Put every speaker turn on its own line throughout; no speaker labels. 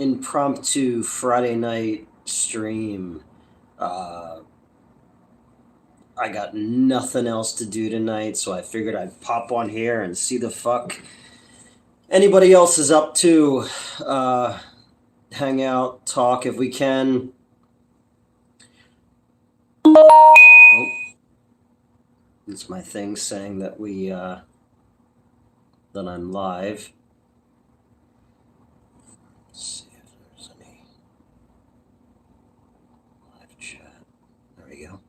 impromptu Friday night stream. Uh, I got nothing else to do tonight, so I figured I'd pop on here and see the fuck anybody else is up to. Hang out, talk if we can. Oh, it's my thing saying that that I'm live. Let's see if there's any live chat. There we go.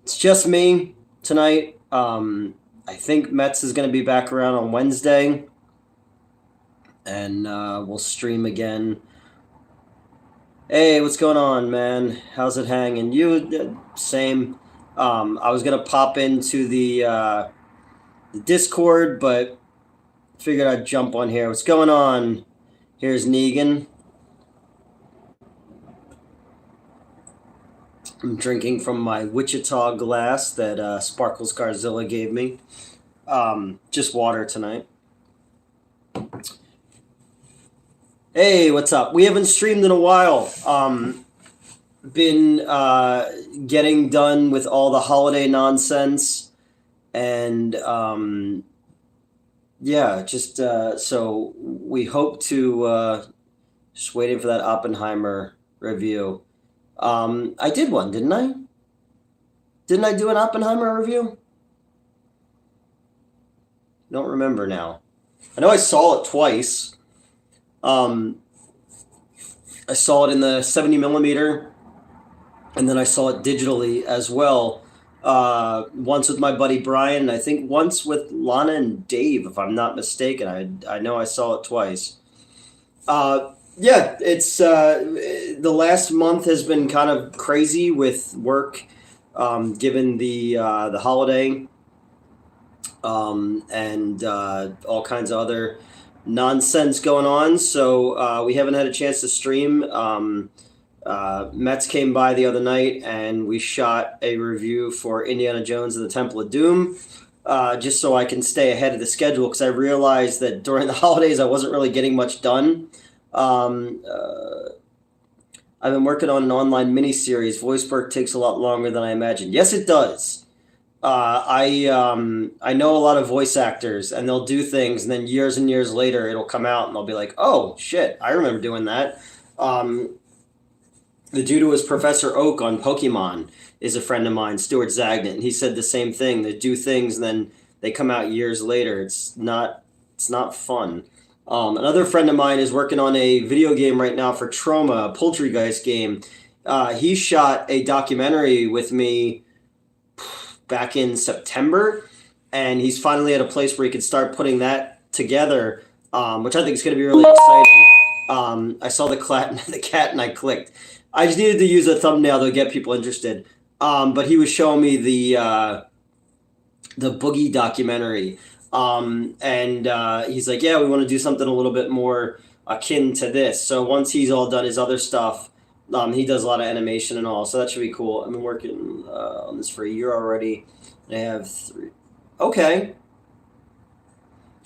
It's just me tonight. I think Mets is going to be back around on Wednesday, and we'll stream again. Hey, what's going on, man? How's it hanging? You, same. I was going to pop into the Discord, but figured I'd jump on here. What's going on? Here's Negan. I'm drinking from my Wichita glass that Sparkles Carzilla gave me. Just water tonight. Hey, what's up? We haven't streamed in a while. Been getting done with all the holiday nonsense, and yeah, just so we hope to just waiting for that Oppenheimer review. I did one, didn't I? Didn't I do an Oppenheimer review? Don't remember now. I know I saw it twice. I saw it in the 70 millimeter, and then I saw it digitally as well. Once with my buddy Brian, I think once with Lana and Dave, if I'm not mistaken. I know I saw it twice. Yeah, it's the last month has been kind of crazy with work, given the holiday, and all kinds of other nonsense going on. So we haven't had a chance to stream. Mets came by the other night, and we shot a review for Indiana Jones and the Temple of Doom, just so I can stay ahead of the schedule, because I realized that during the holidays I wasn't really getting much done. I've been working on an online miniseries. Voice work takes a lot longer than I imagined. Yes, it does. I know a lot of voice actors, and they'll do things, and then years and years later it'll come out and they'll be like, oh shit, I remember doing that. The dude who was Professor Oak on Pokemon is a friend of mine, Stuart Zagnett, and he said the same thing. They do things and then they come out years later. It's not fun. Another friend of mine is working on a video game right now for Trauma, a Poultrygeist game. He shot a documentary with me back in September, and he's finally at a place where he can start putting that together, which I think is going to be really exciting. I saw the cat and I clicked. I just needed to use a thumbnail to get people interested. But he was showing me the Boogie documentary. And he's like, yeah, we want to do something a little bit more akin to this. So once he's all done his other stuff, he does a lot of animation and all, so that should be cool. I've been working on this for a year already, and I have 3. Okay.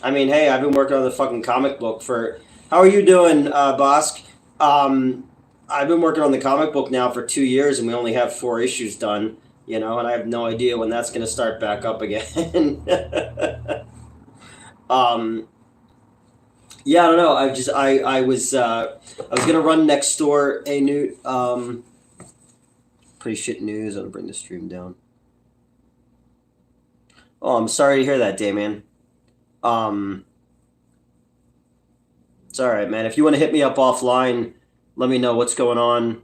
I mean, hey, I've been working on the fucking comic book for... How are you doing, Bosk? I've been working on the comic book now for 2 years, and we only have 4 issues done, you know, and I have no idea when that's going to start back up again. Yeah, I don't know. I was gonna run next door. Hey, Newt. Pretty shit news. I'll bring the stream down. Oh, I'm sorry to hear that, Damien. It's all right, man. If you want to hit me up offline, let me know what's going on.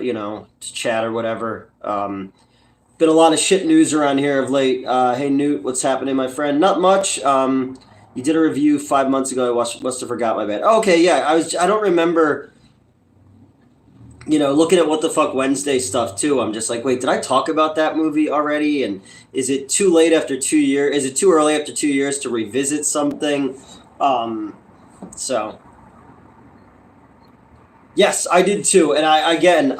You know, to chat or whatever. Been a lot of shit news around here of late. Hey, Newt, what's happening, my friend? Not much. You did a review 5 months ago. I must have forgot, my bad. Okay, yeah, I don't remember, you know, looking at What the Fuck Wednesday stuff too. I'm just like, wait, did I talk about that movie already? And is it too late after 2 years? Is it too early after 2 years to revisit something? So yes, I did too. And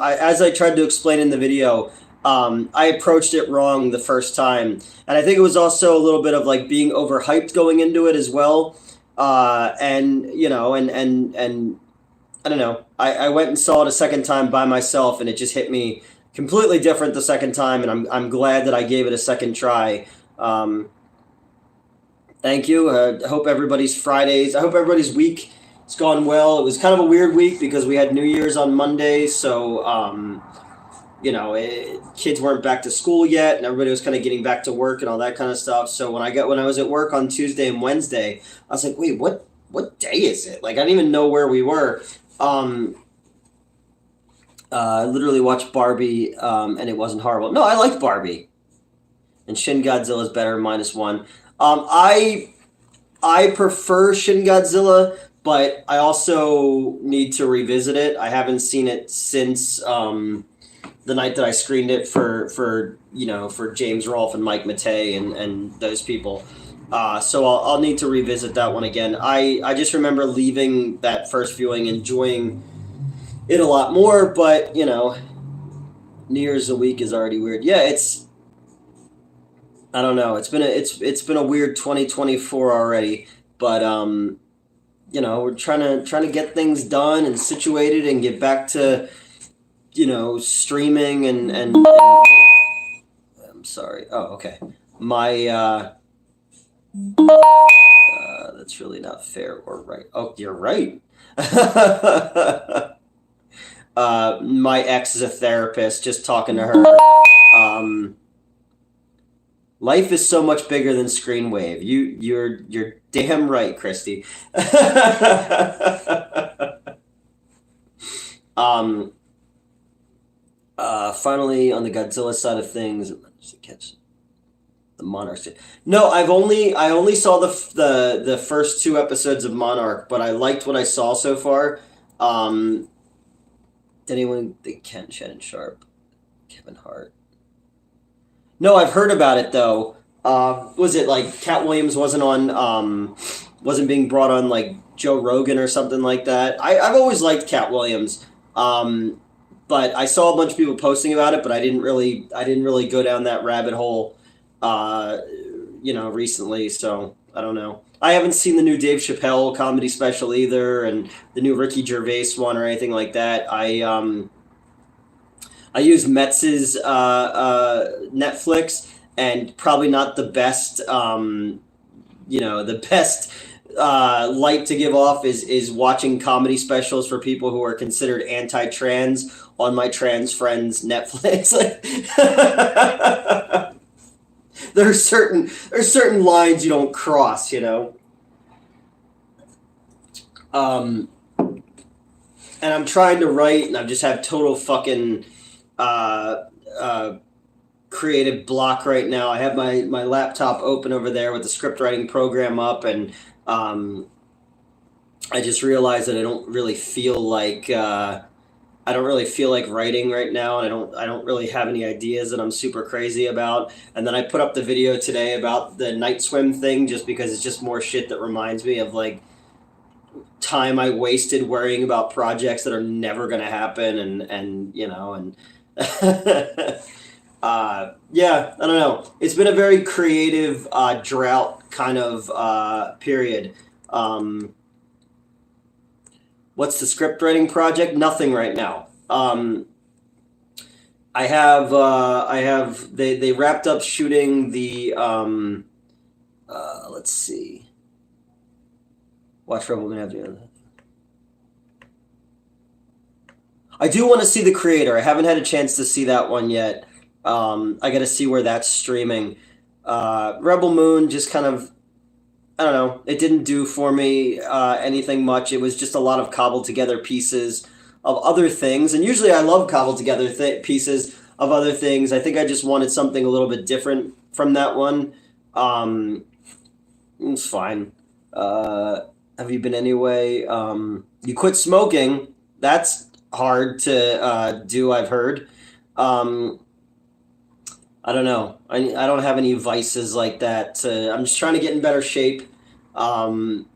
as I tried to explain in the video, I approached it wrong the first time. And I think it was also a little bit of like being overhyped going into it as well. And, you know, and I don't know. I went and saw it a second time by myself, and it just hit me completely different the second time, and I'm glad that I gave it a second try. Um, Thank you. I hope everybody's Fridays. I hope everybody's week has gone well. It was kind of a weird week because we had New Year's on Monday, so kids weren't back to school yet, and everybody was kind of getting back to work and all that kind of stuff. So when I was at work on Tuesday and Wednesday, I was like, wait, what day is it? Like I didn't even know where we were. I literally watched Barbie, and it wasn't horrible. No, I liked Barbie, and Shin Godzilla's better -1. I prefer Shin Godzilla, but I also need to revisit it. I haven't seen it since the night that I screened it for James Rolfe and Mike Matei and those people. So I'll need to revisit that one again. I just remember leaving that first viewing enjoying it a lot more, but New Year's a week is already weird. Yeah, I don't know. It's been a weird 2024 already, but we're trying to get things done and situated and get back to streaming and I'm sorry. Oh, okay. My that's really not fair or right. Oh, you're right. My ex is a therapist. Just talking to her. Life is so much bigger than Screenwave. You're damn right, Christy. Finally on the Godzilla side of things, just catch the Monarch. No, I only saw the first 2 episodes of Monarch, but I liked what I saw so far. Did anyone think Ken Shannon Sharp, Kevin Hart? No, I've heard about it though. Was it like Cat Williams wasn't being brought on like Joe Rogan or something like that? I've always liked Cat Williams, but I saw a bunch of people posting about it, but I didn't really go down that rabbit hole, recently. So I don't know. I haven't seen the new Dave Chappelle comedy special either, and the new Ricky Gervais one or anything like that. I use Metz's Netflix, and probably not the best, light to give off is watching comedy specials for people who are considered anti-trans on my trans friends' Netflix. There's certain lines you don't cross, And I'm trying to write, and I just have total fucking creative block right now. I have my laptop open over there with the script writing program up, and I just realized that I don't really feel like writing right now, and I don't really have any ideas that I'm super crazy about. And then I put up the video today about the night swim thing just because it's just more shit that reminds me of like time I wasted worrying about projects that are never going to happen, and yeah, I don't know. It's been a very creative drought kind of period. What's the script writing project? Nothing right now. I have they wrapped up shooting the let's see. Watch Rebel Moon after. I do want to see The Creator. I haven't had a chance to see that one yet. I got to see where that's streaming. Rebel Moon just kind of, I don't know. It didn't do for me anything much. It was just a lot of cobbled together pieces of other things. And usually I love cobbled together pieces of other things. I think I just wanted something a little bit different from that one. It's fine. Have you been anyway? You quit smoking. That's hard to do, I've heard. I don't know. I don't have any vices like that. I'm just trying to get in better shape, and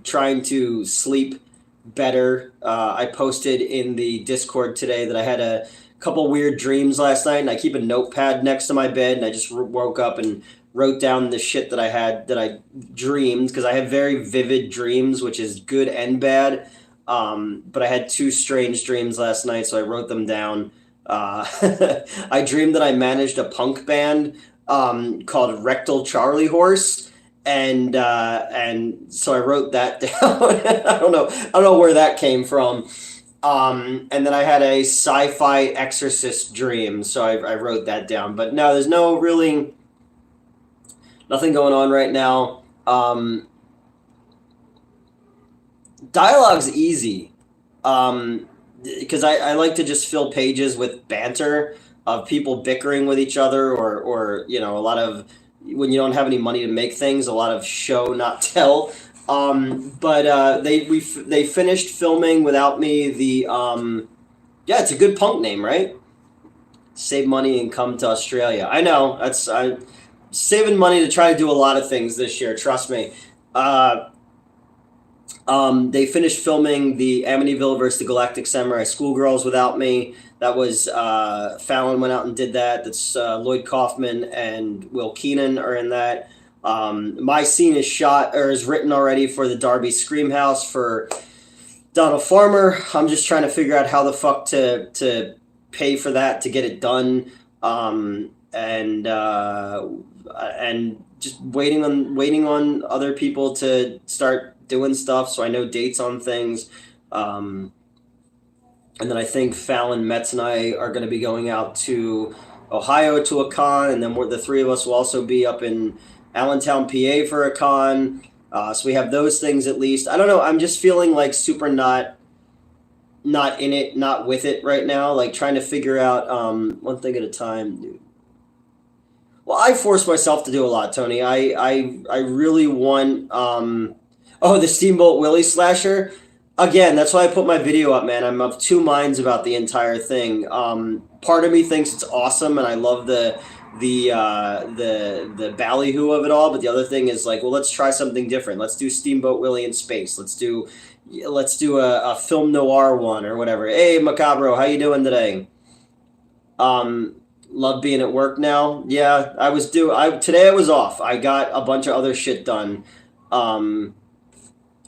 trying to sleep better. I posted in the Discord today that I had a couple weird dreams last night, and I keep a notepad next to my bed, and I just woke up and wrote down the shit that I dreamed, because I have very vivid dreams, which is good and bad. but I had two strange dreams last night, so I wrote them down. I dreamed that I managed a punk band called Rectal Charlie Horse, and so I wrote that down. I don't know where that came from. And then I had a sci-fi exorcist dream, so I wrote that down. But no, there's nothing going on right now. Dialogue's easy, because I like to just fill pages with banter of people bickering with each other, or a lot of, when you don't have any money to make things, a lot of show not tell. But they finished filming without me. Yeah, it's a good punk name, right? Save money and come to Australia. I know, I'm saving money to try to do a lot of things this year. Trust me. They finished filming the Amityville versus the Galactic Samurai Schoolgirls without me. That was Fallon went out and did that. That's Lloyd Kaufman and Will Keenan are in that. My scene is written already for the Darby Scream House for Donald Farmer. I'm just trying to figure out how the fuck to pay for that to get it done, and just waiting on other people to start doing stuff, so I know dates on things. And then I think Fallon, Metz, and I are going to be going out to Ohio to a con, and then the three of us will also be up in Allentown, PA for a con. So we have those things at least. I don't know. I'm just feeling like super not in it, not with it right now. Like trying to figure out one thing at a time, dude. Well, I force myself to do a lot, Tony. I really want the Steamboat Willie slasher. Again, that's why I put my video up, man. I'm of two minds about the entire thing. Part of me thinks it's awesome, and I love the ballyhoo of it all. But the other thing is like, well, let's try something different. Let's do Steamboat Willie in space. Let's do a film noir one or whatever. Hey, Macabro, how you doing today? Love being at work now. Yeah, today I was off. I got a bunch of other shit done.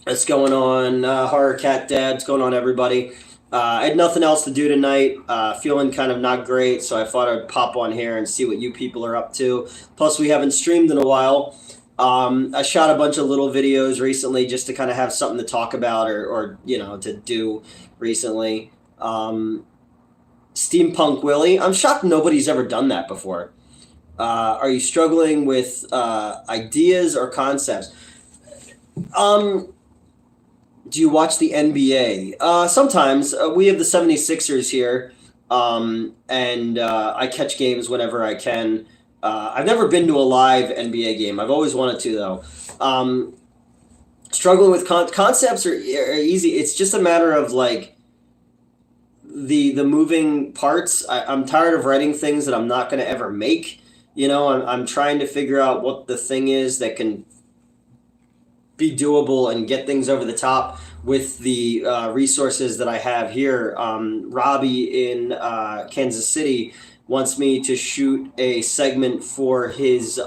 That's going on. Horror Cat Dad's going on, everybody. I had nothing else to do tonight. Feeling kind of not great, so I thought I'd pop on here and see what you people are up to. Plus, we haven't streamed in a while. I shot a bunch of little videos recently just to kind of have something to talk about or to do recently. Steampunk Willie. I'm shocked nobody's ever done that before. Are you struggling with ideas or concepts? Do you watch the NBA? Sometimes. We have the 76ers here, and I catch games whenever I can. I've never been to a live NBA game. I've always wanted to, though. Struggling with concepts are easy. It's just a matter of, like, the moving parts. I'm tired of writing things that I'm not going to ever make. I'm trying to figure out what the thing is that can be doable and get things over the top with the resources that I have here. Robbie in Kansas City wants me to shoot a segment for his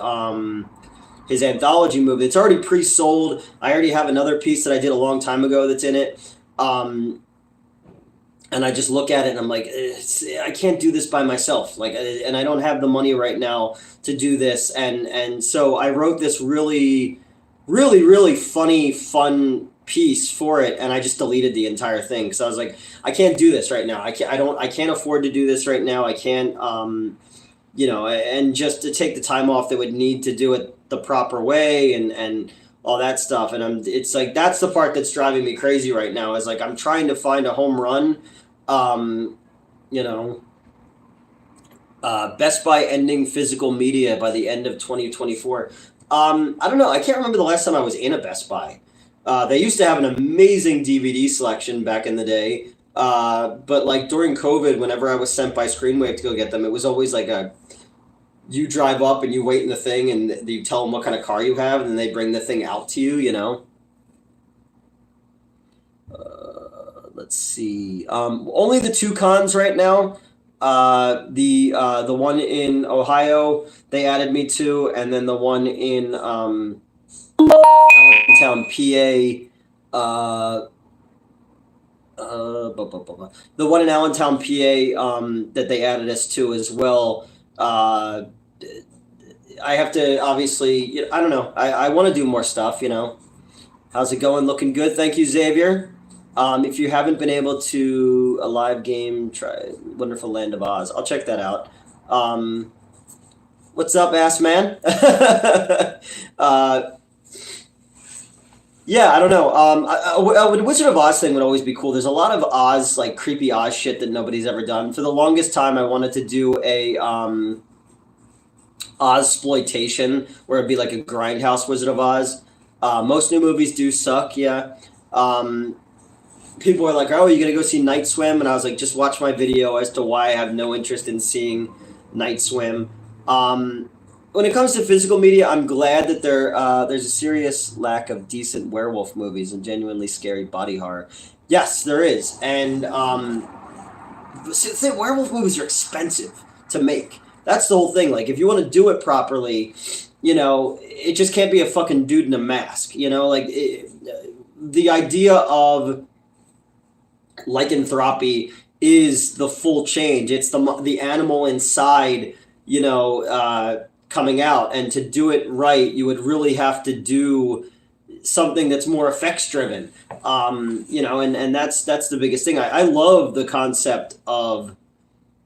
anthology movie. It's already pre-sold. I already have another piece that I did a long time ago that's in it. And I just look at it and I'm like, I can't do this by myself. Like, and I don't have the money right now to do this. And so I wrote this really, really, really funny, fun piece for it, and I just deleted the entire thing because I was like, I can't do this right now. I can't afford to do this right now. I can't, and just to take the time off that would need to do it the proper way and all that stuff. And it's like that's the part that's driving me crazy right now. Is like I'm trying to find a home run. Best Buy ending physical media by the end of 2024. I don't know. I can't remember the last time I was in a Best Buy. They used to have an amazing DVD selection back in the day. But like during COVID, whenever I was sent by Screenwave to go get them, it was always like you drive up and you wait in the thing and you tell them what kind of car you have and then they bring the thing out to you, Let's see. Only the two cons right now. The one in Ohio they added me to, and then the one in Allentown, PA. The one in Allentown, PA, that they added us to as well. Uh, I have to obviously, I don't know. I want to do more stuff. How's it going? Looking good. Thank you, Xavier. If you haven't been able to a live game, try Wonderful Land of Oz. I'll check that out. What's up, ass man? uh, yeah, I don't know. A Wizard of Oz thing would always be cool. There's a lot of Oz, like creepy Oz shit that nobody's ever done. For the longest time, I wanted to do a Oz exploitation where it'd be like a grindhouse Wizard of Oz. Most new movies do suck, yeah. Um, People are like, "Oh, you gonna go see Night Swim?" And I was like, "Just watch my video as to why I have no interest in seeing Night Swim." When it comes to physical media, I'm glad that there's a serious lack of decent werewolf movies and genuinely scary body horror. Yes, there is, and werewolf movies are expensive to make. That's the whole thing. Like, if you want to do it properly, it just can't be a fucking dude in a mask. The idea of lycanthropy is the full change. It's the animal inside, coming out, and to do it right, you would really have to do something that's more effects driven. And that's the biggest thing. I love the concept of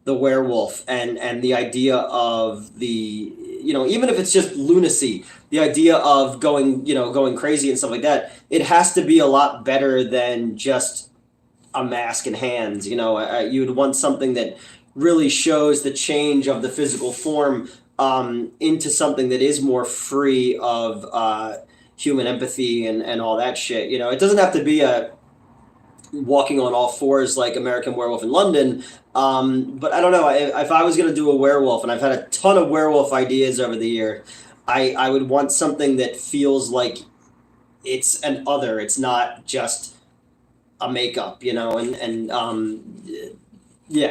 the werewolf and the idea of the even if it's just lunacy, the idea of going crazy and stuff like that. It has to be a lot better than just a mask and hands. You would want something that really shows the change of the physical form into something that is more free of human empathy and all that shit. It doesn't have to be a walking on all fours like American Werewolf in London. But I don't know. If I was going to do a werewolf, and I've had a ton of werewolf ideas over the year, I would want something that feels like it's an other. It's not just a makeup, yeah,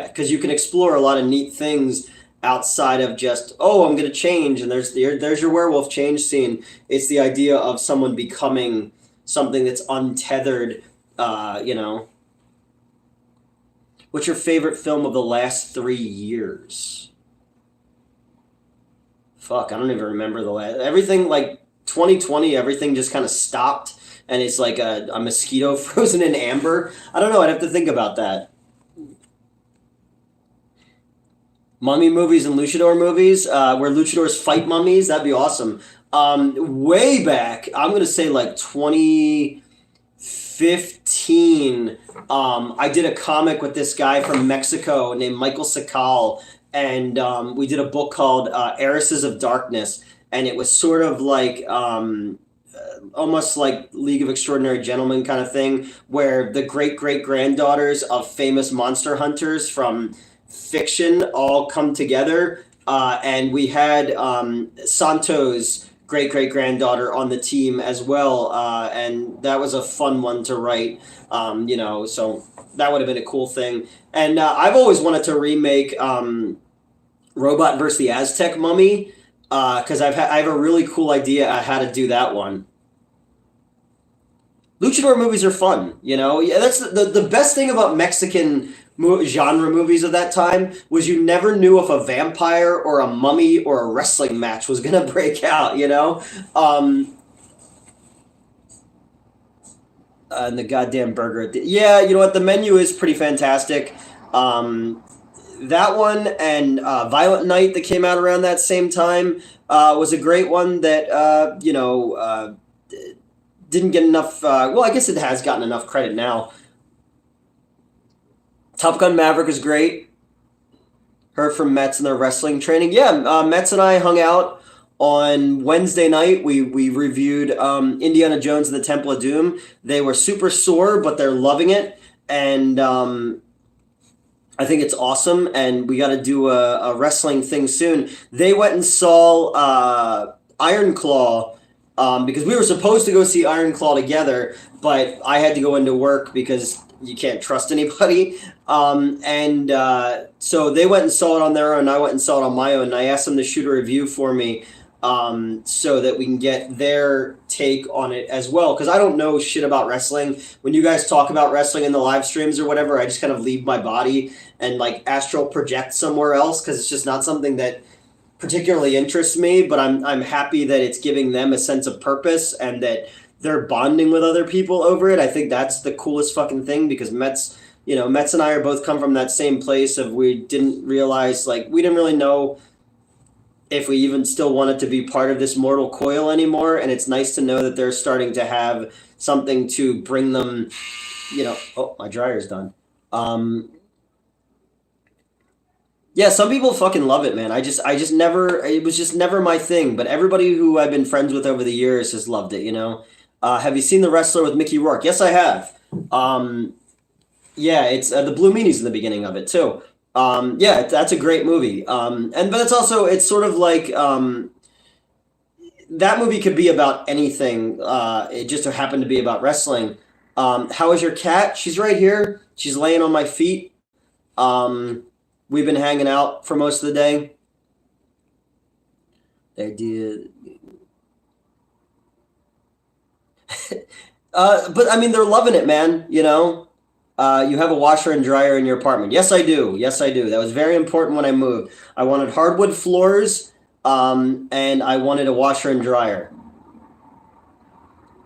because you can explore a lot of neat things outside of just, oh, I'm going to change, and there's your werewolf change scene. It's the idea of someone becoming something that's untethered. What's your favorite film of the last 3 years? Fuck, I don't even remember the last. Everything, like 2020, everything just kind of stopped, and it's like a mosquito frozen in amber. I don't know. I'd have to think about that. Mummy movies and luchador movies, where luchadors fight mummies. That'd be awesome. Way back, I'm gonna say like 2015. I did a comic with this guy from Mexico named Michael Sakal, and we did a book called Heiresses of Darkness, and it was sort of like almost like League of Extraordinary Gentlemen kind of thing, where the great-great-granddaughters of famous monster hunters from fiction all come together, and we had Santo's great-great-granddaughter on the team as well, and that was a fun one to write, so that would have been a cool thing. And I've always wanted to remake Robot vs. the Aztec Mummy, because I have a really cool idea on how to do that one. Luchador movies are fun, Yeah, that's the best thing about Mexican genre movies of that time was you never knew if a vampire or a mummy or a wrestling match was gonna break out, and the goddamn burger. Yeah, you know what? The menu is pretty fantastic. That one and Violent Night that came out around that same time was a great one that didn't get enough. Well, I guess it has gotten enough credit now. Top Gun Maverick is great. Heard from Mets and their wrestling training. Yeah, Mets and I hung out on Wednesday night. We reviewed Indiana Jones and the Temple of Doom. They were super sore, but they're loving it. And I think it's awesome. And we got to do a wrestling thing soon. They went and saw Iron Claw. Because we were supposed to go see Iron Claw together, but I had to go into work because you can't trust anybody. So they went and saw it on their own, and I went and saw it on my own, and I asked them to shoot a review for me. so that we can get their take on it as well. Because I don't know shit about wrestling. When you guys talk about wrestling in the live streams or whatever, I just kind of leave my body and like astral project somewhere else because it's just not something that particularly interests me. But I'm happy that it's giving them a sense of purpose and that they're bonding with other people over it. I think that's the coolest fucking thing because Mets and I are both come from that same place of we didn't realize, like, we didn't really know if we even still wanted to be part of this mortal coil anymore. And it's nice to know that they're starting to have something to bring them, oh, my dryer's done. Yeah, some people fucking love it, man. I just never, it was just never my thing. But everybody who I've been friends with over the years has loved it, Have you seen The Wrestler with Mickey Rourke? Yes, I have. Yeah, it's the Blue Meanies in the beginning of it too. Yeah, that's a great movie. But it's sort of like that movie could be about anything. It just happened to be about wrestling. How is your cat? She's right here. She's laying on my feet. We've been hanging out for most of the day. They did. But I mean, they're loving it, man. You have a washer and dryer in your apartment. Yes, I do. Yes, I do. That was very important when I moved. I wanted hardwood floors, and I wanted a washer and dryer.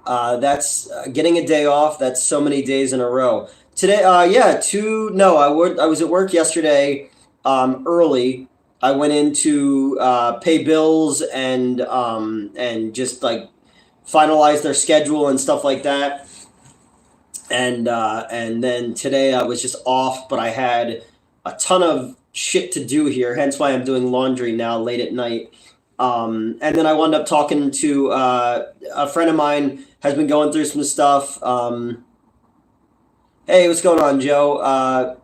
That's getting a day off. That's so many days in a row. Today, no, I was at work yesterday, early. I went in to pay bills and just like finalize their schedule and stuff like that. And then today I was just off, but I had a ton of shit to do here, hence why I'm doing laundry now late at night. And then I wound up talking to a friend of mine has been going through some stuff. Hey, what's going on, Joe?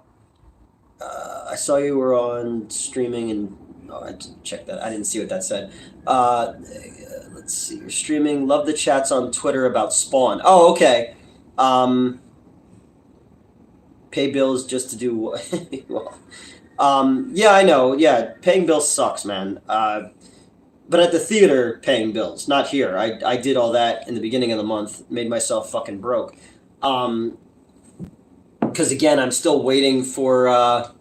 I saw you were on streaming and I didn't check that. I didn't see what that said. Let's see. You're streaming. Love the chats on Twitter about Spawn. Oh, okay. Pay bills just to do well. Yeah, I know. Yeah, paying bills sucks, man. But at the theater, paying bills, not here. I did all that in the beginning of the month, made myself fucking broke. Because again, I'm still waiting for.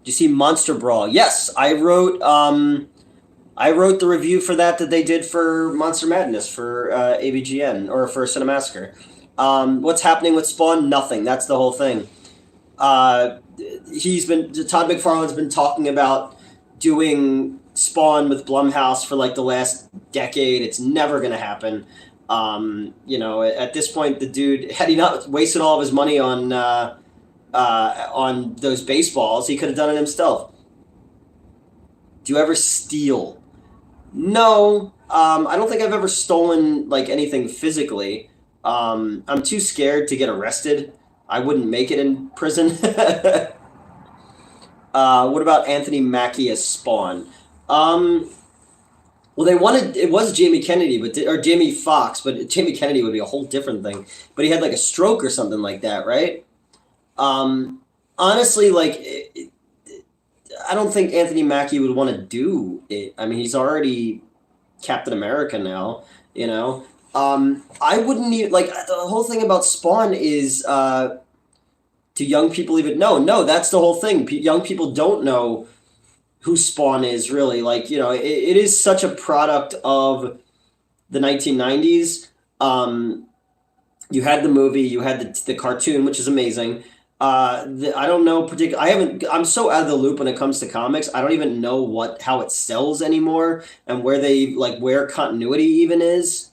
Do you see Monster Brawl? Yes, I wrote the review for that they did for Monster Madness for ABGN or for Cinemassacre. What's happening with Spawn? Nothing. That's the whole thing. Todd McFarlane's been talking about doing Spawn with Blumhouse for like the last decade. It's never going to happen. At this point, the dude, had he not wasted all of his money on those baseballs, he could have done it himself. Do you ever steal? No. I don't think I've ever stolen like anything physically. I'm too scared to get arrested. I wouldn't make it in prison. What about Anthony Mackie as Spawn? Well, it was Jamie Kennedy, or Jamie Foxx, but Jamie Kennedy would be a whole different thing. But he had like a stroke or something like that, right? Honestly, like, I don't think Anthony Mackie would want to do it. I mean, he's already Captain America now, I wouldn't need, like, the whole thing about Spawn is, do young people even know? No, that's the whole thing. Young people don't know who Spawn is, really. Like, it is such a product of the 1990s. You had the movie, you had the cartoon, which is amazing. I don't know I'm so out of the loop when it comes to comics. I don't even know how it sells anymore and where continuity even is.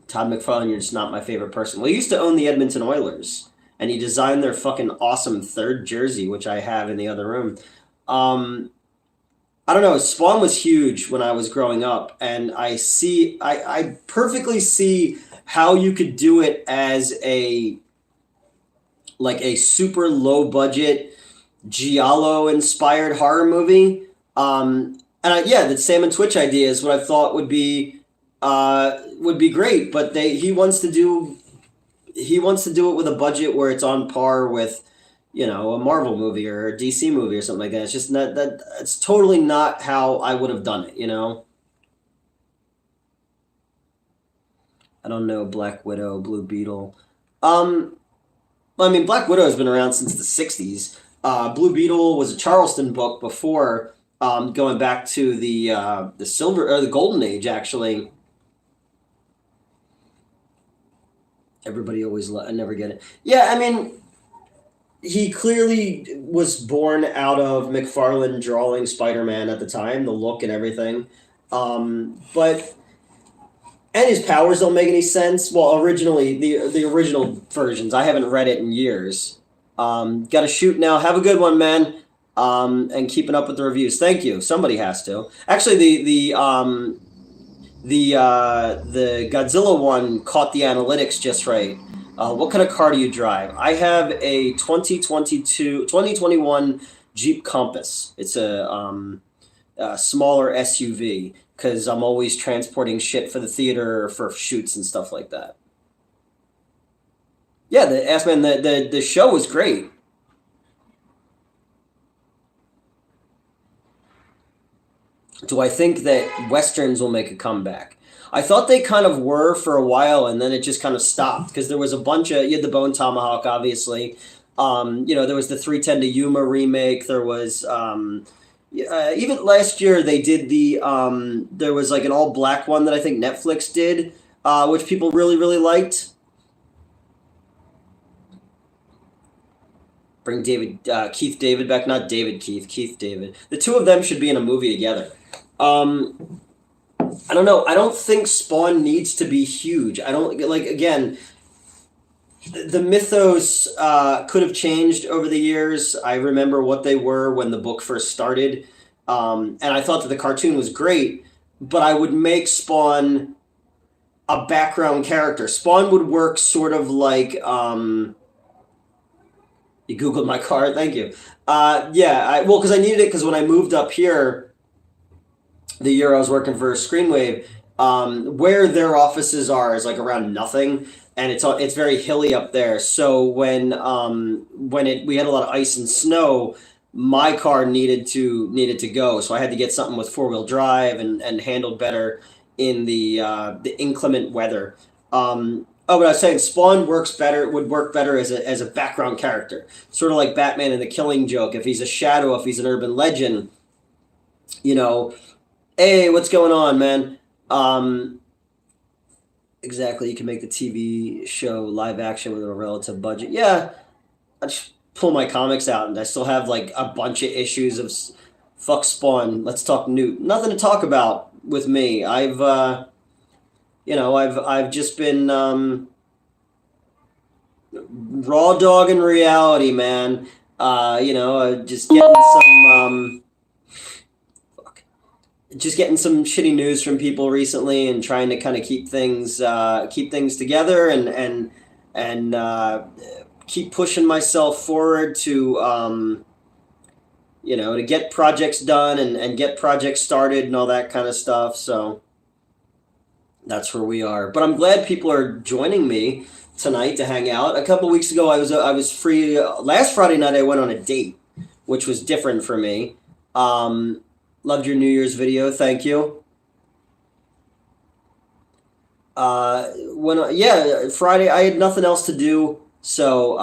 Todd McFarlane, you're just not my favorite person. Well, he used to own the Edmonton Oilers, and he designed their fucking awesome third jersey, which I have in the other room. I don't know. Spawn was huge when I was growing up, and I perfectly see how you could do it as a super low budget giallo inspired horror movie. The Sam and Twitch idea is what I thought would be great, but he wants to do it with a budget where it's on par with a Marvel movie or a DC movie or something like that. It's just not that. It's totally not how I would have done it. I don't know. Black Widow, Blue Beetle. Um, I mean, Black Widow has been around since the '60s. Blue Beetle was a Charleston book before, going back to the silver or the golden age. Actually, everybody always I never get it. Yeah, I mean, he clearly was born out of McFarlane drawing Spider-Man at the time, the look and everything. But and his powers don't make any sense. Well, originally the original versions, I haven't read it in years. Got to shoot now. Have a good one, man. And keeping up with the reviews. Thank you. Somebody has to. Actually, the Godzilla one caught the analytics just right. What kind of car do you drive? I have a 2021 Jeep Compass. It's a smaller SUV because I'm always transporting shit for the theater or for shoots and stuff like that. Yeah, the Ass Man, the show was great. Do I think that westerns will make a comeback? I thought they kind of were for a while, and then it just kind of stopped because there was a bunch of you had the Bone Tomahawk, obviously. There was the 310 to Yuma remake. There was even last year they did there was like an all black one that I think Netflix did, which people really really liked. Bring Keith David back, not David Keith, Keith David. The two of them should be in a movie together. Um, I don't know. I don't think Spawn needs to be huge. I don't like again. The mythos could have changed over the years. I remember what they were when the book first started, and I thought that the cartoon was great. But I would make Spawn a background character. Spawn would work sort of like. You googled my car. Thank you. Yeah. Well, because I needed it because when I moved up here the year I was working for Screenwave, where their offices are is like around nothing, and it's very hilly up there. So when we had a lot of ice and snow, my car needed to go. So I had to get something with 4-wheel drive and handled better in the inclement weather. But I was saying Spawn would work better as a background character, sort of like Batman in The Killing Joke. If he's a shadow, if he's an urban legend, you know, hey, what's going on, man? Exactly. You can make the TV show live action with a relative budget. Yeah, I just pull my comics out, and I still have like a bunch of issues of fuck Spawn. Let's talk Newt. Nothing to talk about with me. I've just been raw dog in reality, man. Just getting just getting some shitty news from people recently, and trying to kind of keep things together, and keep pushing myself forward to get projects done and get projects started and all that kind of stuff. So that's where we are. But I'm glad people are joining me tonight to hang out. A couple weeks ago, I was free. Last Friday night, I went on a date, which was different for me. Loved your New Year's video. Thank you. Friday I had nothing else to do, so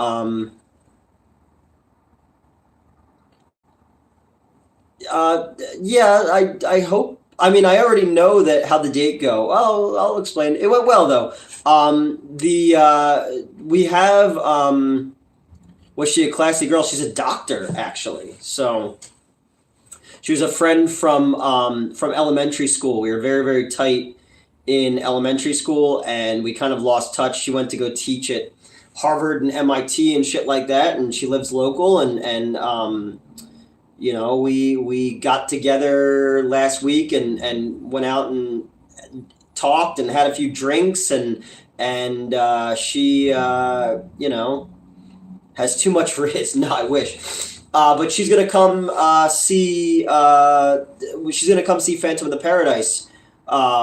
yeah, I hope. I mean, I already know that how the date go. I'll explain. It went well though. The we have was she a classy girl? She's a doctor actually. So she was a friend from elementary school. We were very very tight in elementary school, and we kind of lost touch. She went to go teach at Harvard and MIT and shit like that, and she lives local, and we got together last week and went out and talked and had a few drinks, and she has too much for his. No, I wish. But she's gonna come see. She's gonna come see Phantom of the Paradise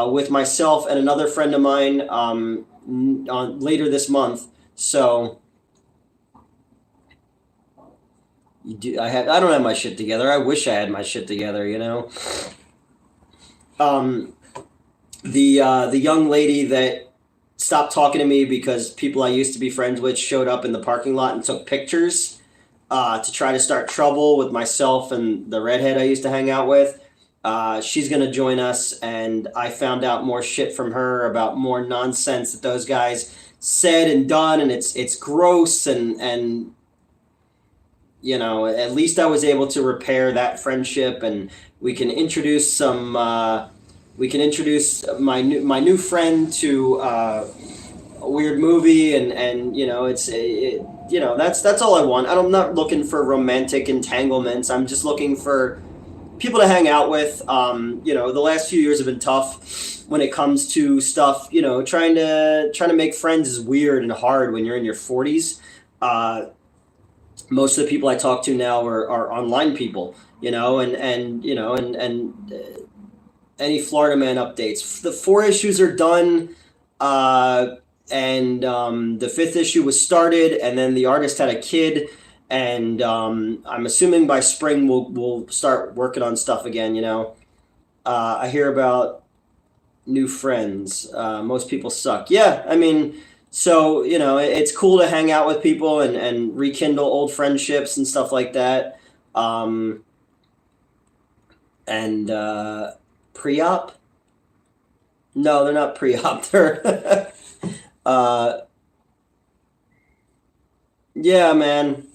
with myself and another friend of mine later this month. So I don't have my shit together. I wish I had my shit together, you know. Um, the young lady that stopped talking to me because people I used to be friends with showed up in the parking lot and took pictures to try to start trouble with myself and the redhead I used to hang out with. She's gonna join us, and I found out more shit from her about more nonsense that those guys said and done, and it's gross, and you know, at least I was able to repair that friendship, and we can introduce some. We can introduce my new friend to a weird movie, and you know, you know, that's all I want. I'm not looking for romantic entanglements. I'm just looking for people to hang out with. You know, the last few years have been tough when it comes to stuff. You know, trying to make friends is weird and hard when you're in your 40s. Most of the people I talk to now are online people. You know, and you know, and any Florida Man updates. The 4 issues are done. And the 5th issue was started, and then the artist had a kid, and I'm assuming by spring we'll start working on stuff again. You know, I hear about new friends. Most people suck. Yeah, I mean, so you know, it's cool to hang out with people and rekindle old friendships and stuff like that. And pre-op? No, they're not pre-op. They're yeah, man.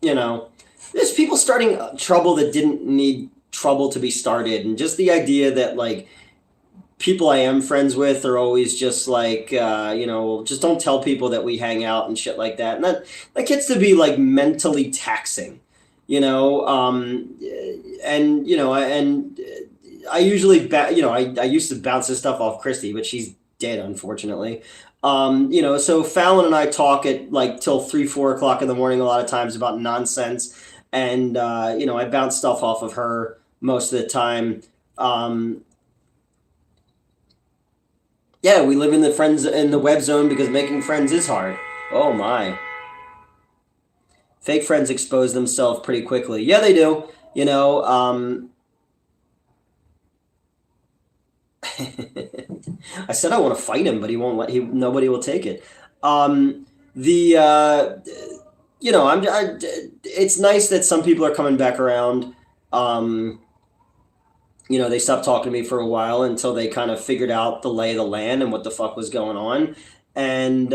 You know, there's people starting trouble that didn't need trouble to be started, and just the idea that like people I am friends with are always just like you know, just don't tell people that we hang out and shit like that, and that gets to be like mentally taxing, you know. And you know, and I usually you know, I used to bounce this stuff off Christy, but she's dead, unfortunately. You know, so Fallon and I talk at like till 3, 4 o'clock in the morning a lot of times about nonsense, and you know, I bounce stuff off of her most of the time. Yeah, we live in the web zone because making friends is hard. Oh my. Fake friends expose themselves pretty quickly. Yeah, they do. You know, I said I want to fight him, but he won't let. Nobody will take it. The you know, it's nice that some people are coming back around. You know, they stopped talking to me for a while until they kind of figured out the lay of the land and what the fuck was going on. And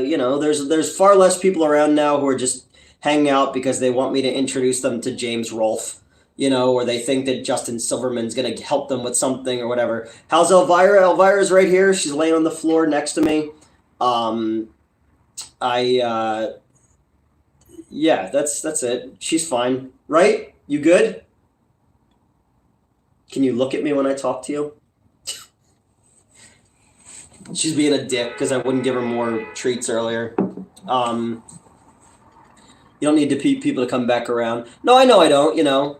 you know, there's far less people around now who are just hanging out because they want me to introduce them to James Rolfe, you know, or they think that Justin Silverman's going to help them with something or whatever. How's Elvira? Elvira's right here. She's laying on the floor next to me. Yeah, that's it. She's fine. Right? You good? Can you look at me when I talk to you? She's being a dick because I wouldn't give her more treats earlier. You don't need people to come back around. No, I know I don't, you know.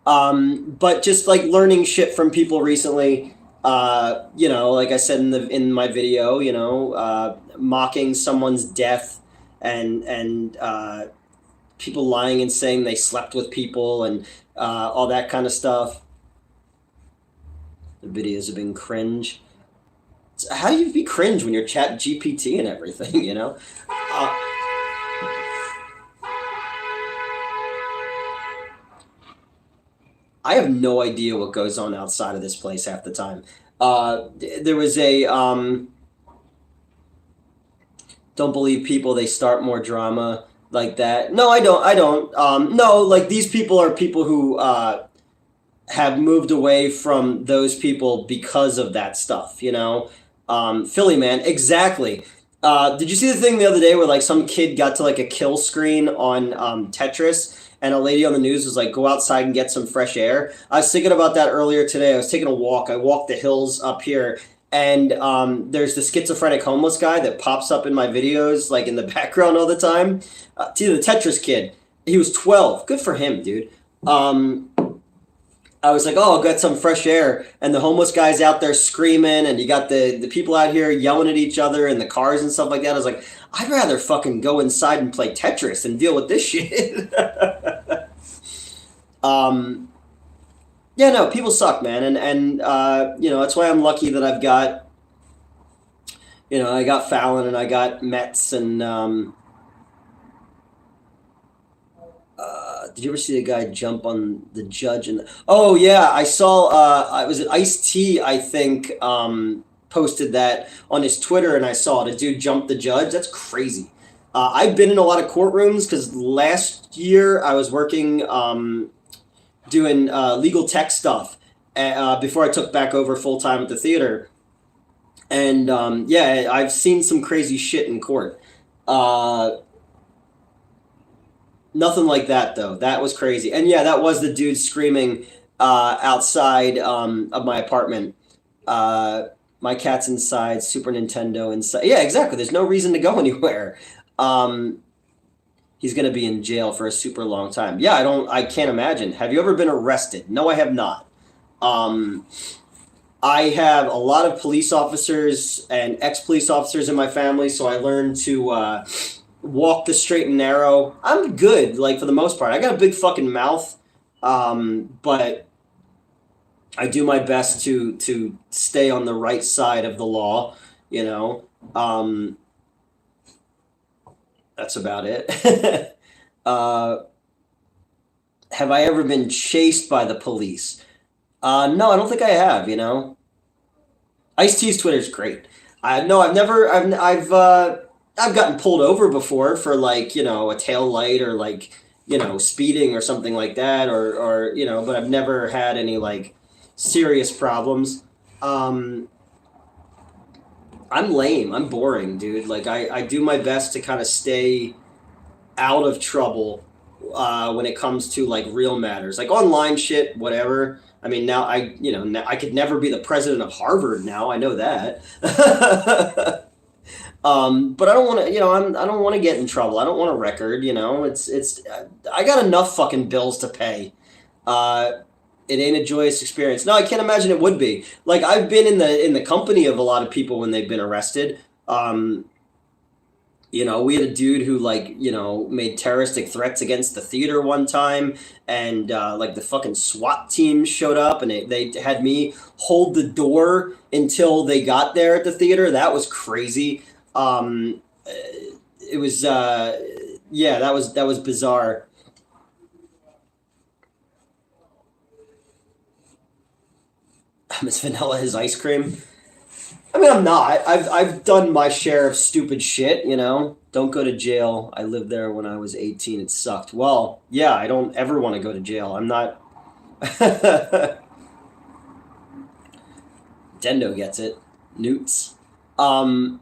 But just like learning shit from people recently, you know, like I said in my video, you know, mocking someone's death and people lying and saying they slept with people and all that kind of stuff. The videos have been cringe. How do you be cringe when you're Chat GPT and everything, you know? I have no idea what goes on outside of this place half the time. There was a don't believe people, they start more drama like that. No, I don't. No, like these people are people who have moved away from those people because of that stuff, you know? Philly man, exactly. Did you see the thing the other day where like some kid got to like a kill screen on Tetris, and a lady on the news was like, go outside and get some fresh air? I was thinking about that earlier today. I was taking a walk. I walked the hills up here, and there's the schizophrenic homeless guy that pops up in my videos, like in the background all the time. The Tetris kid. He was 12. Good for him, dude. I was like, oh, I'll get some fresh air. And the homeless guy's out there screaming, and you got the people out here yelling at each other in the cars and stuff like that. I was like, I'd rather fucking go inside and play Tetris than deal with this shit. Um, yeah, no, people suck, man, and you know, that's why I'm lucky that I've got, you know, I got Fallon and I got Metz and did you ever see the guy jump on the judge? And oh yeah, I saw. I was it Ice T, I think, posted that on his Twitter, and I saw it. A dude jumped the judge. That's crazy. I've been in a lot of courtrooms because last year I was working doing legal tech stuff before I took back over full time at the theater, and yeah, I've seen some crazy shit in court. Uh, Nothing like that though. That was crazy. And yeah, that was the dude screaming outside of my apartment. Uh, my cat's inside, Super Nintendo inside. Yeah, exactly. There's no reason to go anywhere. Um, he's gonna be in jail for a super long time. Yeah, I can't imagine. Have you ever been arrested? No, I have not. Um, I have a lot of police officers and ex-police officers in my family, so I learned to walk the straight and narrow. I'm good, like for the most part. I got a big fucking mouth, but I do my best to stay on the right side of the law. You know, that's about it. uh, have I ever been chased by the police? No, I don't think I have. You know, Ice T's Twitter's great. I no, I've never. I've gotten pulled over before for like you know a tail light or like you know speeding or something like that or you know, but I've never had any like serious problems. Um, I'm lame. I'm boring, dude. Like I do my best to kind of stay out of trouble when it comes to like real matters, like online shit, whatever. I mean, now I, you know, I could never be the president of Harvard. Now I know that. But I don't want to, you know, I don't want to get in trouble. I don't want a record. You know, I got enough fucking bills to pay. Uh, it ain't a joyous experience. No, I can't imagine it would be. Like I've been in the company of a lot of people when they've been arrested. You know, we had a dude who like, you know, made terroristic threats against the theater one time, and like the fucking SWAT team showed up, and they had me hold the door until they got there at the theater. That was crazy. It was yeah, that was bizarre. Miss Vanilla his ice cream. I mean, I'm not. I've done my share of stupid shit, you know. Don't go to jail. I lived there when I was 18. It sucked. Well, yeah, I don't ever want to go to jail. I'm not. Dendo gets it. Newts. Um,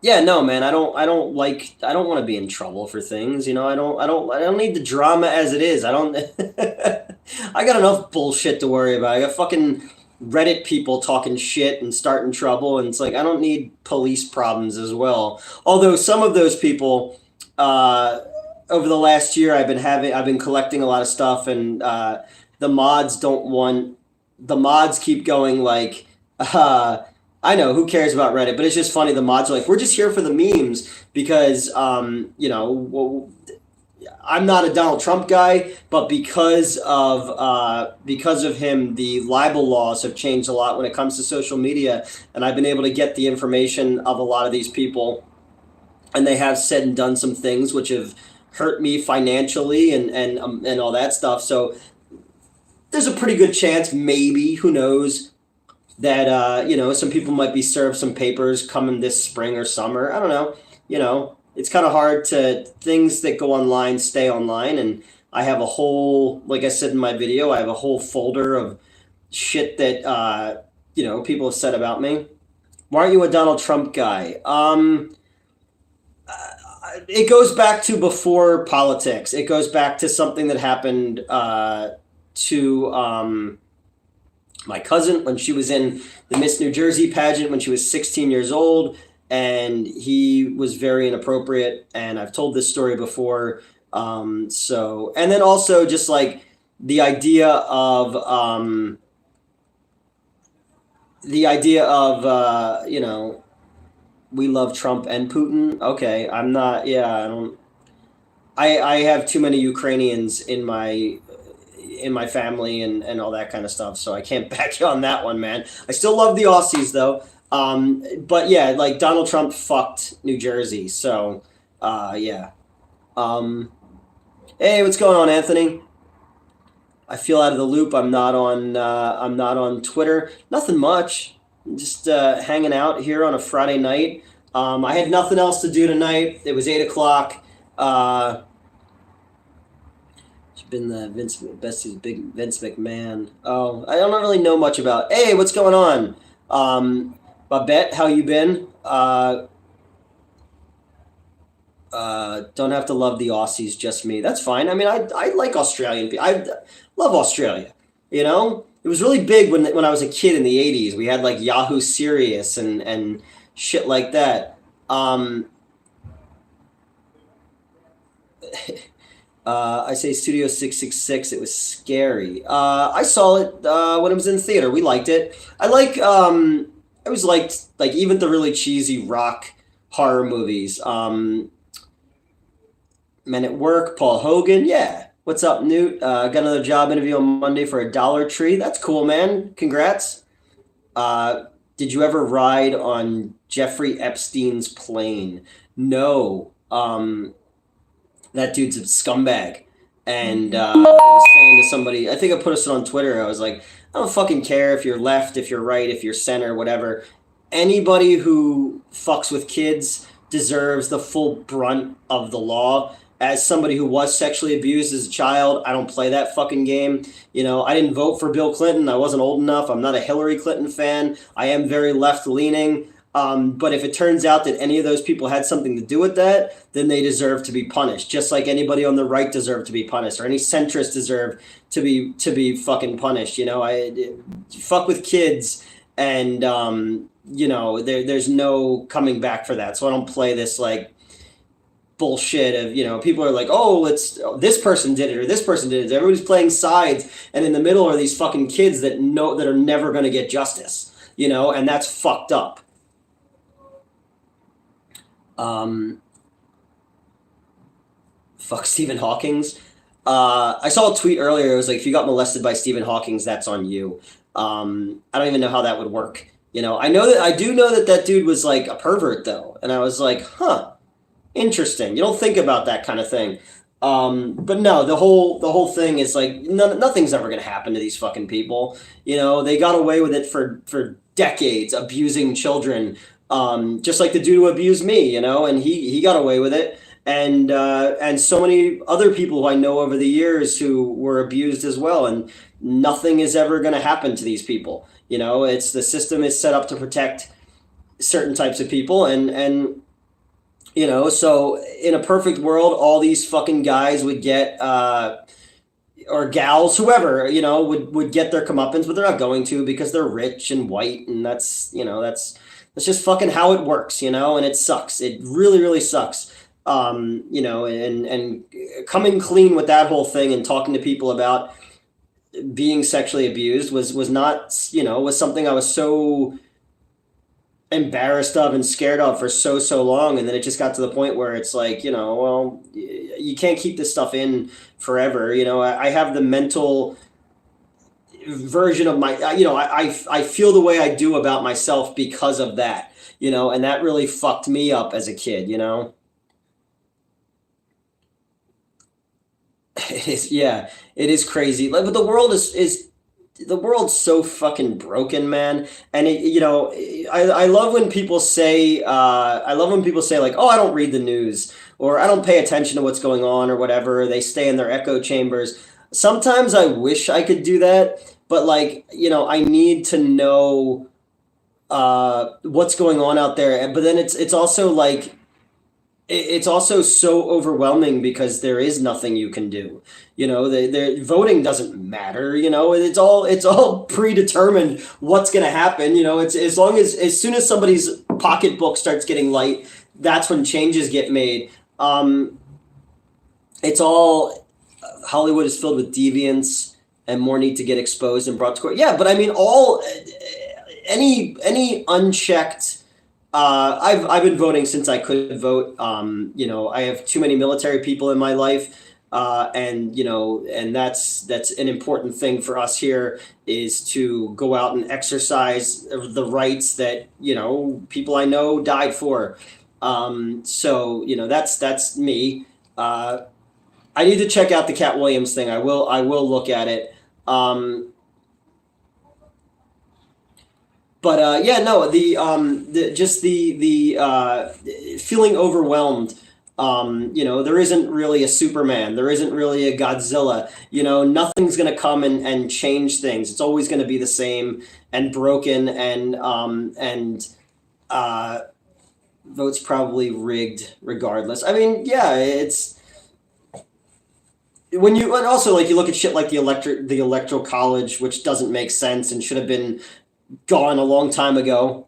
yeah, no, man. I don't want to be in trouble for things. You know. I don't need the drama as it is. I don't. I got enough bullshit to worry about. I got fucking Reddit people talking shit and starting trouble, and it's like I don't need police problems as well. Although some of those people, uh, over the last year, I've been collecting a lot of stuff, and the mods don't want the mods keep going like, I know who cares about Reddit, but it's just funny. The mods are like, we're just here for the memes because you know. Well, I'm not a Donald Trump guy, but because of him, the libel laws have changed a lot when it comes to social media, and I've been able to get the information of a lot of these people, and they have said and done some things which have hurt me financially and all that stuff. So there's a pretty good chance, maybe, who knows, that you know, some people might be served some papers coming this spring or summer. I don't know. You know, it's kind of hard to things that go online stay online, and I have a whole, like I said in my video, I have a whole folder of shit that you know people have said about me. Why aren't you a Donald Trump guy? It goes back to before politics. It goes back to something that happened to my cousin when she was in the Miss New Jersey pageant when she was 16 years old, and he was very inappropriate. And I've told this story before. So, and then also just like the idea of you know, we love Trump and Putin. Okay, I'm not. Yeah, I don't. I have too many Ukrainians in my in my family and all that kind of stuff. So I can't back you on that one, man. I still love the Aussies though. But yeah, like Donald Trump fucked New Jersey. So yeah. Hey, what's going on, Anthony? I feel out of the loop. I'm not on. I'm not on Twitter. Nothing much. Just hanging out here on a Friday night. I had nothing else to do tonight. It was 8 o'clock. It's been the Vince Bestie's big Vince McMahon. Oh, I don't really know much about. Hey, what's going on? Babette, how you been? Don't have to love the Aussies, just me. That's fine. I mean, I like Australian people. I love Australia. You know, it was really big when I was a kid in the 80s. We had like Yahoo Serious and shit like that. I say Studio 666. It was scary. I saw it when it was in theater. We liked it. I always liked like even the really cheesy rock horror movies. Men at Work, Paul Hogan. Yeah. What's up, Newt? Got another job interview on Monday for a Dollar Tree. That's cool, man. Congrats. Did you ever ride on Jeffrey Epstein's plane? No. That dude's a scumbag. And I was saying to somebody, I think I posted on Twitter, I was like, I don't fucking care if you're left, if you're right, if you're center, whatever. Anybody who fucks with kids deserves the full brunt of the law. As somebody who was sexually abused as a child, I don't play that fucking game. You know, I didn't vote for Bill Clinton. I wasn't old enough. I'm not a Hillary Clinton fan. I am very left-leaning. But if it turns out that any of those people had something to do with that, then they deserve to be punished. Just like anybody on the right deserved to be punished, or any centrist deserved to be fucking punished. You know, I fuck with kids, and you know, there's no coming back for that. So I don't play this like bullshit of, you know, people are like, this person did it or this person did it. Everybody's playing sides, and in the middle are these fucking kids that are never going to get justice, you know, and that's fucked up. Fuck Stephen Hawking's. I saw a tweet earlier. It was like, if you got molested by Stephen Hawking's, that's on you. I don't even know how that would work. You know, I do know that dude was like a pervert though. And I was like, huh, interesting. You don't think about that kind of thing. But no, the whole thing is like, nothing's ever going to happen to these fucking people. You know, they got away with it for decades, abusing children. Just like the dude who abused me, you know, and he got away with it. And so many other people who I know over the years who were abused as well. And nothing is ever going to happen to these people. You know, the system is set up to protect certain types of people. And you know, so in a perfect world, all these fucking guys would get, or gals, whoever, you know, would get their comeuppance, but they're not going to because they're rich and white. And that's just fucking how it works, you know, and it sucks. It really, really sucks. You know, and coming clean with that whole thing and talking to people about being sexually abused was not, you know, was something I was so embarrassed of and scared of for so long. And then it just got to the point where it's like, you know, well, you can't keep this stuff in forever. You know, I have the mental version of my, you know, I feel the way I do about myself because of that, you know, and that really fucked me up as a kid, you know. Yeah, it is crazy. Like, but the world is the world's so fucking broken, man. And it, you know, I love when people say like, oh, I don't read the news, or I don't pay attention to what's going on, or whatever. They stay in their echo chambers. Sometimes I wish I could do that, but like, you know, I need to know what's going on out there. But then it's also like, it's also so overwhelming because there is nothing you can do. You know, the voting doesn't matter. You know, it's all predetermined what's going to happen. You know, it's as soon as somebody's pocketbook starts getting light, that's when changes get made. It's all, Hollywood is filled with deviance and more need to get exposed and brought to court. Yeah, but I mean, any unchecked. I've been voting since I could vote. You know, I have too many military people in my life. and and that's an important thing for us here, is to go out and exercise the rights that people I know died for. So that's me. I need to check out the Cat Williams thing. I will look at it. But yeah, no, the feeling overwhelmed. There isn't really a Superman. There isn't really a Godzilla. Nothing's gonna come and change things. It's always gonna be the same and broken, and votes probably rigged regardless. I mean, yeah, it's and also, like, you look at shit like the electoral college, which doesn't make sense and should have been gone a long time ago.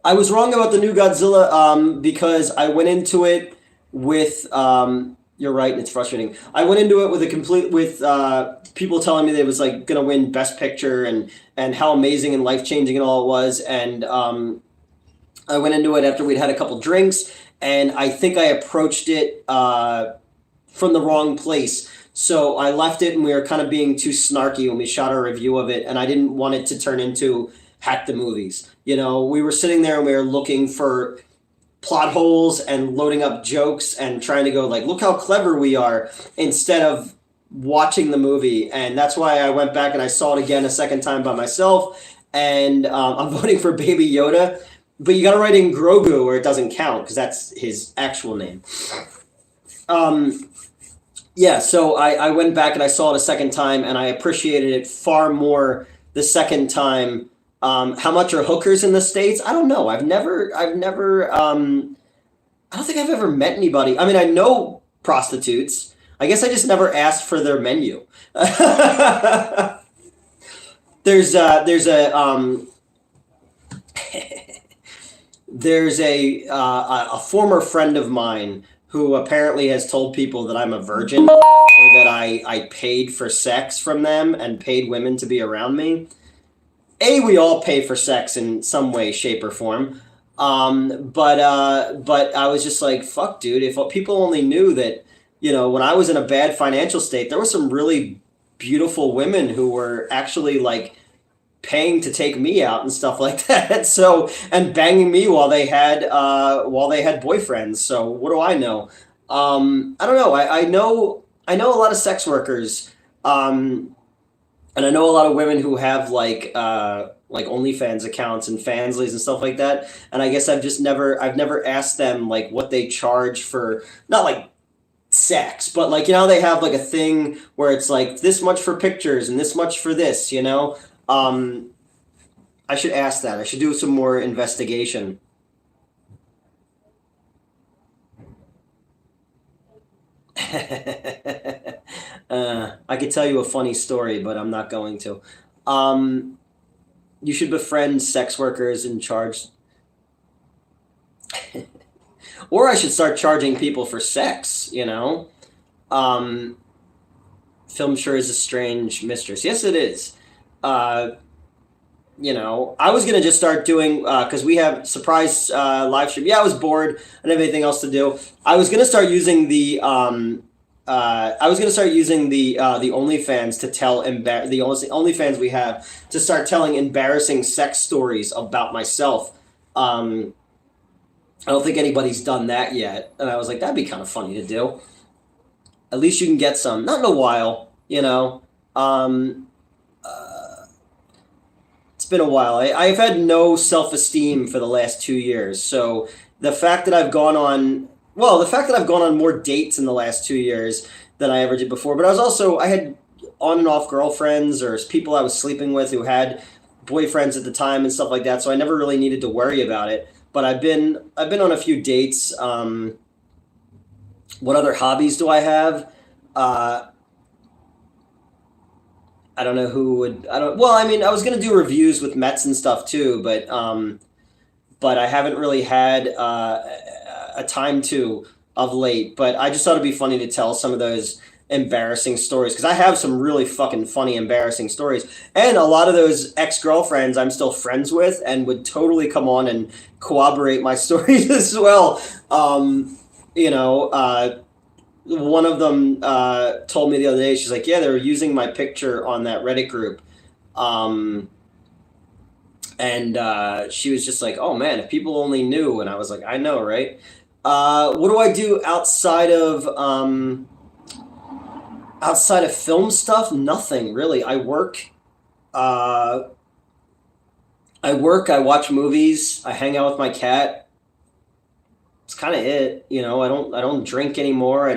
I was wrong about the new Godzilla, because I went into it with you're right, and it's frustrating. I went into it with people telling me that it was like gonna win Best Picture, and how amazing and life changing and all it was, and I went into it after we'd had a couple drinks, and I think I approached it from the wrong place. So I left it, and we were kind of being too snarky when we shot our review of it, and I didn't want it to turn into Hack the Movies. We were sitting there and we were looking for plot holes and loading up jokes and trying to go like, look how clever we are, instead of watching the movie. And that's why I went back and I saw it again a second time by myself. And I'm voting for Baby Yoda, but you got to write in Grogu or it doesn't count because that's his actual name. Yeah, so I went back and I saw it a second time, and I appreciated it far more the second time. How much are hookers in the States? I don't know. I don't think I've ever met anybody. I mean, I know prostitutes. I guess I just never asked for their menu. There's a former friend of mine who apparently has told people that I'm a virgin, or that I paid for sex from them and paid women to be around me. We all pay for sex in some way, shape, or form. But I was just like, fuck, dude, if people only knew that, when I was in a bad financial state, there were some really beautiful women who were actually like paying to take me out and stuff like that. So, and banging me while they had boyfriends. So what do I know? I don't know. I know a lot of sex workers, and I know a lot of women who have like OnlyFans accounts and Fansleys and stuff like that. And I guess I've never asked them like what they charge for, not like sex, but like, they have like a thing where it's like this much for pictures and this much for this, I should ask that. I should do some more investigation. I could tell you a funny story, but I'm not going to. You should befriend sex workers and charge. Or I should start charging people for sex, Film sure is a strange mistress. Yes, it is. I was going to just start doing, because we have surprise live stream. Yeah, I was bored. I didn't have anything else to do. I was going to start using the OnlyFans to tell the OnlyFans we have to start telling embarrassing sex stories about myself. I don't think anybody's done that yet, and I was like, that'd be kind of funny to do. At least you can get some. Not in a while, It's been a while. I've had no self-esteem for the last 2 years, so the fact that I've gone on more dates in the last 2 years than I ever did before. But I had on and off girlfriends or people I was sleeping with who had boyfriends at the time and stuff like that. So I never really needed to worry about it. But I've been on a few dates. What other hobbies do I have? I don't know who would. Well, I mean, I was gonna do reviews with Mets and stuff too, but I haven't really had a time to of late. But I just thought it'd be funny to tell some of those embarrassing stories, because I have some really fucking funny, embarrassing stories, and a lot of those ex-girlfriends I'm still friends with and would totally come on and corroborate my stories as well. you know, one of them told me the other day, she's like, yeah, they were using my picture on that Reddit group. Um, and she was just like, oh man, if people only knew. And I was like, I know, right? What do I do outside of film stuff? Nothing really. Uh, I work, I watch movies, I hang out with my cat. It's kind of it, you know. I don't drink anymore. I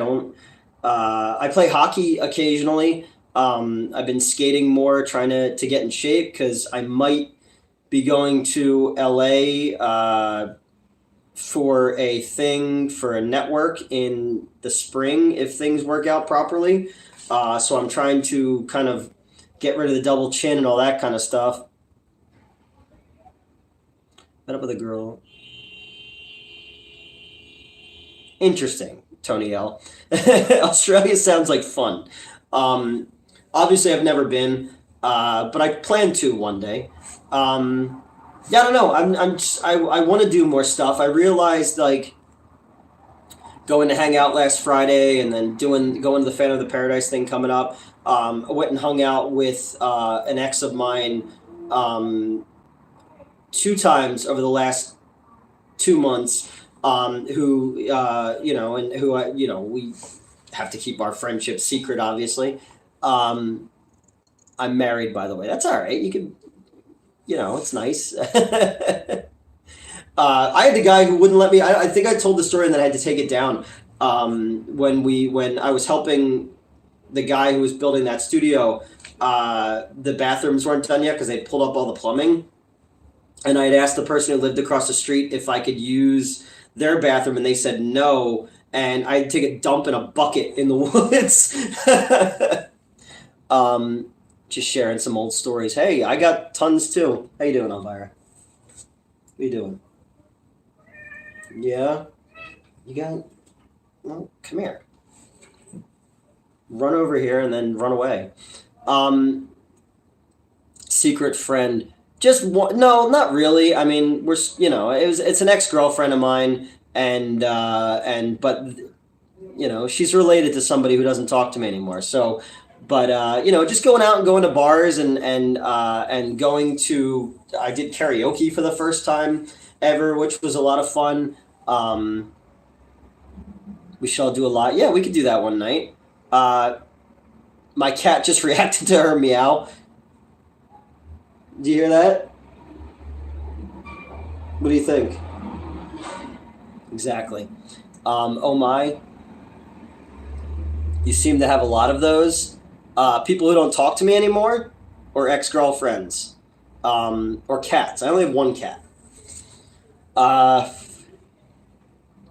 play hockey occasionally. I've been skating more, trying to get in shape because I might be going to LA for a thing for a network in the spring if things work out properly. So I'm trying to kind of get rid of the double chin and all that kind of stuff. Met up with a girl. Interesting, Tony L. Australia sounds like fun. Um, Obviously, I've never been, but I plan to one day. Yeah, I don't know. I want to do more stuff. I realized like going to hang out last Friday and then going to the Phantom of the Paradise thing coming up. I went and hung out with an ex of mine um, 2 times over the last 2 months. Who and who we have to keep our friendship secret, obviously. I'm married, by the way. That's all right. You can, it's nice. I had the guy who wouldn't let me. I think I told the story and then I had to take it down. When I was helping the guy who was building that studio, the bathrooms weren't done yet because they pulled up all the plumbing, and I had asked the person who lived across the street if I could use their bathroom, and they said no. And I'd take a dump in a bucket in the woods. Just sharing some old stories. Hey, I got tons too. How you doing, Elvira? What you doing? Yeah, you got. Well, come here. Run over here and then run away. Um, Secret friend. Just one. No, not really. I mean, it's an ex girlfriend of mine, but she's related to somebody who doesn't talk to me anymore. So, but just going out and going to bars and going to. I did karaoke for the first time ever, which was a lot of fun. We shall do a lot. Yeah, we could do that one night. My cat just reacted to her meow. Do you hear that? What do you think? Exactly. Oh my. You seem to have a lot of those. People who don't talk to me anymore, or ex-girlfriends, or cats. I only have one cat.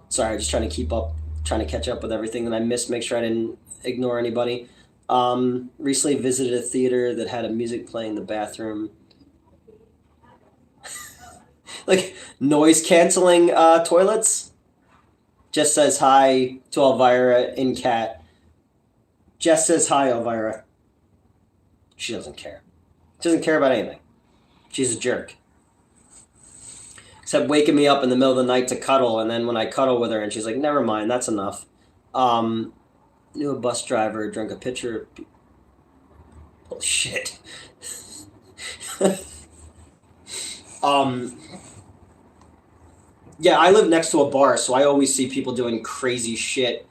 Sorry, just trying to catch up with everything that I missed. Make sure I didn't ignore anybody. Recently visited a theater that had a music playing in the bathroom. Like noise canceling toilets. Just says hi to Elvira in cat. Jess says hi, Elvira. She doesn't care. She doesn't care about anything. She's a jerk. Except waking me up in the middle of the night to cuddle, and then when I cuddle with her, and she's like, "Never mind, that's enough." Knew a bus driver, drank a pitcher. Oh shit. Yeah, I live next to a bar, so I always see people doing crazy shit,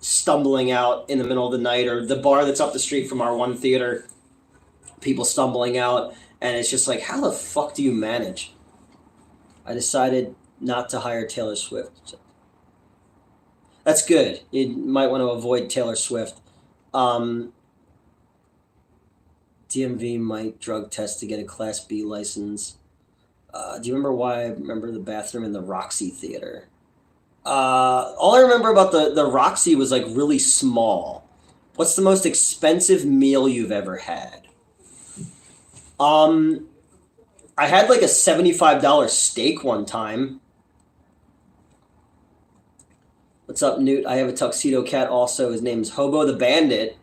stumbling out in the middle of the night, or the bar that's up the street from our one theater, people stumbling out, and it's just like, how the fuck do you manage? I decided not to hire Taylor Swift. That's good. You might want to avoid Taylor Swift. DMV might drug test to get a Class B license. Do you remember why I remember the bathroom in the Roxy Theater? All I remember about the Roxy was like really small. What's the most expensive meal you've ever had? I had like a $75 steak one time. What's up, Newt? I have a tuxedo cat also. His name's Hobo the Bandit.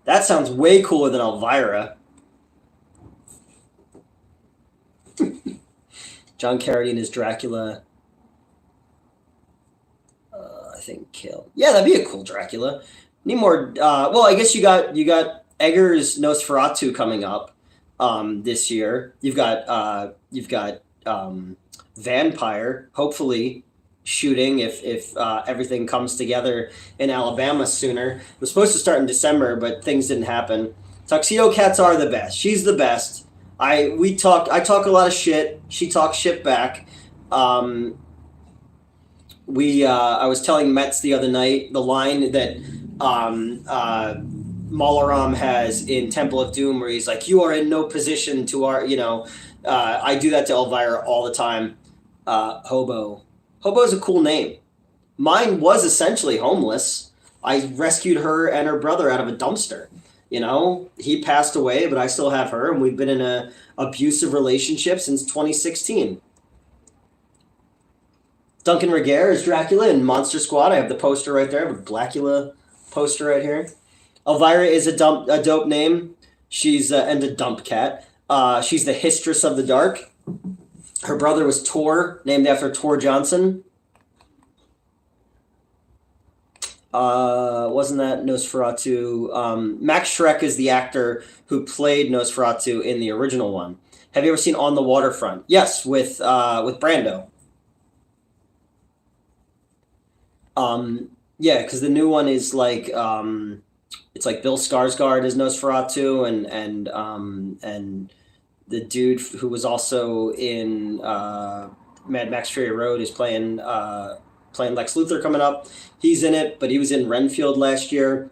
That sounds way cooler than Elvira. John Carradine is Dracula. anything kill. Yeah, that'd be a cool Dracula. Need more. Well, I guess you got Eggers Nosferatu coming up this year. You've got Vampire, hopefully shooting if everything comes together in Alabama sooner. It was supposed to start in December, but things didn't happen. Tuxedo Cats are the best. She's the best. I talk a lot of shit. She talks shit back. I was telling Metz the other night the line that Malaram has in Temple of Doom, where he's like, "You are in no position to I do that to Elvira all the time. Hobo. Hobo's a cool name. Mine was essentially homeless. I rescued her and her brother out of a dumpster. He passed away, but I still have her, and we've been in a abusive relationship since 2016. Duncan Regehr is Dracula in Monster Squad. I have the poster right there. I have a Blackula poster right here. Elvira is a dope name. She's and a dump cat. She's the Histress of the Dark. Her brother was Tor, named after Tor Johnson. Wasn't that Nosferatu? Max Schreck is the actor who played Nosferatu in the original one. Have you ever seen On the Waterfront? Yes, with Brando. Yeah, because the new one is like it's like Bill Skarsgård is Nosferatu, and the dude who was also in Mad Max Fury Road is playing Lex Luthor coming up. He's in it, but he was in Renfield last year.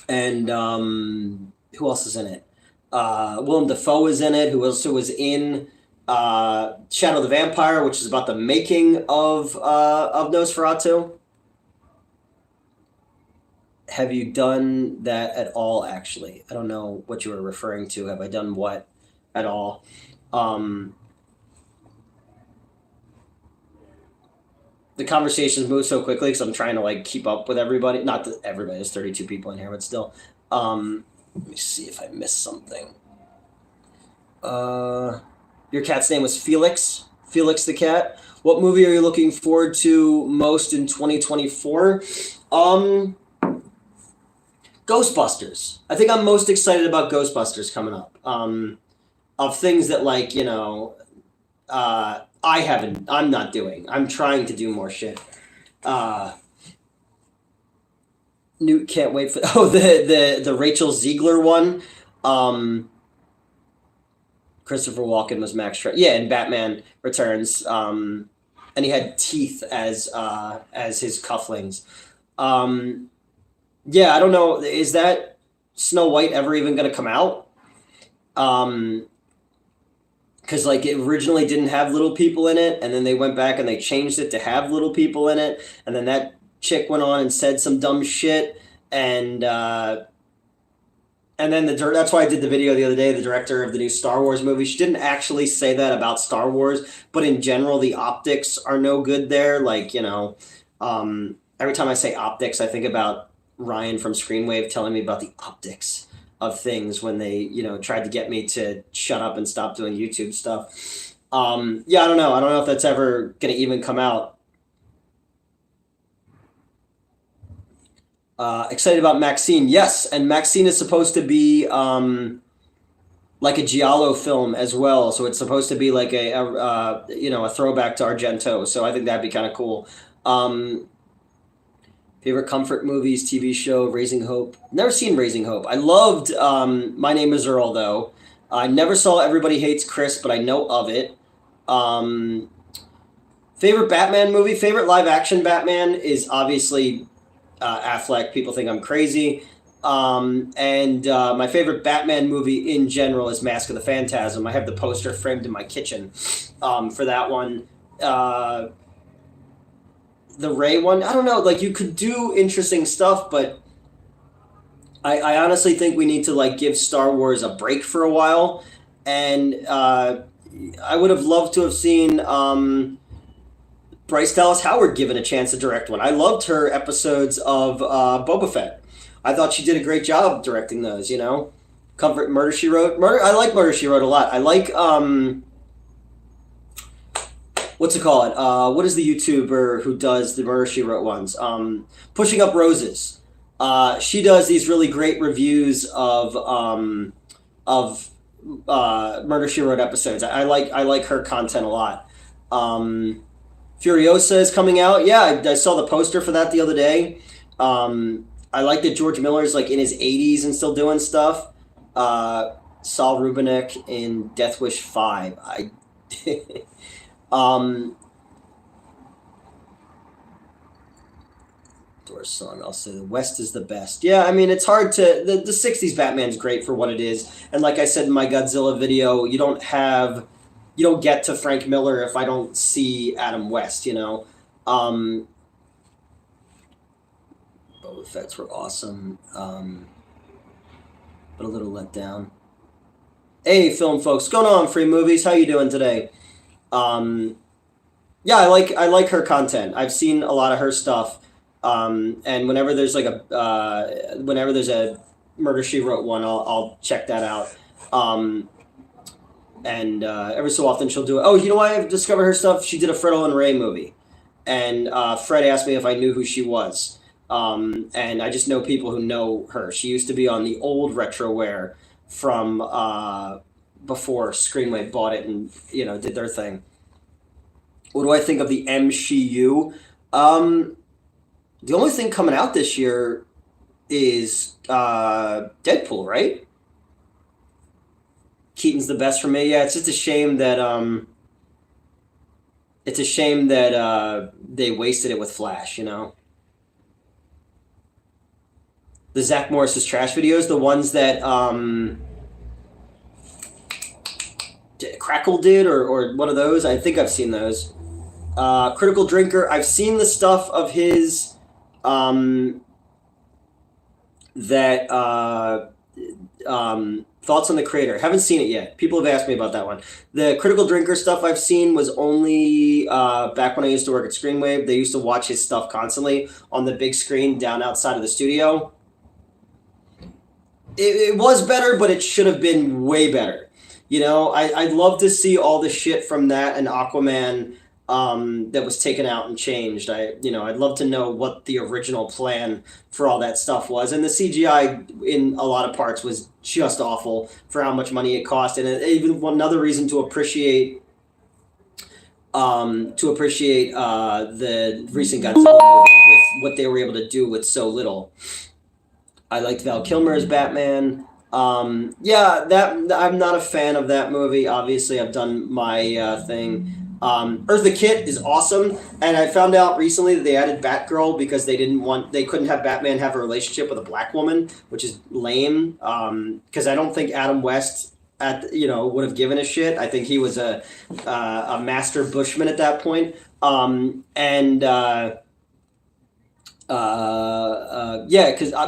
And who else is in it? Willem Dafoe is in it, who also was in Shadow the Vampire, which is about the making of Nosferatu. Have you done that at all, actually? I don't know what you were referring to. Have I done what at all? The conversations move so quickly because I'm trying to keep up with everybody. Not that everybody, there's 32 people in here, but still. Let me see if I missed something. Your cat's name was Felix. Felix the cat. What movie are you looking forward to most in 2024? Ghostbusters. I think I'm most excited about Ghostbusters coming up. Of things that I'm not doing. I'm trying to do more shit. Newt can't wait for the Rachel Ziegler one. Christopher Walken was Max Schreck. Yeah, in Batman Returns. And he had teeth as his cufflinks. Yeah, I don't know. Is that Snow White ever even going to come out? Because it originally didn't have little people in it, and then they went back and they changed it to have little people in it, and then that chick went on and said some dumb shit, and then that's why I did the video the other day. The director of the new Star Wars movie, she didn't actually say that about Star Wars, but in general, the optics are no good there. Every time I say optics, I think about Ryan from Screenwave telling me about the optics of things when they, tried to get me to shut up and stop doing YouTube stuff. Yeah, I don't know. I don't know if that's ever going to even come out. Excited about Maxine. Yes, and Maxine is supposed to be like a Giallo film as well. So it's supposed to be like a throwback to Argento. So I think that'd be kind of cool. Favorite comfort movies, TV show, Raising Hope. Never seen Raising Hope. I loved My Name is Earl, though. I never saw Everybody Hates Chris, but I know of it. Favorite Batman movie? Favorite live-action Batman is obviously Affleck. People think I'm crazy. And my favorite Batman movie in general is Mask of the Phantasm. I have the poster framed in my kitchen for that one. The Ray one, I don't know, you could do interesting stuff, but I honestly think we need to give Star Wars a break for a while. And I would have loved to have seen Bryce Dallas Howard given a chance to direct one. I loved her episodes of Boba Fett. I thought she did a great job directing those, Comfort Murder, She Wrote. I like Murder, She Wrote a lot. I like what's it called? What is the YouTuber who does the Murder She Wrote ones? Pushing Up Roses. She does these really great reviews of Murder She Wrote episodes. I like her content a lot. Furiosa is coming out. Yeah, I saw the poster for that the other day. I like that George Miller's like in his 80s and still doing stuff. Saul Rubinek in Death Wish 5. um, Doors song. I'll say the West is the best. Yeah, I mean it's hard to the 60s Batman's great for what it is, and like I said in my Godzilla video, you don't get to Frank Miller if I don't see Adam West. Boba Fett's were awesome, but a little let down. Hey, film folks, what's going on? Free movies, how you doing today? Yeah, I like her content. I've seen a lot of her stuff. And whenever there's whenever there's a Murder She Wrote one, I'll check that out. And every so often she'll do it. Oh, you know why I've discovered her stuff? She did a Fredo and Ray movie, and Fred asked me if I knew who she was. And I just know people who know her. She used to be on the old Retroware from before Screenway bought it and did their thing. What do I think of the MCU? The only thing coming out this year is Deadpool, right? Keaton's the best for me. Yeah, it's just a shame that they wasted it with Flash. The Zach Morris's trash videos, the ones that Crackle did, or one of those. I think I've seen those. Critical Drinker. I've seen the stuff of his. Thoughts on the Creator. Haven't seen it yet. People have asked me about that one. The Critical Drinker stuff I've seen was only back when I used to work at Screenwave. They used to watch his stuff constantly on the big screen down outside of the studio. It was better, but it should have been way better. I'd love to see all the shit from that and Aquaman that was taken out and changed. I'd love to know what the original plan for all that stuff was. And the CGI in a lot of parts was just awful for how much money it cost. And even another reason to appreciate the recent Godzilla movie with what they were able to do with so little. I liked Val Kilmer as Batman. That I'm not a fan of that movie. Obviously, I've done my thing. Eartha Kitt is awesome, and I found out recently that they added Batgirl because they couldn't have Batman have a relationship with a black woman, which is lame. Because I don't think Adam West would have given a shit. I think he was a master bushman at that point. Because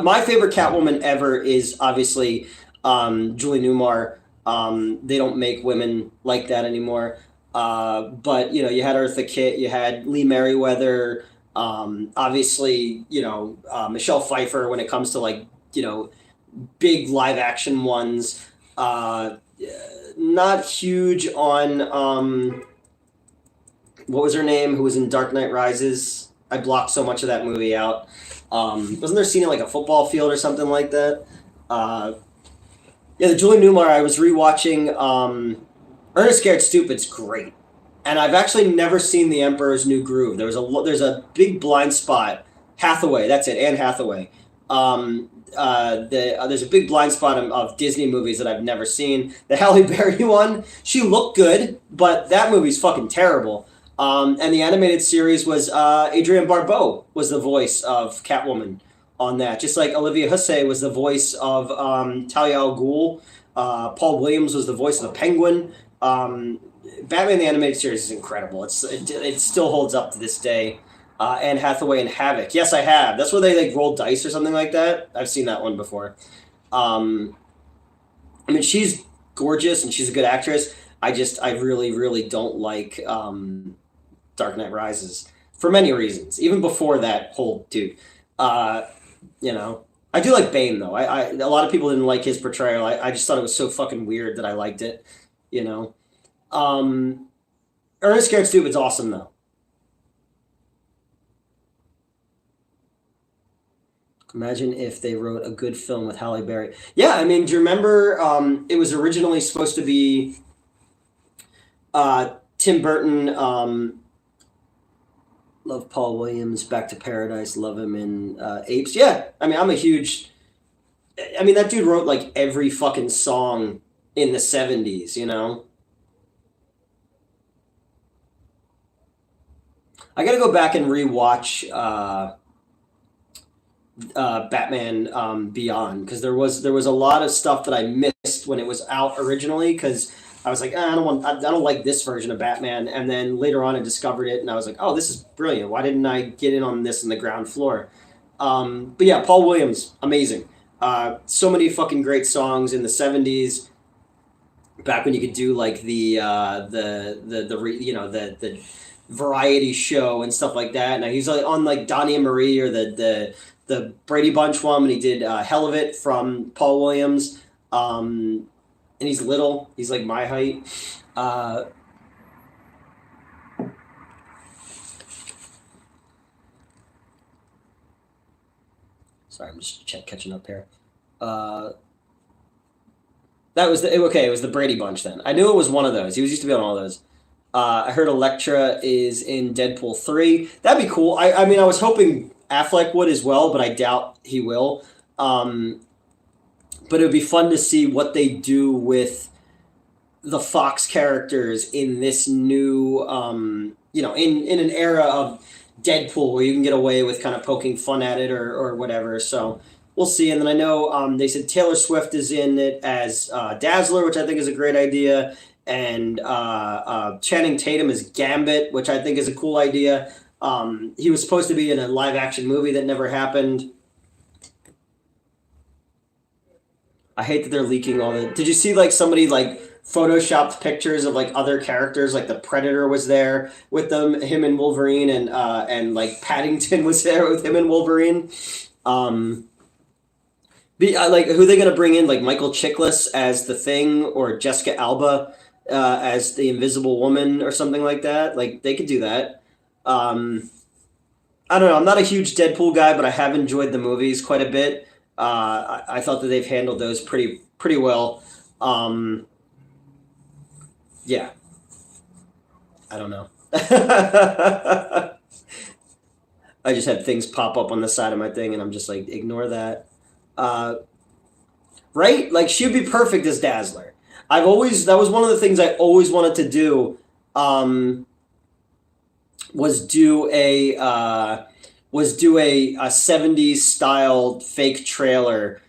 my favorite Catwoman ever is obviously Julie Newmar. They don't make women like that anymore. But you had Eartha Kitt, you had Lee Merriweather, obviously Michelle Pfeiffer when it comes to big live action ones. Not huge on what was her name, who was in Dark Knight Rises. I blocked so much of that movie out. Wasn't there a scene in a football field or something like that? The Julie Newmar, I was rewatching Ernest Scared Stupid's great. And I've actually never seen The Emperor's New Groove. There's a big blind spot. Hathaway, that's it, Anne Hathaway. There's a big blind spot of Disney movies that I've never seen. The Halle Berry one, she looked good, but that movie's fucking terrible. And the animated series was Adrienne Barbeau was the voice of Catwoman on that. Just like Olivia Hussey was the voice of Talia al Ghul. Paul Williams was the voice of the Penguin. Batman the Animated Series is incredible. It still holds up to this day. Anne Hathaway and Havoc. Yes, I have. That's where they roll dice or something like that. I've seen that one before. She's gorgeous and she's a good actress. I really, really don't like Dark Knight Rises for many reasons. Even before that whole dude. I do like Bane though. A lot of people didn't like his portrayal. I just thought it was so fucking weird that I liked it. Ernest Scared Stupid's awesome though. Imagine if they wrote a good film with Halle Berry. Yeah, I mean, do you remember? It was originally supposed to be Tim Burton. Love Paul Williams. Back to Paradise. Love him in Apes. Yeah, I mean, I'm a huge. I mean, that dude wrote like every fucking song in the '70s. You know. I got to go back and rewatch Batman Beyond because there was a lot of stuff that I missed when it was out originally because I was like, I don't like this version of Batman, and then later on I discovered it and I was like, oh, this is brilliant. Why didn't I get in on this in the ground floor? But yeah, Paul Williams, amazing. So many fucking great songs in the '70s. Back when you could do like the variety show and stuff like that. Now he's like on like Donnie and Marie or the Brady Bunch one when he did Hell of It from Paul Williams. And he's little. He's like my height. Sorry, I'm just catching up here. That was okay. It was the Brady Bunch then. I knew it was one of those. He was used to be on all those. I heard Elektra is in Deadpool 3. That'd be cool. I mean, I was hoping Affleck would as well, but I doubt he will. But it would be fun to see what they do with the Fox characters in this new, in an era of Deadpool where you can get away with kind of poking fun at it or whatever. So we'll see. And then I know they said Taylor Swift is in it as Dazzler, which I think is a great idea. And Channing Tatum is Gambit, which I think is a cool idea. He was supposed to be in a live action movie that never happened. I hate that they're leaking all the. Did you see like somebody like photoshopped pictures of like other characters? Like the Predator was there with them, him and Wolverine, and like Paddington was there with him and Wolverine. Like who are they gonna bring in? Like Michael Chiklis as the Thing or Jessica Alba as the Invisible Woman or something like that? Like they could do that. I don't know. I'm not a huge Deadpool guy, but I have enjoyed the movies quite a bit. I thought that they've handled those pretty well. Yeah, I don't know. I just had things pop up on the side of my thing, and I'm just like, ignore that. Right? Like she'd be perfect as Dazzler. That was one of the things I always wanted to do. Was do a 70s style fake trailer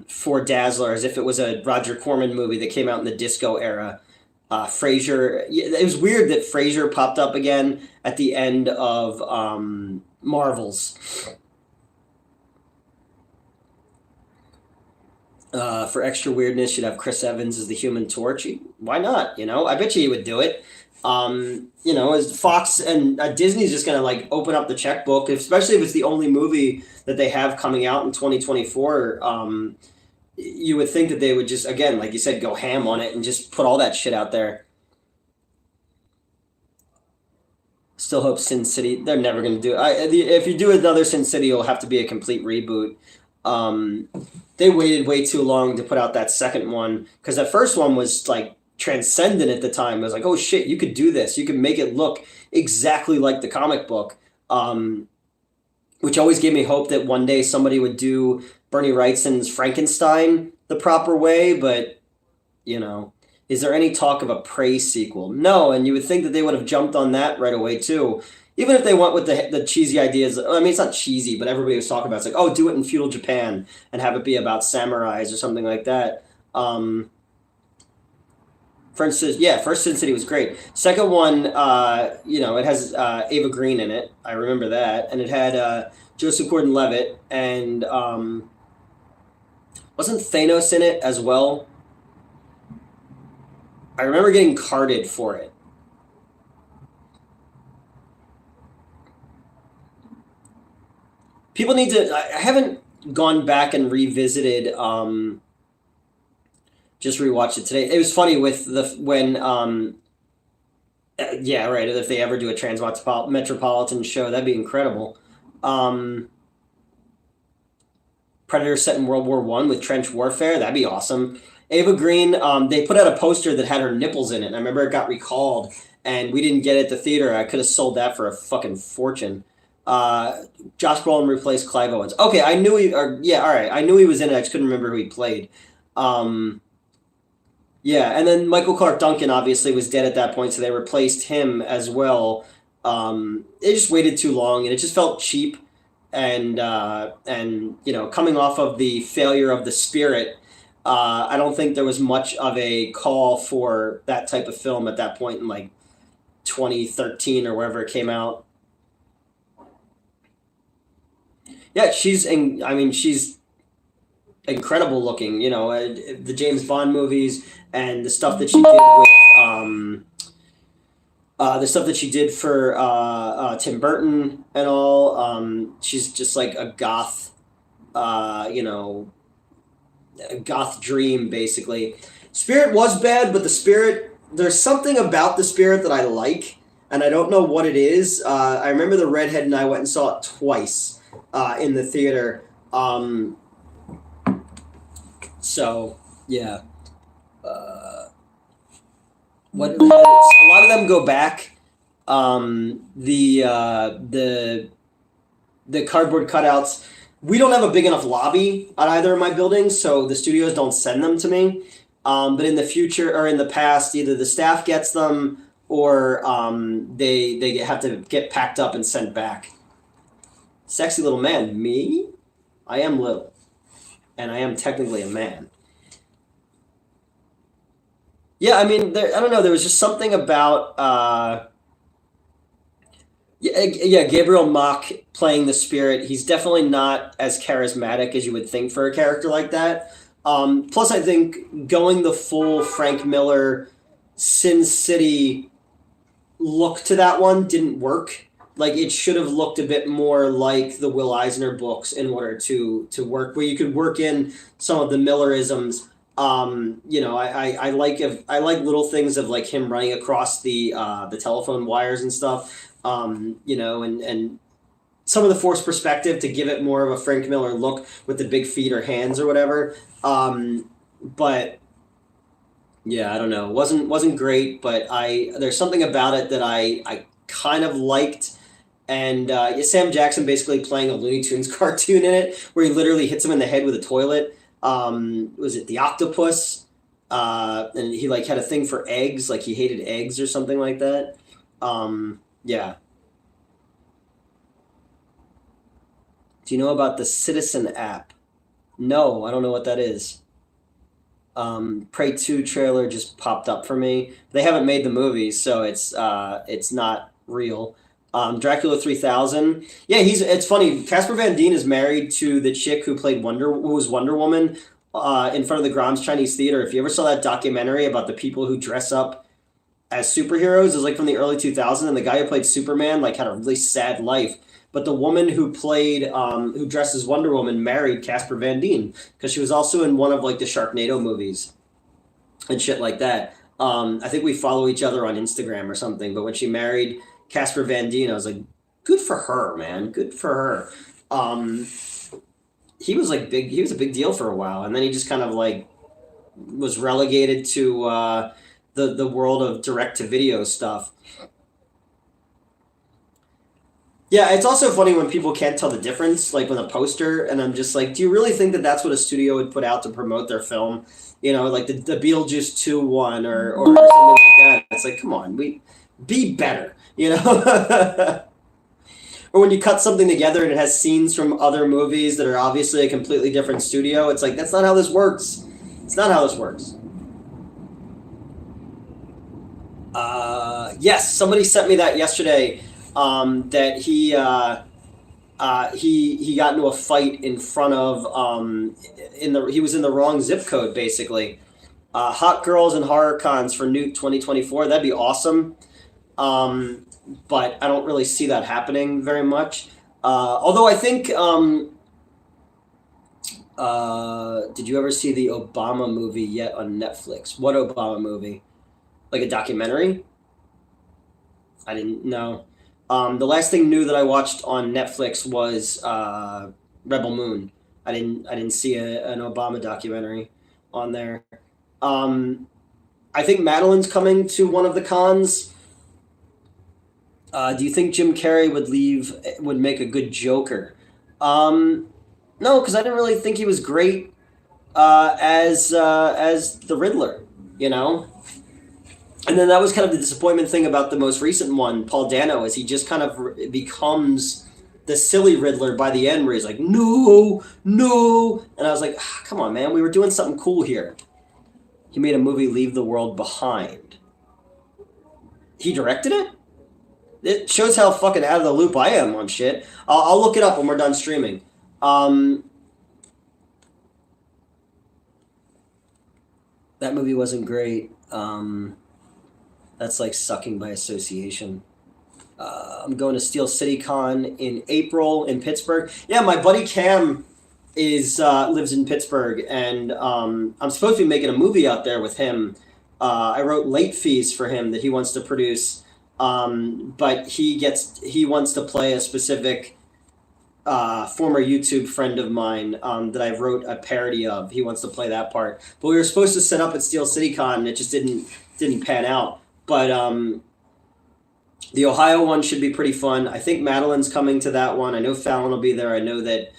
for Dazzler as if it was a Roger Corman movie that came out in the disco era. Frasier, it was weird that Frasier popped up again at the end of Marvels. For extra weirdness, you'd have Chris Evans as the Human Torch. Why not? I bet you he would do it. As Fox and Disney's just gonna like open up the checkbook, especially if it's the only movie that they have coming out in 2024. You would think that they would just, again, like you said, go ham on it and just put all that shit out there. Still hope Sin City. They're never gonna do it. If you do another Sin City, it'll have to be a complete reboot. They waited way too long to put out that second one because that first one was like transcendent at the time. It was like, oh shit, you could do this. You could make it look exactly like the comic book, which always gave me hope that one day somebody would do Bernie Wrightson's Frankenstein the proper way. But, is there any talk of a Prey sequel? No, and you would think that they would have jumped on that right away too. Even if they went with the cheesy ideas. I mean, it's not cheesy, but everybody was talking about it's like, oh, do it in feudal Japan and have it be about samurais or something like that. For instance, yeah, first Sin City was great. Second one, it has Ava Green in it. I remember that. And it had Joseph Gordon-Levitt. And wasn't Thanos in it as well? I remember getting carded for it. People need to... I haven't gone back and revisited... just rewatched it today. It was funny with when Yeah, right. If they ever do a metropolitan show, that'd be incredible. Um, Predator set in World War I with trench warfare, that'd be awesome. Ava Green, they put out a poster that had her nipples in it. And I remember it got recalled, and we didn't get it at the theater. I could have sold that for a fucking fortune. Uh, Josh Brolin replaced Clive Owens. Okay, I knew he. Or yeah, all right, I knew he was in it. I just couldn't remember who he played. Um, yeah, and then Michael Clark Duncan obviously was dead at that point, so they replaced him as well. It just waited too long, and it just felt cheap. And coming off of the failure of The Spirit, I don't think there was much of a call for that type of film at that point in like 2013 or wherever it came out. Yeah, I mean, she's incredible looking. The James Bond movies and the stuff that she did for Tim Burton and all. She's just like a goth, a goth dream, basically. Spirit was bad, but there's something about The Spirit that I like, and I don't know what it is. I remember the redhead and I went and saw it twice in the theater. So, yeah. A lot of them go back. The cardboard cutouts. We don't have a big enough lobby at either of my buildings, so the studios don't send them to me. But in the future or in the past, either the staff gets them or they have to get packed up and sent back. Sexy little man, me? I am little, and I am technically a man. Yeah, I mean, I don't know. There was just something about yeah, Gabriel Mock playing the Spirit. He's definitely not as charismatic as you would think for a character like that. Plus, I think going the full Frank Miller Sin City look to that one didn't work. Like, it should have looked a bit more like the Will Eisner books in order to work, where you could work in some of the Millerisms. I like little things of like him running across the telephone wires and stuff. And some of the forced perspective to give it more of a Frank Miller look with the big feet or hands or whatever. But yeah, I don't know. Wasn't great, but there's something about it that I kind of liked. And Sam Jackson basically playing a Looney Tunes cartoon in it, where he literally hits him in the head with a toilet. Was it the octopus? And he like had a thing for eggs, like he hated eggs or something like that. Yeah. Do you know about the Citizen app? No, I don't know what that is. Prey 2 trailer just popped up for me. They haven't made the movie, so it's not real. Dracula 3000. Yeah, it's funny. Casper Van Dien is married to the chick who was Wonder Woman in front of the Grom's Chinese Theater. If you ever saw that documentary about the people who dress up as superheroes, it was like from the early 2000s, and the guy who played Superman like had a really sad life. But the woman who dressed as Wonder Woman married Casper Van Dien because she was also in one of like the Sharknado movies and shit like that. I think we follow each other on Instagram or something. But when she married Casper Van Dien, I was like, good for her, man. Good for her. He was like big. He was a big deal for a while, and then he just kind of like was relegated to the world of direct to video stuff. Yeah, it's also funny when people can't tell the difference, like with a poster, and I'm just like, do you really think that that's what a studio would put out to promote their film? Like the Beetlejuice 2 one or something like that. It's like, come on, be better, Or when you cut something together and it has scenes from other movies that are obviously a completely different studio, it's like, that's not how this works. It's not how this works. Yes, somebody sent me that yesterday. That he got into a fight in front of he was in the wrong zip code basically. Hot girls and horror cons for Newt 2024. That'd be awesome. But I don't really see that happening very much. Although I think did you ever see the Obama movie yet on Netflix? What Obama movie? Like a documentary? I didn't know. The last thing new that I watched on Netflix was Rebel Moon. I didn't see an Obama documentary on there. Um, I think Madeline's coming to one of the cons. Do you think Jim Carrey would make a good Joker? Um, no, because I didn't really think he was great as the Riddler. You know, and then that was kind of the disappointment thing about the most recent one, Paul Dano, is he just kind of becomes the silly Riddler by the end, where he's like, no, no, and I was like, come on, man, we were doing something cool here. He made a movie, Leave the World Behind. He directed it. It shows how fucking out of the loop I am on shit. I'll look it up when we're done streaming. That movie wasn't great. That's like sucking by association. I'm going to Steel City Con in April in Pittsburgh. Yeah, my buddy Cam is lives in Pittsburgh, and I'm supposed to be making a movie out there with him. I wrote late fees for him that he wants to produce, but he wants to play a specific former YouTube friend of mine that I wrote a parody of. He wants to play that part, but we were supposed to set up at Steel City Con, and it just didn't pan out. But the Ohio one should be pretty fun. I think Madeline's coming to that one. I know Fallon will be there. I know that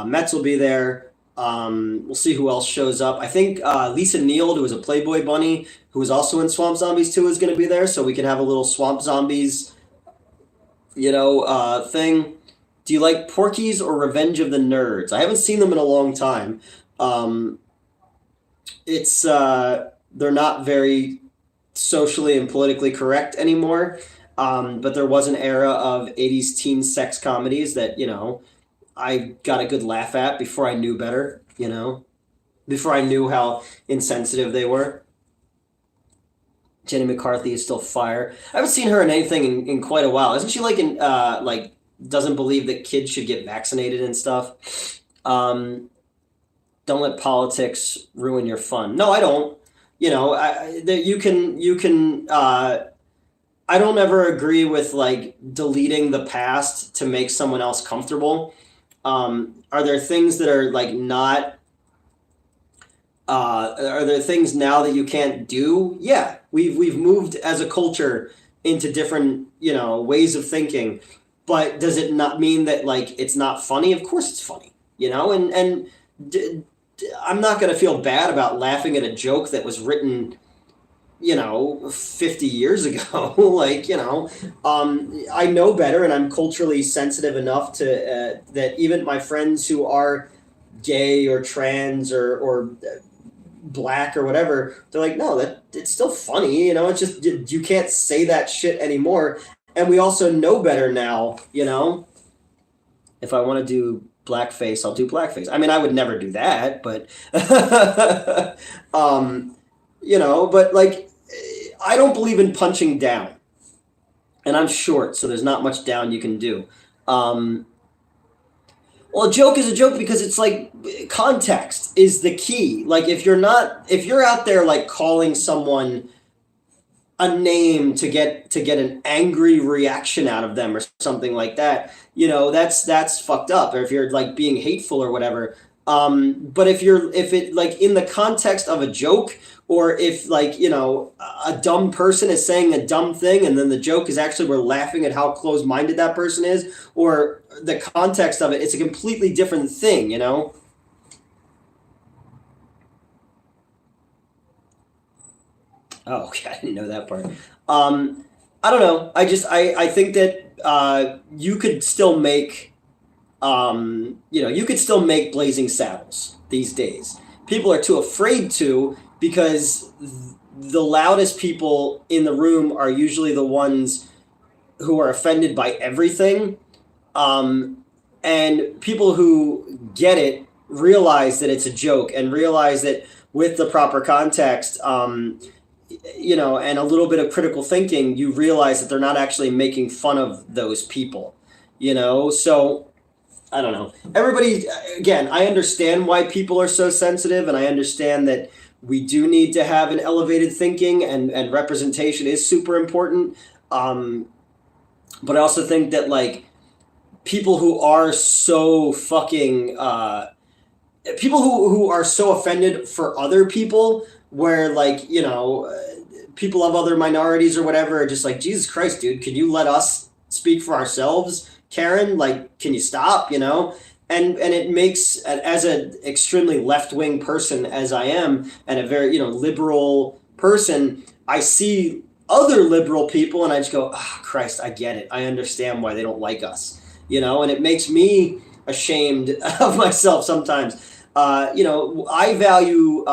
Metz will be there. We'll see who else shows up. I think Lisa Neild, who was a Playboy bunny, who was also in Swamp Zombies 2, is going to be there. So we can have a little Swamp Zombies, thing. Do you like Porky's or Revenge of the Nerds? I haven't seen them in a long time. It's they're not very socially and politically correct anymore. But there was an era of 80s teen sex comedies that, I got a good laugh at before I knew better, before I knew how insensitive they were. Jenny McCarthy is still fire. I haven't seen her in anything in quite a while. Isn't she doesn't believe that kids should get vaccinated and stuff? Don't let politics ruin your fun. No, I don't. You can. I don't ever agree with deleting the past to make someone else comfortable. Are there things that are not? Are there things now that you can't do? Yeah, we've moved as a culture into different ways of thinking, but does it not mean that it's not funny? Of course it's funny, and I'm not going to feel bad about laughing at a joke that was written 50 years ago. I know better, and I'm culturally sensitive enough to that even my friends who are gay or trans or black or whatever, they're like, no, that it's still funny, it's just you can't say that shit anymore. And we also know better now, if I want to do blackface, I'll do blackface. I mean, I would never do that, but but I don't believe in punching down, and I'm short, so there's not much down you can do. Well, a joke is a joke because it's context is the key. If you're out there calling someone a name to get an angry reaction out of them or something like that, that's fucked up. Or if you're being hateful or whatever. But if it in the context of a joke, or if a dumb person is saying a dumb thing and then the joke is actually we're laughing at how close-minded that person is, or the context of it, it's a completely different thing, Oh, okay, I didn't know that part. I don't know. I think that you could still make you could still make Blazing Saddles these days. People are too afraid to, because the loudest people in the room are usually the ones who are offended by everything. And people who get it realize that it's a joke, and realize that with the proper context, and a little bit of critical thinking, you realize that they're not actually making fun of those people, So I don't know. Everybody, again, I understand why people are so sensitive, and I understand that we do need to have an elevated thinking, and representation is super important. but I also think that like people who are so fucking people who are so offended for other people, where like people of other minorities or whatever are just like, Jesus Christ, dude, can you let us speak for ourselves, Karen? Like, can you stop? And it makes, as an extremely left wing person as I am, and a very liberal person, I see other liberal people and I just go, oh, Christ, I get it. I understand why they don't like us, and it makes me ashamed of myself sometimes. I value,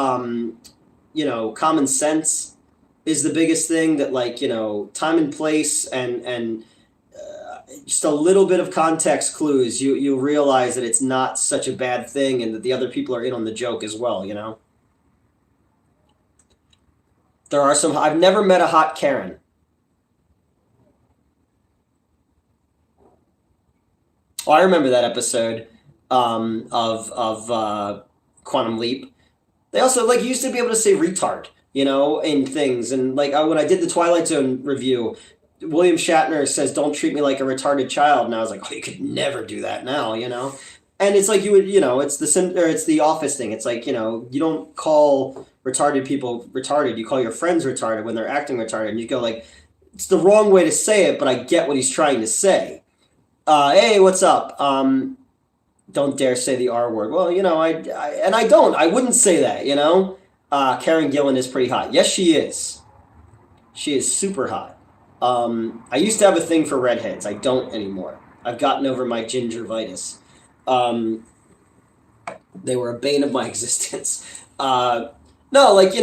common sense is the biggest thing, that like, time and place and just a little bit of context clues, you realize that it's not such a bad thing and that the other people are in on the joke as well. There are some, I've never met a hot Karen. Oh, I remember that episode of Quantum Leap. They also like used to be able to say retard, in things. And like when I did the Twilight Zone review, William Shatner says, "Don't treat me like a retarded child," and I was like, "Oh, you could never do that now." And it's like you would, it's the Office thing. It's like you don't call retarded people retarded. You call your friends retarded when they're acting retarded, and you go like, it's the wrong way to say it, but I get what he's trying to say. Hey, what's up? Don't dare say the R word. Well, I wouldn't say that. Karen Gillan is pretty hot. Yes, she is. She is super hot. I used to have a thing for redheads. I don't anymore. I've gotten over my gingivitis. They were a bane of my existence. No, like,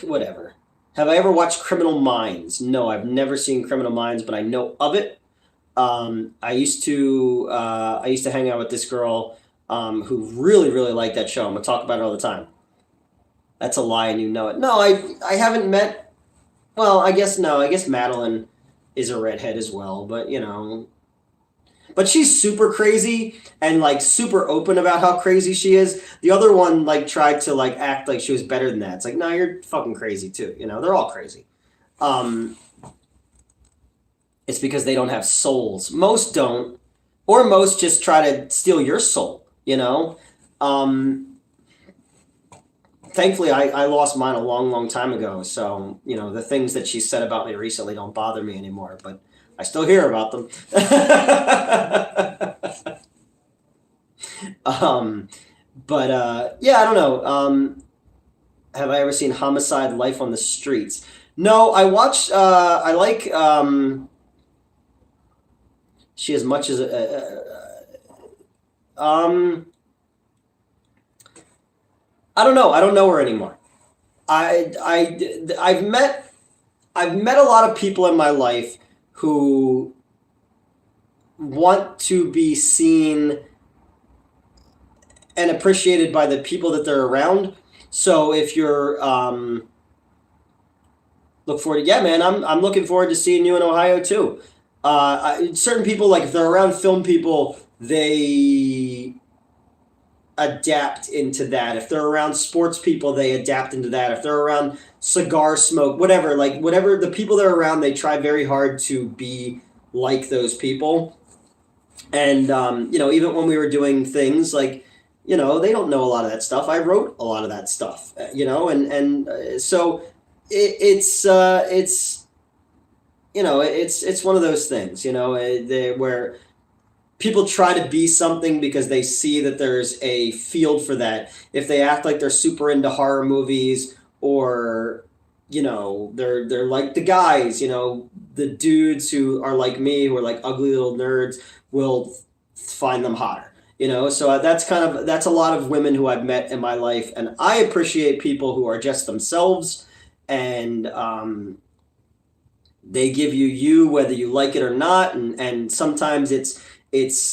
whatever. Have I ever watched Criminal Minds? No, I've never seen Criminal Minds, but I know of it. I used to hang out with this girl who really, really liked that show. I'm gonna talk about it all the time. That's a lie, and you know it. No, I haven't met. Well, I guess no. I guess Madeline is a redhead as well, but but she's super crazy and like super open about how crazy she is. The other one like tried to like act like she was better than that. It's like, no, you're fucking crazy too. They're all crazy. It's because they don't have souls. Most don't, or most just try to steal your soul. Thankfully, I lost mine a long, long time ago. So, the things that she said about me recently don't bother me anymore, but I still hear about them. Yeah, I don't know. Have I ever seen Homicide: Life on the Streets? No, I watched, I like, she as much as, I don't know. I don't know her anymore. I've met a lot of people in my life who want to be seen and appreciated by the people that they're around. So if you're look forward to, yeah, man, I'm looking forward to seeing you in Ohio too. Certain people, like if they're around film people, they adapt into that. If they're around sports people, they adapt into that. If they're around cigar smoke, whatever the people they're around, they try very hard to be like those people. And even when we were doing things like, they don't know a lot of that stuff. I wrote a lot of that stuff, so it's one of those things, where people try to be something because they see that there's a field for that. If they act like they're super into horror movies, or they're like the guys, the dudes who are like me, who are like ugly little nerds, will find them hotter. So that's a lot of women who I've met in my life, and I appreciate people who are just themselves, and they give you whether you like it or not, and sometimes it's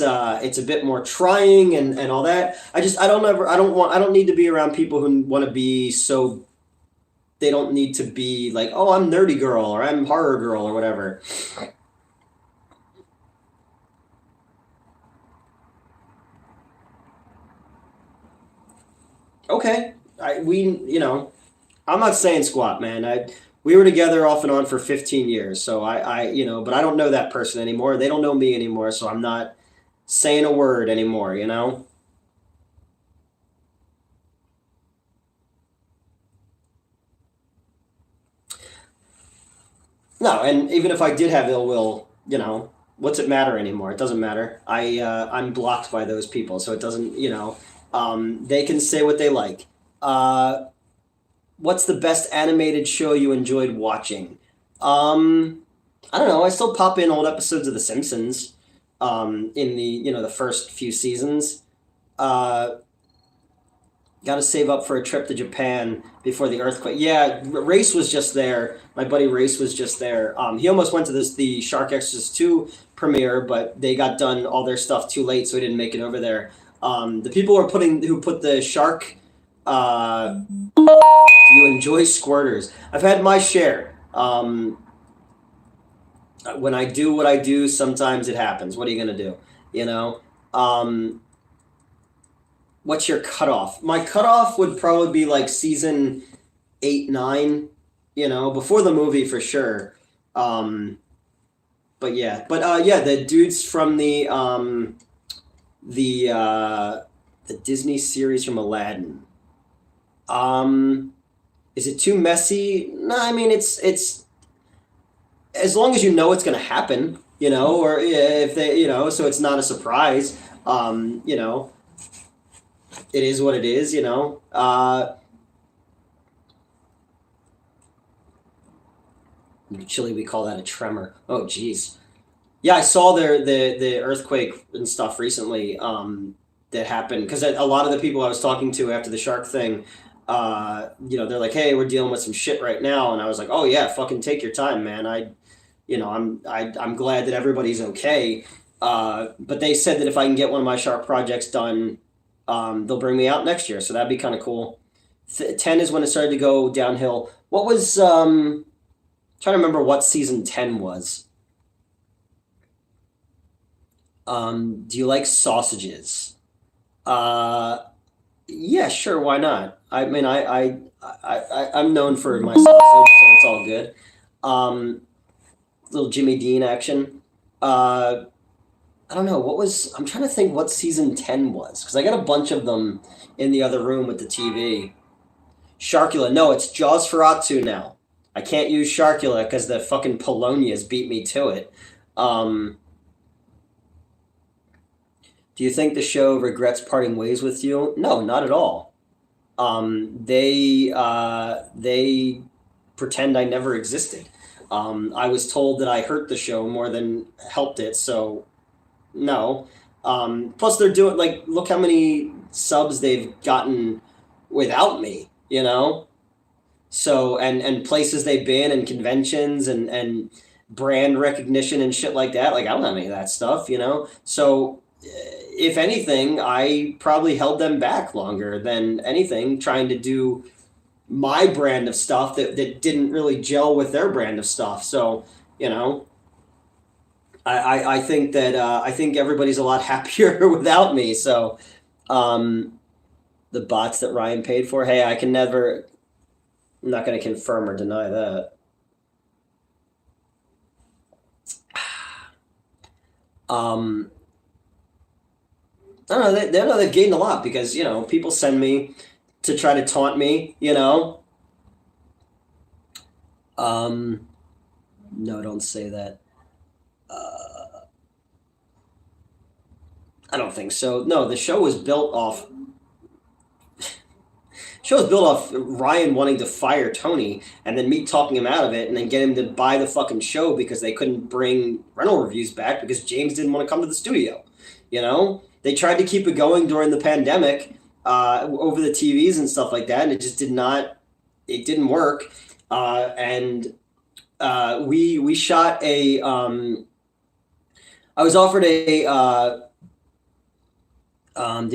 a bit more trying and all that. I don't need to be around people who want to be so. They don't need to be like, oh, I'm nerdy girl or I'm horror girl or whatever. Okay, I'm not saying squat, man. We were together off and on for 15 years. So but I don't know that person anymore. They don't know me anymore. So I'm not saying a word anymore, you know? No, and even if I did have ill will, what's it matter anymore? It doesn't matter. I'm blocked by those people, so it doesn't. They can say what they like. Uh, what's the best animated show you enjoyed watching? Um, I don't know. I still pop in old episodes of The Simpsons. In the first few seasons. Uh, Got to save up for a trip to Japan before the earthquake. Yeah, Race was just there. My buddy Race was just there. He almost went to the Shark Exorcist 2 premiere, but they got done all their stuff too late, so he didn't make it over there. The people who put the shark. You enjoy squirters. I've had my share. When I do what I do, sometimes it happens. What are you gonna do? You know. Um, what's your cutoff? My cutoff would probably be like season 8, 9. Before the movie for sure. Um, but the dudes from the Disney series from Aladdin. Um, is it too messy? No, I mean it's as long as you know it's going to happen, or if they, so it's not a surprise. It is what it is. In Chile, we call that a tremor. Oh, geez. Yeah, I saw the earthquake and stuff recently that happened because a lot of the people I was talking to after the shark thing, they're like, "Hey, we're dealing with some shit right now," and I was like, "Oh yeah, fucking take your time, man. I'm glad that everybody's okay." But they said that if I can get one of my shark projects done, they'll bring me out next year, so that'd be kind of cool. 10 is when it started to go downhill. What was trying to remember what season 10 was. Do you like sausages? Uh, yeah, sure, why not? I mean, I'm known for my sausage, so it's all good. Um, Little Jimmy Dean action. Uh, I don't know I'm trying to think what season 10 was because I got a bunch of them in the other room with the TV. Sharkula, no, it's Jaws Ferratu now. I can't use Sharkula because the fucking Polonias beat me to it. Um, do you think the show regrets parting ways with you? No, not at all. They pretend I never existed. I was told that I hurt the show more than helped it, so no. Plus, they're doing like look how many subs they've gotten without me. So and places they've been and conventions and brand recognition and shit like that. Like I don't have any of that stuff. So if anything, I probably held them back longer than anything, trying to do my brand of stuff that didn't really gel with their brand of stuff. So, I think that I think everybody's a lot happier without me. So, um, the bots that Ryan paid for, hey, I'm not going to confirm or deny that. Um, I don't know. They know they've gained a lot because people send me to try to taunt me. Um, no, don't say that. Uh, I don't think so. No, the show was built off Ryan wanting to fire Tony and then me talking him out of it and then get him to buy the fucking show because they couldn't bring rental reviews back because James didn't want to come to the studio. They tried to keep it going during the pandemic over the TVs and stuff like that, and it just it didn't work. And we shot I was offered do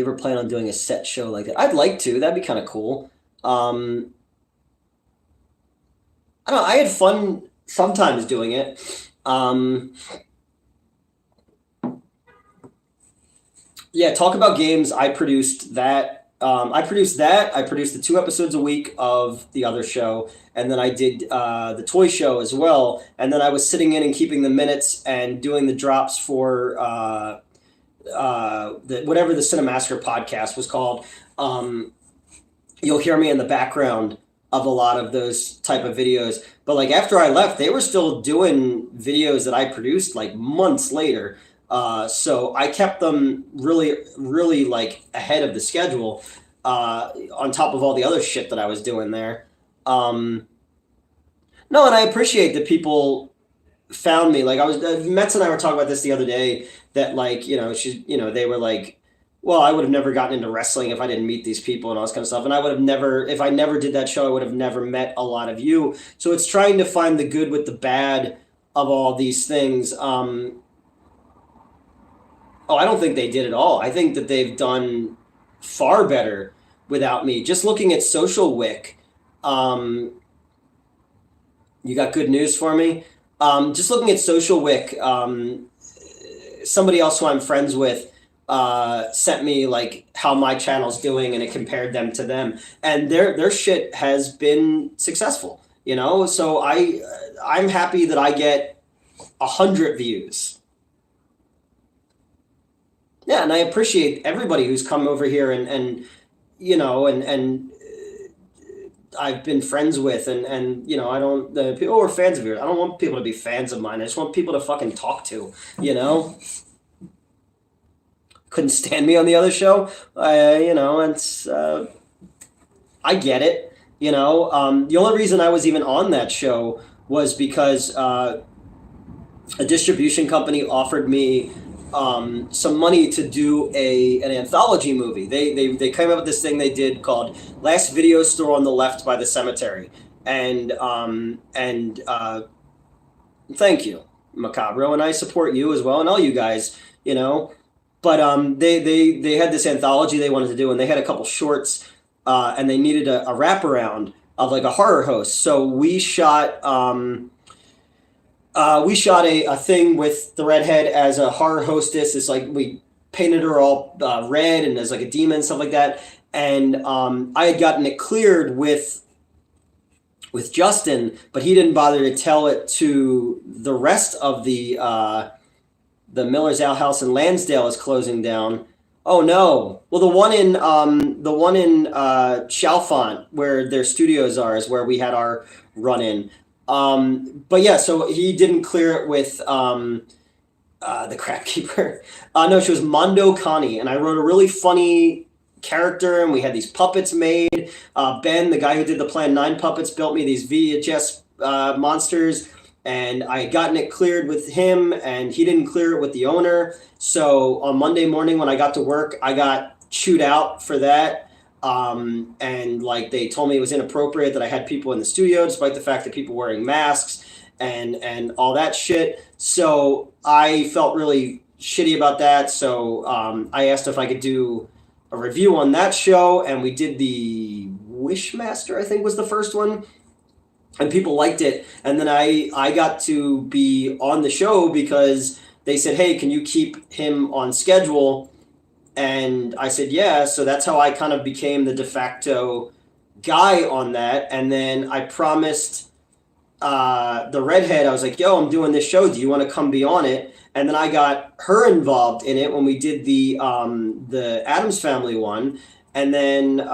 you ever plan on doing a set show like that? I'd like to. That'd be kind of cool. Um, I don't know. I had fun sometimes doing it. Yeah, talk about games. I produced that I produced that. I produced the 2 episodes a week of the other show, and then I did the toy show as well. And then I was sitting in and keeping the minutes and doing the drops for whatever the Cinemassacre podcast was called. Um, you'll hear me in the background of a lot of those type of videos. But like after I left, they were still doing videos that I produced like months later. So I kept them really, really like ahead of the schedule, on top of all the other shit that I was doing there. Um, no, and I appreciate that people found me. Like I was, Metz and I were talking about this the other day. That like they were like, well, I would have never gotten into wrestling if I didn't meet these people and all this kind of stuff. And I would have never, if I never did that show, I would have never met a lot of you. So it's trying to find the good with the bad of all these things. Oh, I don't think they did at all. I think that they've done far better without me. Just looking at Social Wick, um, you got good news for me. Just looking at Social Wick, somebody else who I'm friends with sent me like how my channel's doing, and it compared them to them, and their shit has been successful. So I'm happy that I get 100 views. Yeah, and I appreciate everybody who's come over here and I've been friends with, and I don't, the people who are fans of yours, I don't want people to be fans of mine. I just want people to fucking talk to, you know. Couldn't stand me on the other show. It's I get it. The only reason I was even on that show was because a distribution company offered me some money to do an anthology movie. They came up with this thing they did called Last Video Store on the Left by the Cemetery, and thank you, Macabro, and I support you as well, and all you guys, But they had this anthology they wanted to do, and they had a couple shorts, and they needed a wraparound of like a horror host. So we shot. We shot a thing with the redhead as a horror hostess. It's like we painted her all red and as like a demon and stuff like that. And I had gotten it cleared with Justin, but he didn't bother to tell it to the rest of the Miller's Ale House in Lansdale is closing down. Oh no! Well, the one in Chalfont, where their studios are, is where we had our run in. But yeah, so he didn't clear it with the crap keeper. No, she was Mondo Connie, and I wrote a really funny character, and we had these puppets made. Ben, the guy who did the Plan 9 puppets, built me these VHS monsters, and I had gotten it cleared with him, and he didn't clear it with the owner. So on Monday morning when I got to work, I got chewed out for that. And like they told me it was inappropriate that I had people in the studio, despite the fact that people wearing masks and all that shit. So I felt really shitty about that. So I asked if I could do a review on that show, and we did the Wishmaster, I think was the first one, and people liked it. And then I got to be on the show because they said, hey, can you keep him on schedule? And I said, yeah. So that's how I kind of became the de facto guy on that. And then I promised the redhead, I was like, yo, I'm doing this show. Do you want to come be on it? And then I got her involved in it when we did the Addams Family one. And then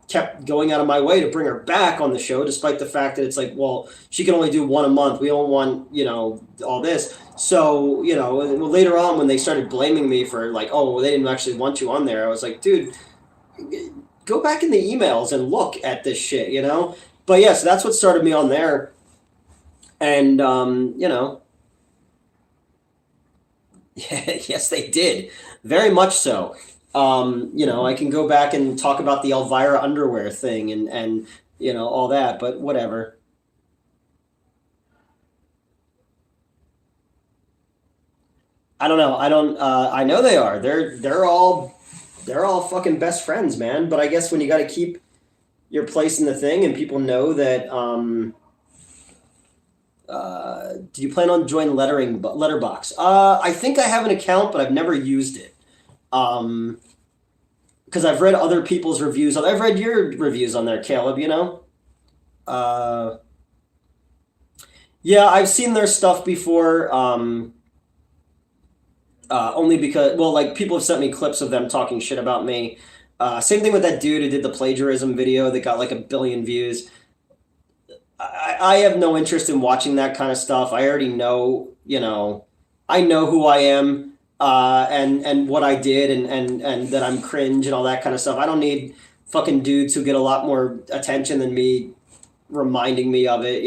kept going out of my way to bring her back on the show, despite the fact that it's like, well, she can only do one a month. We don't want, all this. So, later on when they started blaming me for like, oh, well, they didn't actually want you on there, I was like, dude, go back in the emails and look at this shit, But yeah, so that's what started me on there. And, yes, they did. Very much so. I can go back and talk about the Elvira underwear thing and all that, but whatever. I don't know. I don't. I know they are. They're all fucking best friends, man. But I guess when you got to keep your place in the thing, and people know that. Do you plan on joining Letterbox? I think I have an account, but I've never used it. because I've read other people's reviews. I've read your reviews on there, Caleb. You know, uh, yeah, I've seen their stuff before. Only because, well, like people have sent me clips of them talking shit about me. Same thing with that dude who did the plagiarism video that got like 1 billion views. I have no interest in watching that kind of stuff. I already know, I know who I am, and what I did, and that I'm cringe and all that kind of stuff. I don't need fucking dudes who get a lot more attention than me reminding me of it.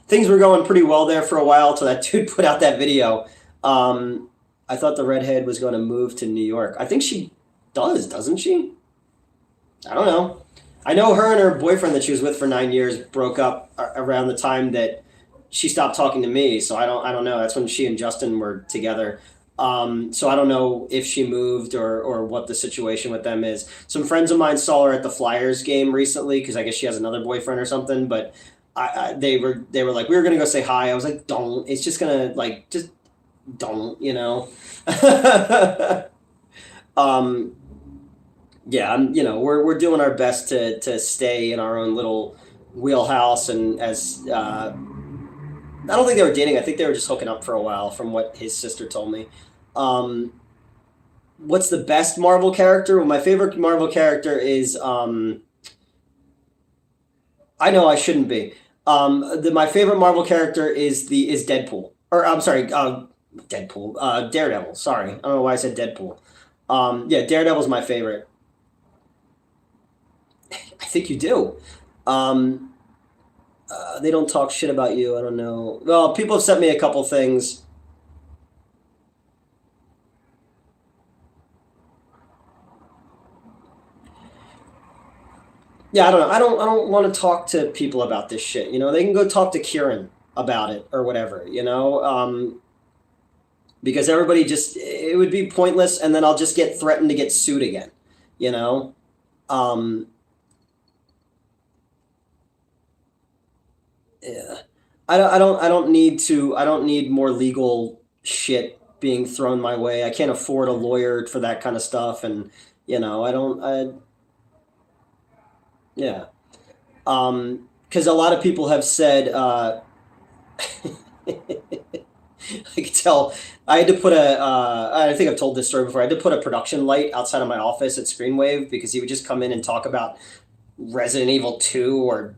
Things were going pretty well there for a while till that dude put out that video. I thought the redhead was going to move to New York. I think she doesn't she? I don't know. I know her and her boyfriend that she was with for 9 years broke up around the time that she stopped talking to me. So I don't know. That's when she and Justin were together. So I don't know if she moved or what the situation with them is. Some friends of mine saw her at the Flyers game recently because I guess she has another boyfriend or something. But they were like, we were gonna go say hi. I was like, don't. It's just gonna just don't. Yeah, we're doing our best to stay in our own little wheelhouse, and as I don't think they were dating. I think they were just hooking up for a while, from what his sister told me. Um, what's the best Marvel character? Well, my favorite Marvel character is I know I shouldn't be. My favorite Marvel character is Deadpool, or I'm sorry, Deadpool, Daredevil. Sorry, I don't know why I said Deadpool. Yeah, Daredevil's my favorite. I think you do. Um, they don't talk shit about you. I don't know. Well, people have sent me a couple things. Yeah, I don't know. I don't want to talk to people about this shit. They can go talk to Kieran about it or whatever. Because everybody it would be pointless, and then I'll just get threatened to get sued again. You know. Um, yeah. I don't need more legal shit being thrown my way. I can't afford a lawyer for that kind of stuff, and I don't. Yeah. Because a lot of people have said, I could tell. I had to put I think I've told this story before. I had to put a production light outside of my office at Screenwave because he would just come in and talk about Resident Evil 2 or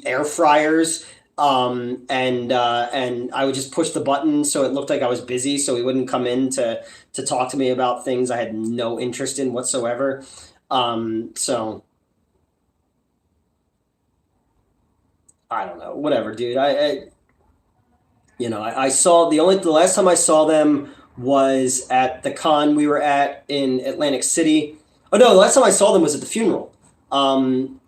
air fryers. And I would just push the button so it looked like I was busy, so he wouldn't come in to talk to me about things I had no interest in whatsoever. So I don't know, whatever, dude. I saw the last time I saw them was at the con we were at in Atlantic City. Oh no, the last time I saw them was at the funeral. In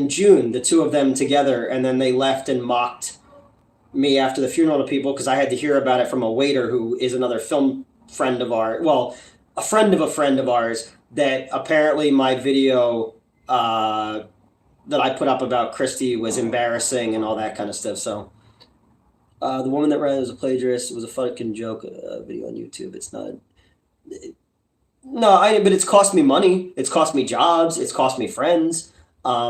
June, the two of them together, and then they left and mocked me after the funeral to people because I had to hear about it from a waiter who is another film friend of ours. Well, a friend of a friend of ours, that apparently my video that I put up about Christy was embarrassing and all that kind of stuff. So the woman that ran it was a plagiarist. It was a fucking joke video on YouTube. It's not. No, but it's cost me money. It's cost me jobs. It's cost me friends. I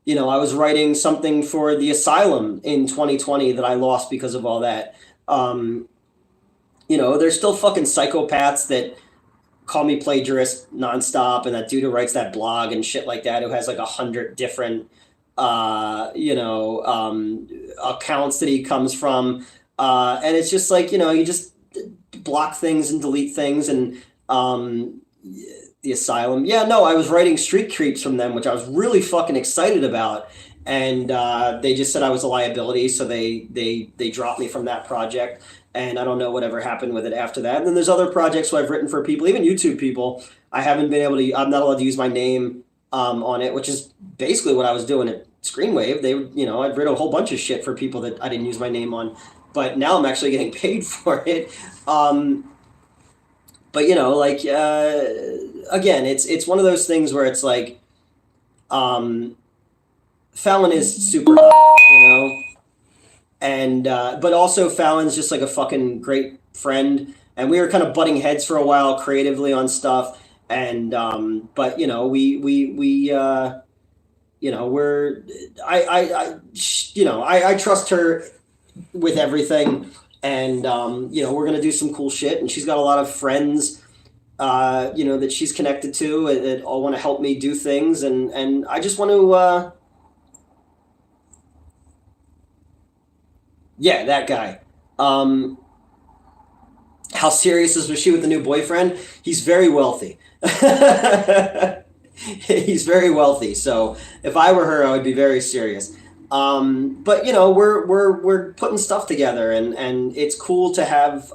was writing something for the asylum in 2020 that I lost because of all that. There's still fucking psychopaths that call me plagiarist nonstop, and that dude who writes that blog and shit like that, who has like 100 different, accounts that he comes from. And it's just like, you just block things and delete things. And the asylum. Yeah, no, I was writing Street Creeps from them, which I was really fucking excited about. And they just said I was a liability, so they dropped me from that project. And I don't know whatever happened with it after that. And then there's other projects where I've written for people, even YouTube people. I haven't been able to. I'm not allowed to use my name on it, which is basically what I was doing at Screenwave. I'd written a whole bunch of shit for people that I didn't use my name on, but now I'm actually getting paid for it. But again, it's one of those things where it's like, Fallon is super hot, and but also Fallon's just like a fucking great friend, and we were kind of butting heads for a while creatively on stuff, and but we're I trust her with everything, and we're gonna do some cool shit, and she's got a lot of friends that she's connected to that all want to help me do things, and I just want to yeah, that guy. um how serious was she with the new boyfriend? He's very wealthy. He's very wealthy, so if I were her, I would be very serious. But we're putting stuff together, and it's cool to have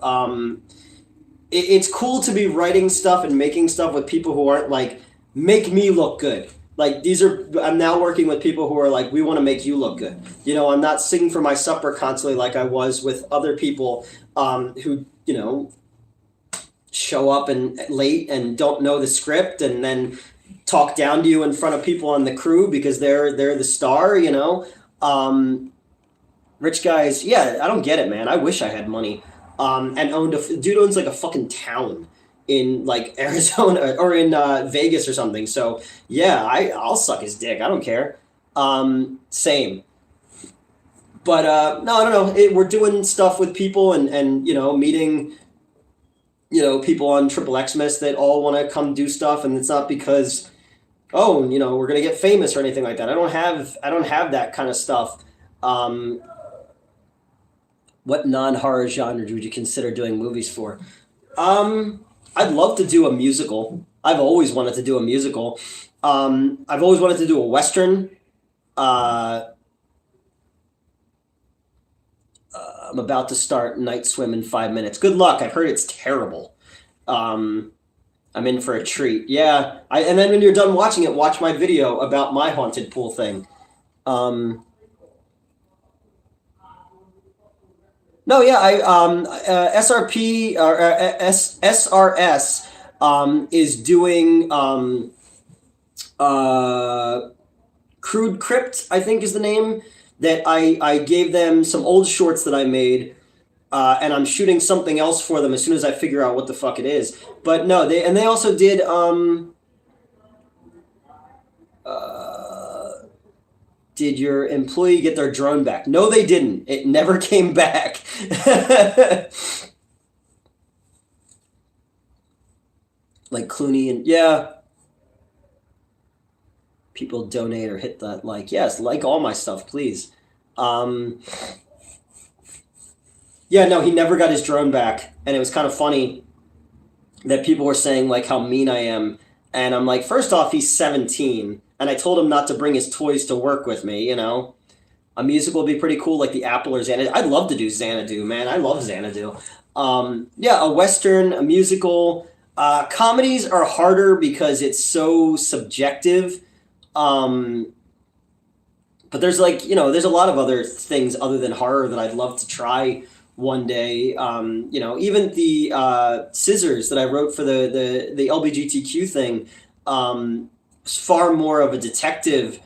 it's cool to be writing stuff and making stuff with people who aren't like make me look good. Like I'm now working with people who are like, we want to make you look good. I'm not singing for my supper constantly like I was with other people who show up and late and don't know the script, and then talk down to you in front of people on the crew because they're the star. Rich guys, yeah, I don't get it, man. I wish I had money. And dude owns like a fucking town in like Arizona or in Vegas or something. So yeah, I'll suck his dick. I don't care. Same. But no, I don't know. We're doing stuff with people, and meeting people on Triple Xmas that all want to come do stuff, and it's not because we're gonna get famous or anything like that. I don't have that kind of stuff. What non-horror genre would you consider doing movies for? I'd love to do a musical. I've always wanted to do a musical. I've always wanted to do a Western. I'm about to start Night Swim in 5 minutes. Good luck. I've heard it's terrible. I'm in for a treat. Yeah. And then when you're done watching it, watch my video about my haunted pool thing. No, yeah, SRP or SRS is doing Crude Crypt, I think is the name. That I gave them some old shorts that I made, and I'm shooting something else for them as soon as I figure out what the fuck it is. But no, they also did did your employee get their drone back? No, they didn't. It never came back. Like Clooney, and yeah, people donate or hit that like. Yes, like all my stuff, please. Yeah, no, he never got his drone back, and it was kind of funny that people were saying like how mean I am, and I'm like, first off, he's 17, and I told him not to bring his toys to work with me. A musical would be pretty cool, like the Apple or Xanadu. I'd love to do Xanadu, man. I love Xanadu. Yeah, a Western, a musical. Comedies are harder because it's so subjective. But there's there's a lot of other things other than horror that I'd love to try one day. Even the Scissors that I wrote for the LBGTQ thing was far more of a detective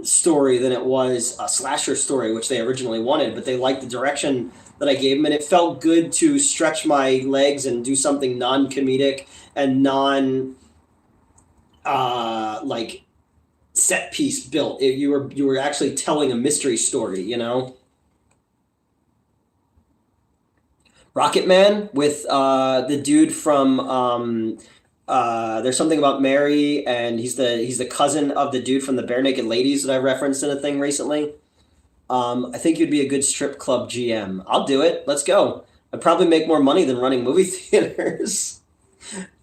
story than it was a slasher story, which they originally wanted, but they liked the direction that I gave them, and it felt good to stretch my legs and do something non-comedic and like set piece built. You were actually telling a mystery story, Rocket Man with the dude from There's Something About Mary, and he's the cousin of the dude from the Bare Naked Ladies that I referenced in a thing recently. I think you'd be a good strip club GM. I'll do it. Let's go. I'd probably make more money than running movie theaters.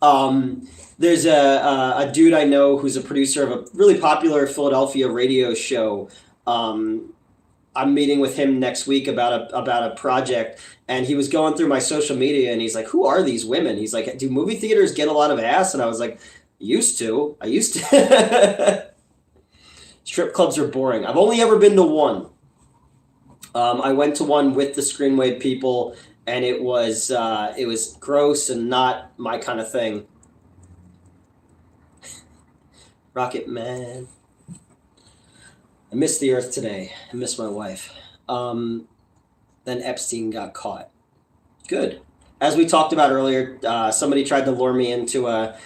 There's a dude I know who's a producer of a really popular Philadelphia radio show. I'm meeting with him next week about a project, and he was going through my social media, and he's like, "Who are these women?" He's like, "Do movie theaters get a lot of ass?" And I was like, I used to. Strip clubs are boring. I've only ever been to one. I went to one with the Screenwave people, and it was gross and not my kind of thing. Rocket Man. I missed the Earth today. I missed my wife. Then Epstein got caught. Good. As we talked about earlier, somebody tried to lure me into a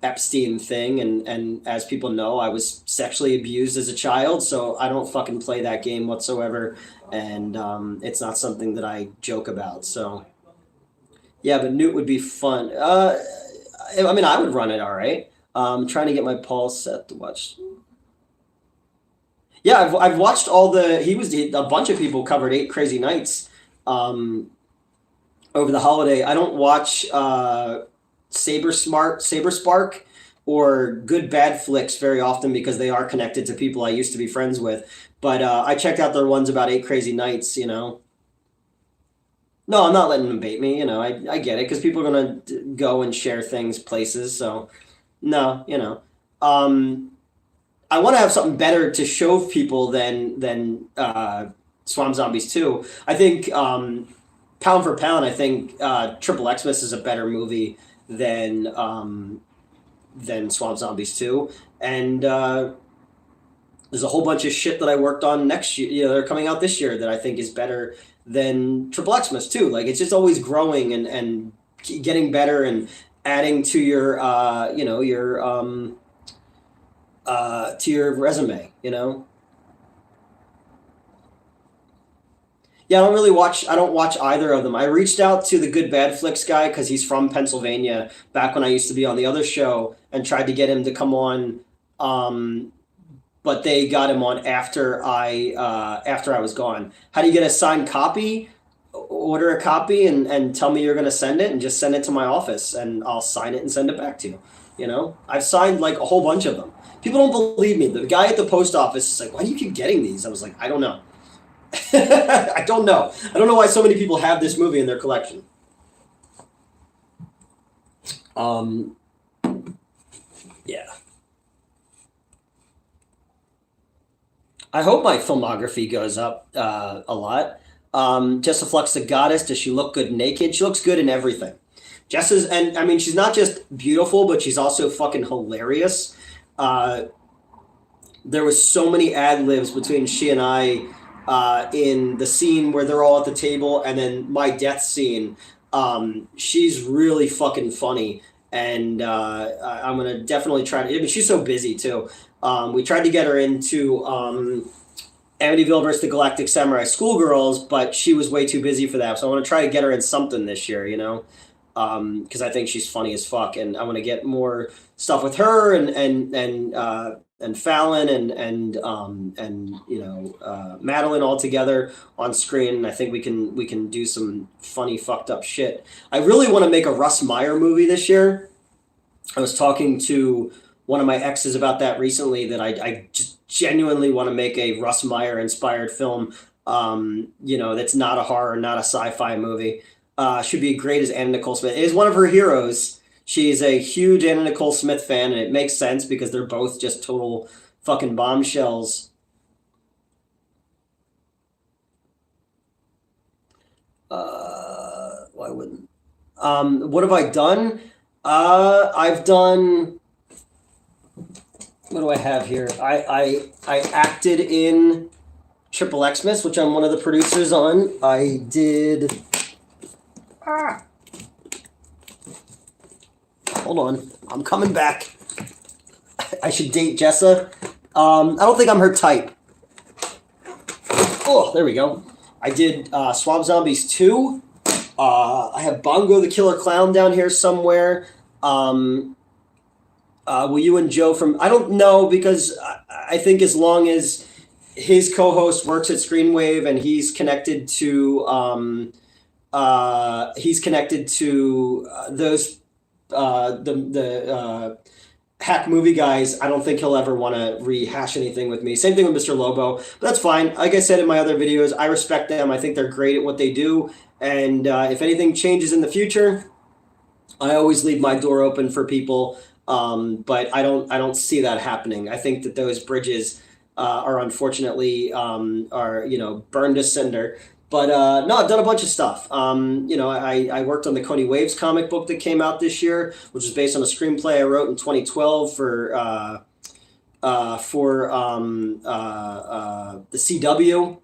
Epstein thing, and as people know, I was sexually abused as a child, so I don't fucking play that game whatsoever, and it's not something that I joke about. So yeah, but Newt would be fun. I mean, I would run it all right. Trying to get my pulse set to watch. Yeah, I've watched all the. A bunch of people covered Eight Crazy Nights um, over the holiday. I don't watch Saber Spark, or Good Bad Flicks very often because they are connected to people I used to be friends with. But I checked out their ones about Eight Crazy Nights. No, I'm not letting them bait me. I get it because people are gonna go and share things places. So no, I want to have something better to show people than Swamp Zombies 2. I think pound for pound, I think Triple Xmas is a better movie than Swamp Zombies 2. And there's a whole bunch of shit that I worked on next year. They're coming out this year that I think is better than Triple Xmas too. Like it's just always growing and getting better and adding to your to your resume. Yeah, I don't watch either of them. I reached out to the Good Bad Flicks guy because he's from Pennsylvania back when I used to be on the other show and tried to get him to come on. But they got him on after I was gone. How do you get a signed copy? Order a copy and tell me you're going to send it, and just send it to my office and I'll sign it and send it back to you. I've signed like a whole bunch of them. People don't believe me. The guy at the post office is like, why do you keep getting these? I was like, I don't know. I don't know. I don't know why so many people have this movie in their collection. Yeah. I hope my filmography goes up a lot. Jessa Flux, the goddess, does she look good naked? She looks good in everything. And I mean, she's not just beautiful, but she's also fucking hilarious. There was so many ad libs between she and I in the scene where they're all at the table, and then my death scene. She's really fucking funny, and I'm gonna definitely try to. I mean, she's so busy too. We tried to get her into Amityville versus the Galactic Samurai Schoolgirls, but she was way too busy for that. So I want to try to get her in something this year, because I think she's funny as fuck, and I want to get more stuff with her and Fallon and Madeline all together on screen. And I think we can do some funny fucked up shit. I really want to make a Russ Meyer movie this year. I was talking to one of my exes about that recently, that I just genuinely want to make a Russ Meyer inspired film. That's not a horror, not a sci-fi movie. Should be great as Anna Nicole Smith. It is one of her heroes. She's a huge Anna Nicole Smith fan, and it makes sense because they're both just total fucking bombshells. Why wouldn't? What have I done? I've done. What do I have here? I acted in Triple Xmas, which I'm one of the producers on. I did. Hold on, I'm coming back. I should date Jessa. I don't think I'm her type. Oh, there we go. I did Swamp Zombies 2. I have Bongo the Killer Clown down here somewhere. Will you and Joe from... I don't know, because I think as long as his co-host works at Screenwave and he's connected to those the hack movie guys, I don't think he'll ever want to rehash anything with me. Same thing with Mr. Lobo, but that's fine. Like I said in my other videos, I respect them. I think they're great at what they do, and if anything changes in the future, I always leave my door open for people. But I don't see that happening. I think that those bridges are unfortunately burned to cinder. But no, I've done a bunch of stuff. I worked on the Coney Waves comic book that came out this year, which is based on a screenplay I wrote in 2012 for the CW.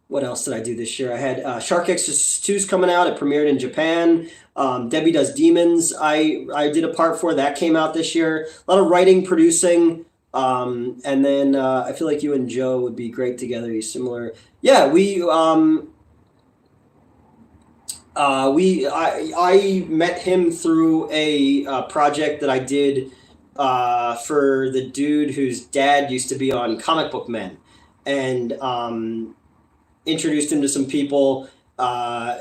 What else did I do this year? I had Shark Exorcist 2's coming out. It premiered in Japan. Debbie Does Demons. I did a part for that, came out this year. A lot of writing, producing, and then I feel like you and Joe would be great together. He's similar. Yeah, I met him through a project that I did for the dude whose dad used to be on Comic Book Men, and introduced him to some people,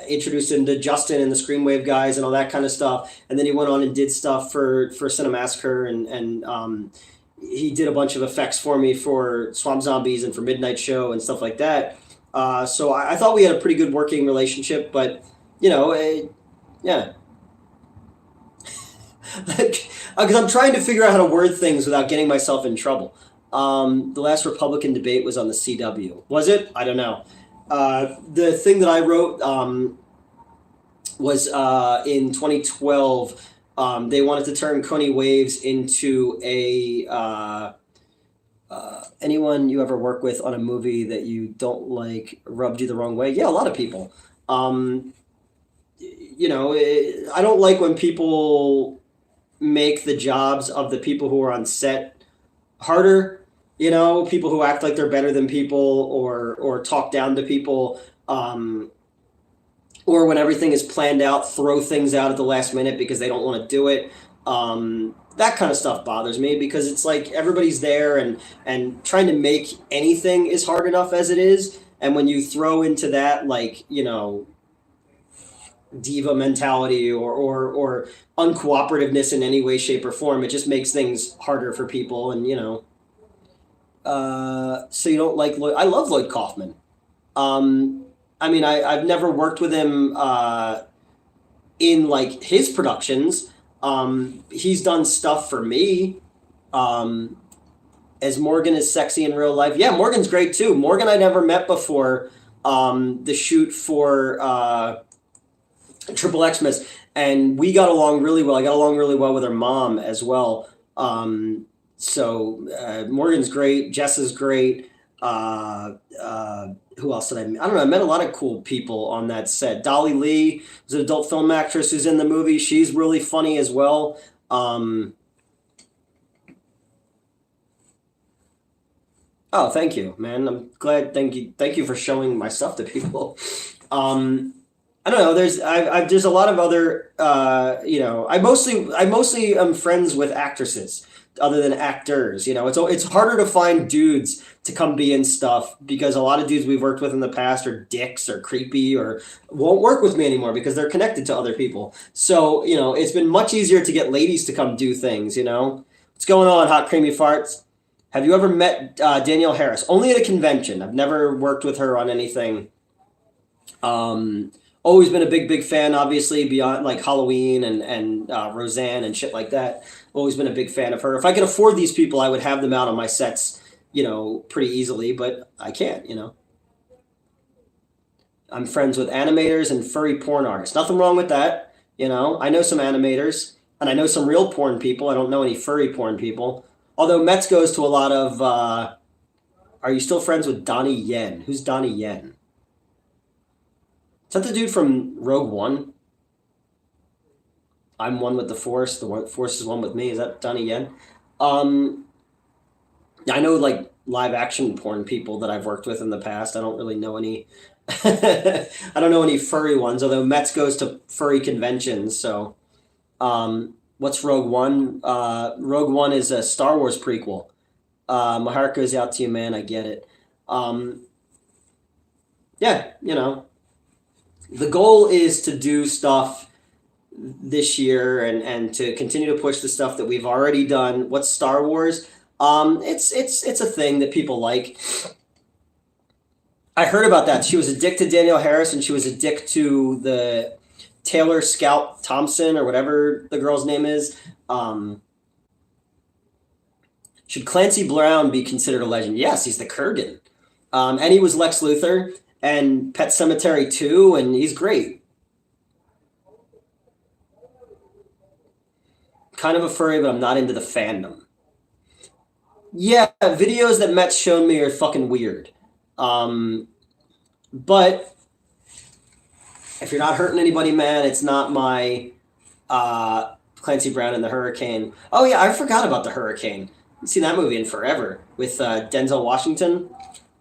introduced him to Justin and the Screamwave guys and all that kind of stuff. And then he went on and did stuff for Cinemassacre, and he did a bunch of effects for me for Swamp Zombies and for Midnight Show and stuff like that. So I thought we had a pretty good working relationship, but yeah. Because I'm trying to figure out how to word things without getting myself in trouble. The last Republican debate was on the CW. Was it? I don't know. The thing that I wrote was in 2012. They wanted to turn Coney Waves into a anyone you ever work with on a movie that you don't like rubbed you the wrong way. Yeah, a lot of people. I don't like when people make the jobs of the people who are on set harder. People who act like they're better than people, or talk down to people, or when everything is planned out, throw things out at the last minute because they don't want to do it. That kind of stuff bothers me, because it's like everybody's there, and trying to make anything is hard enough as it is. And when you throw into that, like, diva mentality or uncooperativeness in any way, shape, or form, it just makes things harder for people. And so you don't like Lloyd? I love Lloyd Kaufman. I've never worked with him in like his productions. He's done stuff for me. As Morgan is sexy in real life. Yeah, Morgan's great too. Morgan I never met before the shoot for Triple Xmas, and we got along really well. I got along really well with her mom as well. So Morgan's great. Jess is great. Who else did I meet? I don't know. I met a lot of cool people on that set. Dolly Lee was an adult film actress who's in the movie. She's really funny as well. Oh, thank you, man. I'm glad. Thank you for showing my stuff to people. I don't know. There's a lot of other. I mostly am friends with actresses other than actors. It's harder to find dudes to come be in stuff, because a lot of dudes we've worked with in the past are dicks or creepy or won't work with me anymore because they're connected to other people. So it's been much easier to get ladies to come do things. What's going on, hot creamy farts? Have you ever met Danielle Harris? Only at a convention. I've never worked with her on anything. Always been a big fan, obviously, beyond like Halloween and Roseanne and shit like that. Always been a big fan of her. If I could afford these people, I would have them out on my sets, pretty easily, but I can't. I'm friends with animators and furry porn artists. Nothing wrong with that. I know some animators, and I know some real porn people. I don't know any furry porn people. Although Metz goes to a lot of, are you still friends with Donnie Yen? Who's Donnie Yen? Is that the dude from Rogue One? I'm one with the Force. The Force is one with me. Is that Donnie Yen? I know like live action porn people that I've worked with in the past. I don't really know any. I don't know any furry ones. Although Metz goes to furry conventions. So, what's Rogue One? Rogue One is a Star Wars prequel. My heart goes out to you, man. I get it. Yeah, the goal is to do stuff this year and to continue to push the stuff that we've already done. What's Star Wars? It's a thing that people like. I heard about that. She was a dick to Danielle Harris, and she was a dick to the Taylor Scout Thompson, or whatever the girl's name is. Should Clancy Brown be considered a legend? Yes, he's the Kurgan. And he was Lex Luthor and Pet Sematary 2, and he's great. Kind of a furry, but I'm not into the fandom. Yeah, videos that Matt's shown me are fucking weird. But if you're not hurting anybody, man, it's not my Clancy Brown and the Hurricane. Oh yeah, I forgot about the Hurricane. I've seen that movie in forever with Denzel Washington.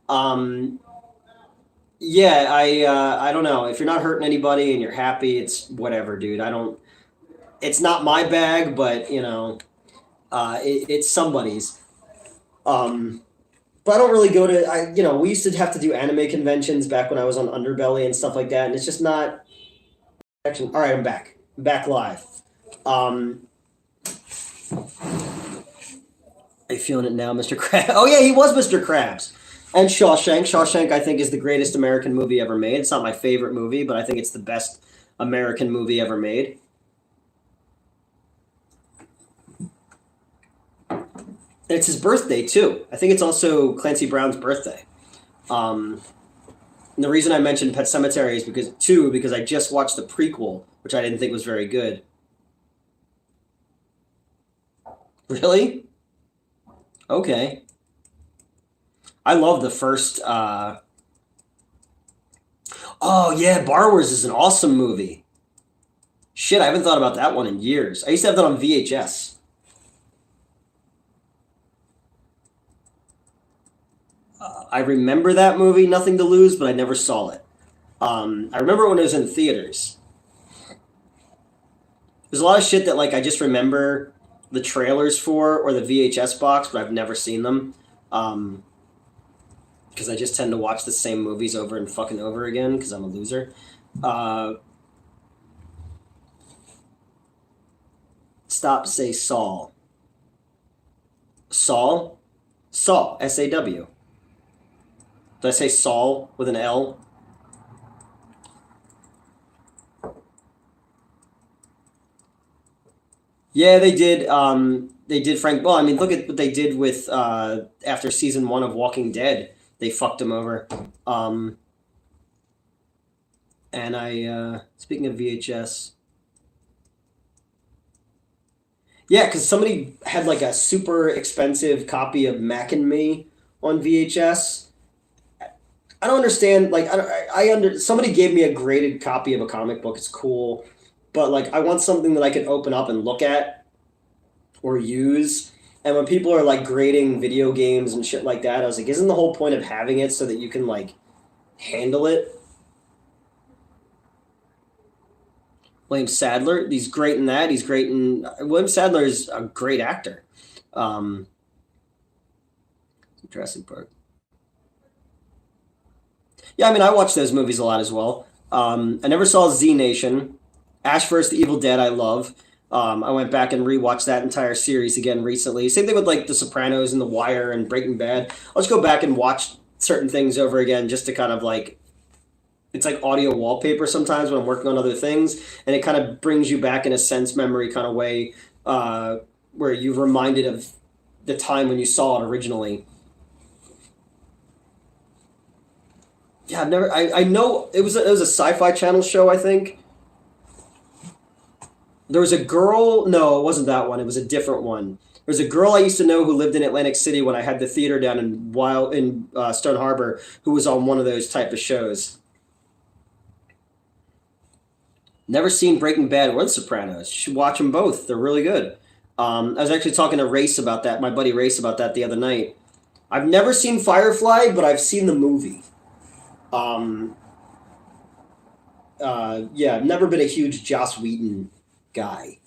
Um, yeah, I don't know. If you're not hurting anybody and you're happy, it's whatever, dude. I don't. It's not my bag, but it's somebody's. Um, but I don't really go to. We used to have to do anime conventions back when I was on Underbelly and stuff like that, and it's just not. All right, I'm back. I'm back live. Are you feeling it now, Mr. Krabs? Oh yeah, he was Mr. Krabs. And Shawshank. Shawshank, I think, is the greatest American movie ever made. It's not my favorite movie, but I think it's the best American movie ever made. And it's his birthday too. I think it's also Clancy Brown's birthday. And the reason I mentioned Pet Sematary is because I just watched the prequel, which I didn't think was very good. Really? Okay. I love the first. Oh yeah, Bar Wars is an awesome movie. Shit, I haven't thought about that one in years. I used to have that on VHS. I remember that movie, Nothing to Lose, but I never saw it. I remember when it was in theaters. There's a lot of shit that like I just remember the trailers for or the VHS box, but I've never seen them. Because I just tend to watch the same movies over and fucking over again because I'm a loser. Stop, say Saul. Saul? Saul, S-A-W. Did I say Saul with an L? Yeah, they did. They did Frank. Well, I mean, look at what they did with after season 1 of Walking Dead. They fucked him over. And speaking of VHS, yeah, because somebody had like a super expensive copy of Mac and Me on VHS. I don't understand. Like, somebody gave me a graded copy of a comic book. It's cool, but like, I want something that I can open up and look at or use. And when people are like grading video games and shit like that, I was like, isn't the whole point of having it so that you can like handle it? William Sadler, he's great in that. He's great in William Sadler is a great actor. Jurassic Park. Yeah, I mean, I watch those movies a lot as well. I never saw Z Nation. Ash vs. the Evil Dead, I love. I went back and rewatched that entire series again recently. Same thing with like The Sopranos and The Wire and Breaking Bad. I'll just go back and watch certain things over again just to kind of like, it's like audio wallpaper sometimes when I'm working on other things, and it kind of brings you back in a sense memory kind of way, where you're reminded of the time when you saw it originally. Yeah, I've never. I know it was a Sci-Fi Channel show. I think there was a girl. No, it wasn't that one. It was a different one. There was a girl I used to know who lived in Atlantic City when I had the theater down in Stone Harbor, who was on one of those type of shows. Never seen Breaking Bad or The Sopranos. You should watch them both. They're really good. I was actually talking to Race about that, my buddy Race about that the other night. I've never seen Firefly, but I've seen the movie. Um, yeah, I've never been a huge Joss Whedon guy.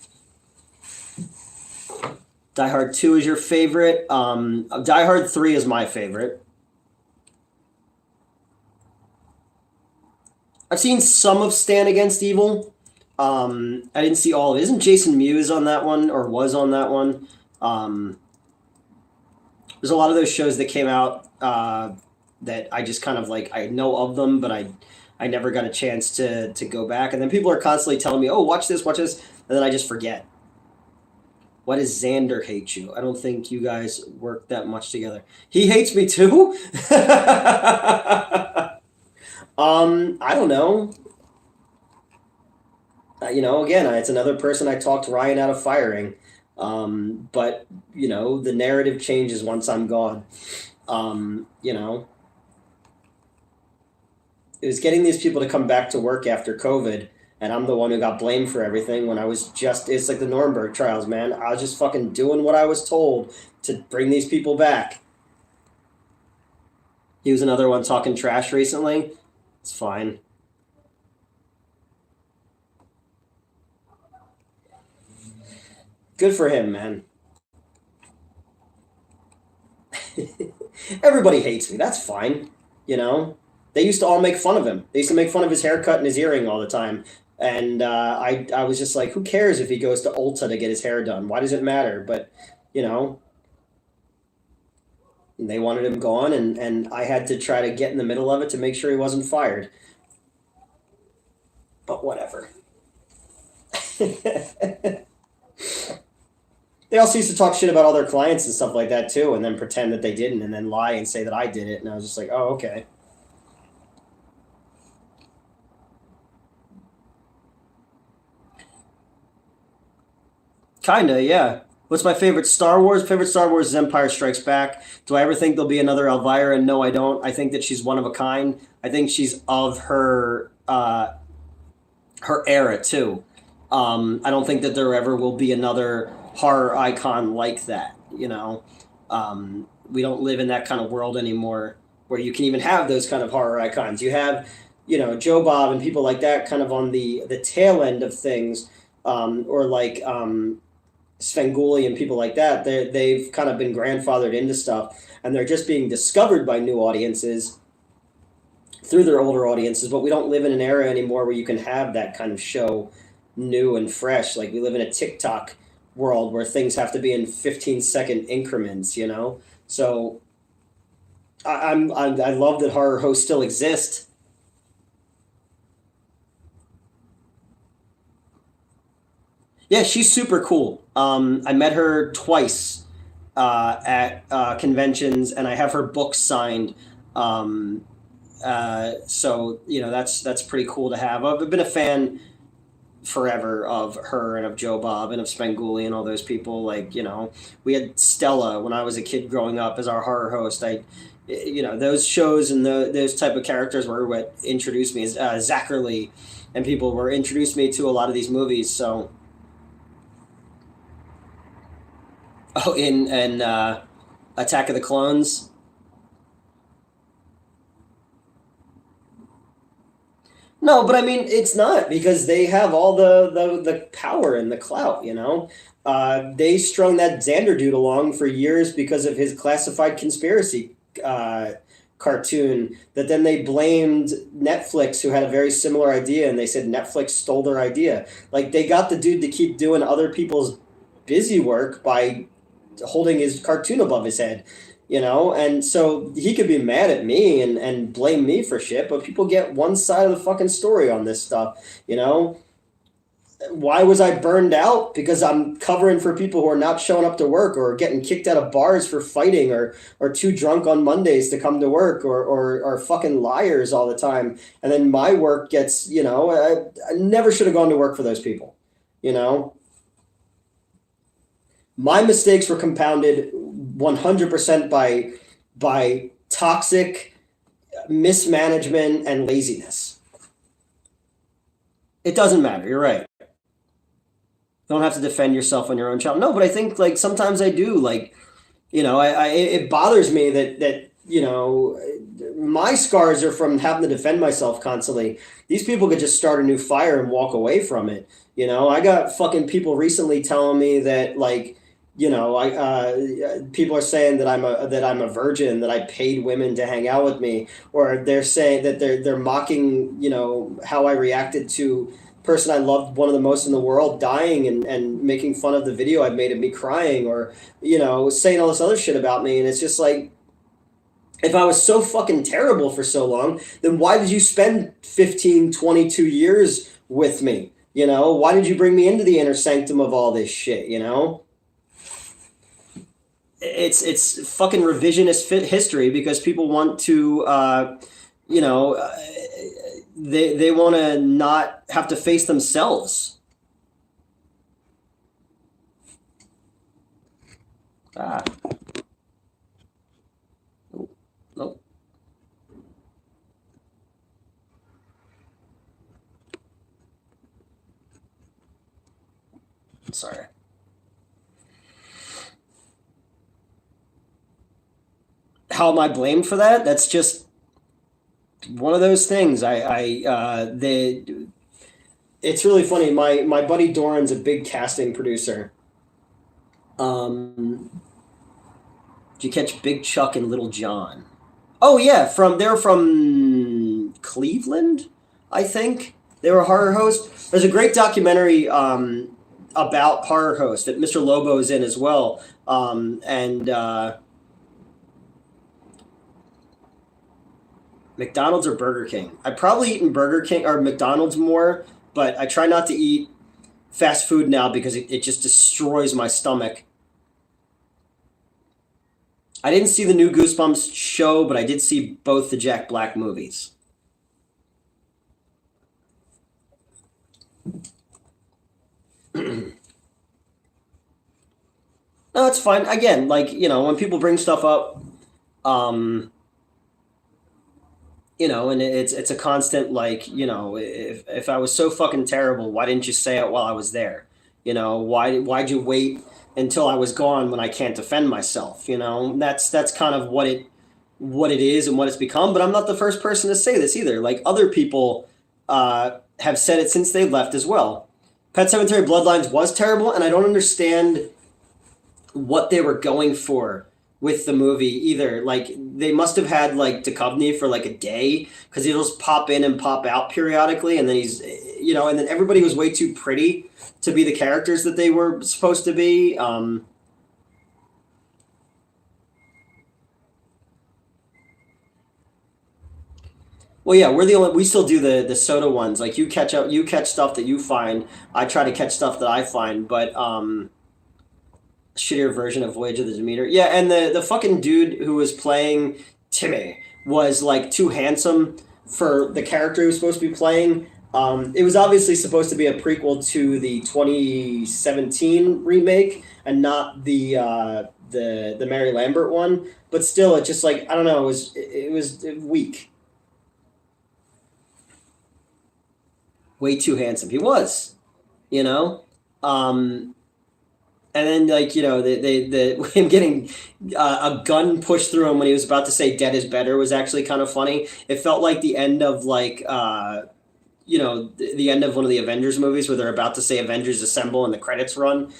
Die Hard 2 is your favorite. Die Hard 3 is my favorite. I've seen some of Stand Against Evil. I didn't see all of it. Isn't Jason Mewes on that one, or was on that one? There's a lot of those shows that came out that I just kind of like, I know of them, but I never got a chance to go back. And then people are constantly telling me, oh, watch this, and then I just forget. Why does Xander hate you? I don't think you guys work that much together. He hates me too? I don't know. Again, it's another person I talked Ryan out of firing. But, the narrative changes once I'm gone. it was getting these people to come back to work after COVID, and I'm the one who got blamed for everything when I was just, it's like the Nuremberg trials, man. I was just fucking doing what I was told to bring these people back. He was another one talking trash recently. It's fine. Good for him, man. Everybody hates me. That's fine. You know, they used to all make fun of him. They used to make fun of his haircut and his earring all the time. And I was just like, who cares if he goes to Ulta to get his hair done? Why does it matter? But, you know, they wanted him gone, and I had to try to get in the middle of it to make sure he wasn't fired. But whatever. They also used to talk shit about other clients and stuff like that too, and then pretend that they didn't, and then lie and say that I did it. And I was just like, oh, okay. Kinda, yeah. What's my favorite Star Wars? Favorite Star Wars is Empire Strikes Back. Do I ever think there'll be another Elvira? No, I don't. I think that she's one of a kind. I think she's of her era too. I don't think that there ever will be another horror icon like that. You know, we don't live in that kind of world anymore where you can even have those kind of horror icons. You have, you know, Joe Bob and people like that kind of on the tail end of things, or like Svengoolie and people like that. They've kind of been grandfathered into stuff, and they're just being discovered by new audiences through their older audiences. But we don't live in an era anymore where you can have that kind of show new and fresh. Like, we live in a TikTok world where things have to be in 15-second increments, you know? So I love that horror hosts still exist. Yeah, she's super cool. I met her twice at conventions, and I have her books signed. Um, so you know, that's pretty cool to have. I've been a fan forever of her and of Joe Bob and of Spenguli and all those people. Like, you know, we had Stella when I was a kid growing up as our horror host. You know, those shows and those type of characters were what introduced me. As Zachary and people were introduced me to a lot of these movies. So, oh, in Attack of the Clones. No, but I mean, it's not, because they have all the power and the clout, you know? They strung that Xander dude along for years because of his classified conspiracy uh, cartoon that then they blamed Netflix, who had a very similar idea, and they said Netflix stole their idea. Like, they got the dude to keep doing other people's busy work by holding his cartoon above his head, you know? And so he could be mad at me and blame me for shit, but people get one side of the fucking story on this stuff, you know? Why was I burned out? Because I'm covering for people who are not showing up to work, or getting kicked out of bars for fighting, or too drunk on Mondays to come to work, or fucking liars all the time. And then my work gets, you know, I never should have gone to work for those people, you know? My mistakes were compounded 100% by toxic mismanagement and laziness. It doesn't matter. You're right. You don't have to defend yourself on your own child. No, but I think, like, sometimes I do. Like, you know, it bothers me that you know, my scars are from having to defend myself constantly. These people could just start a new fire and walk away from it. You know, I got fucking people recently telling me that, like, you know, people are saying that I'm a virgin, that I paid women to hang out with me, or they're saying that they're mocking, you know, how I reacted to person I loved, one of the most in the world, dying, and making fun of the video I made of me crying, or, you know, saying all this other shit about me. And it's just like, if I was so fucking terrible for so long, then why did you spend 15, 22 years with me? You know, why did you bring me into the inner sanctum of all this shit, you know? It's fucking revisionist history, because people want to, you know, they want to not have to face themselves. Ah, nope. Sorry. How am I blamed for that? That's just one of those things. It's really funny. My buddy Doran's a big casting producer. Um, did you catch Big Chuck and Little John? Oh yeah, they're from Cleveland, I think. They were a horror host. There's a great documentary about horror host that Mr. Lobo is in as well. And McDonald's or Burger King? I've probably eaten Burger King or McDonald's more, but I try not to eat fast food now because it just destroys my stomach. I didn't see the new Goosebumps show, but I did see both the Jack Black movies. No, it's fine. Again, like, when people bring stuff up, um, and it's a constant, like, if I was so fucking terrible, why didn't you say it while I was there? Why'd you wait until I was gone when I can't defend myself? That's kind of what it is and what it's become. But I'm not the first person to say this either. Like, other people have said it since they left as well. Pet Sematary Bloodlines was terrible, and I don't understand what they were going for with the movie either. Like, they must have had like Duchovny for like a day, because he'll just pop in and pop out periodically, and then and then everybody was way too pretty to be the characters that they were supposed to be. Well, yeah, we still do the soda ones. Like, you catch stuff that you find. I try to catch stuff that I find, but shittier version of Voyage of the Demeter. Yeah, and the fucking dude who was playing Timmy was like too handsome for the character he was supposed to be playing. It was obviously supposed to be a prequel to the 2017 remake and not the Mary Lambert one. But still, it just, like, I don't know, it was weak. Way too handsome. He was, you know. And then, like, him getting a gun pushed through him when he was about to say "dead is better" was actually kind of funny. It felt like the end of, like, the end of one of the Avengers movies where they're about to say "Avengers Assemble" and the credits run.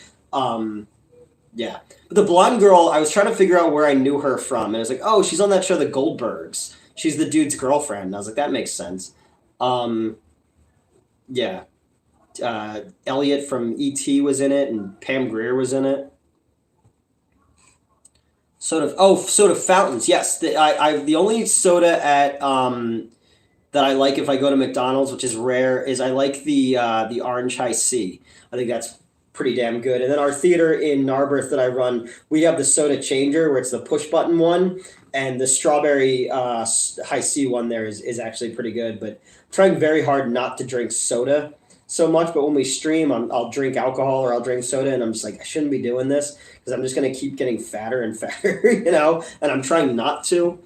Yeah, but the blonde girl, I was trying to figure out where I knew her from, and I was like, oh, she's on that show, The Goldbergs. She's the dude's girlfriend. And I was like, that makes sense. Yeah. Elliot from E.T. was in it, and Pam Grier was in it. Soda fountains. Yes, the only soda at that I like if I go to McDonald's, which is rare, is I like the Orange High C. I think that's pretty damn good. And then our theater in Narberth that I run, we have the soda changer where it's the push button one, and the strawberry High C one there is actually pretty good. But I'm trying very hard not to drink soda so much, but when we stream, I'll drink alcohol or I'll drink soda, and I'm just like, I shouldn't be doing this because I'm just going to keep getting fatter and fatter, and I'm trying not to.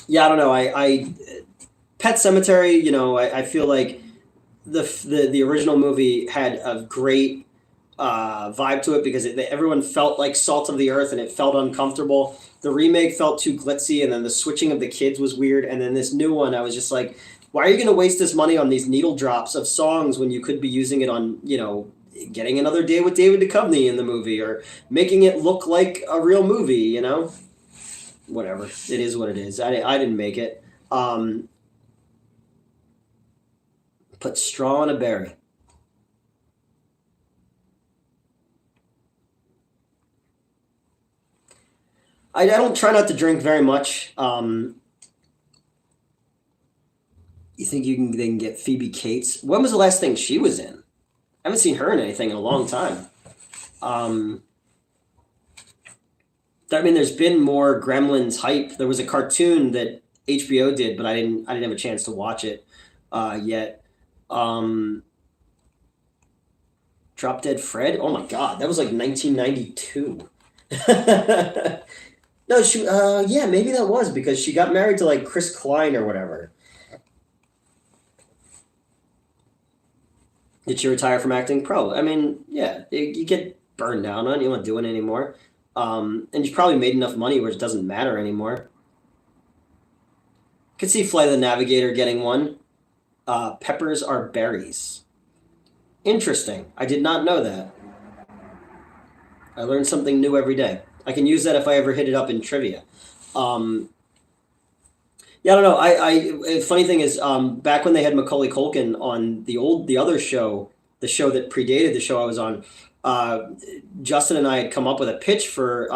Yeah, I don't know. I Pet Sematary, I feel like the original movie had a great vibe to it because everyone felt like salt of the earth and it felt uncomfortable. The remake felt too glitzy, and then the switching of the kids was weird. And then this new one, I was just like, why are you going to waste this money on these needle drops of songs when you could be using it on, getting another day with David Duchovny in the movie or making it look like a real movie, Whatever. It is what it is. I didn't make it. Put straw in a berry. I don't try not to drink very much. You think they can get Phoebe Cates? When was the last thing she was in? I haven't seen her in anything in a long time. There's been more Gremlins hype. There was a cartoon that HBO did, but I didn't have a chance to watch it yet. Drop Dead Fred? Oh my god, that was like 1992. No, yeah, maybe that was because she got married to like Chris Klein or whatever. Did you retire from acting? Probably. I mean, yeah, you get burned down on it. You don't want to do it anymore. And you probably made enough money where it doesn't matter anymore. Could see Flight of the Navigator getting one. Peppers are berries. Interesting. I did not know that. I learn something new every day. I can use that if I ever hit it up in trivia. Um, yeah, I don't know. Funny thing is, back when they had Macaulay Culkin on the other show, the show that predated the show I was on, uh, Justin and I had come up with a pitch for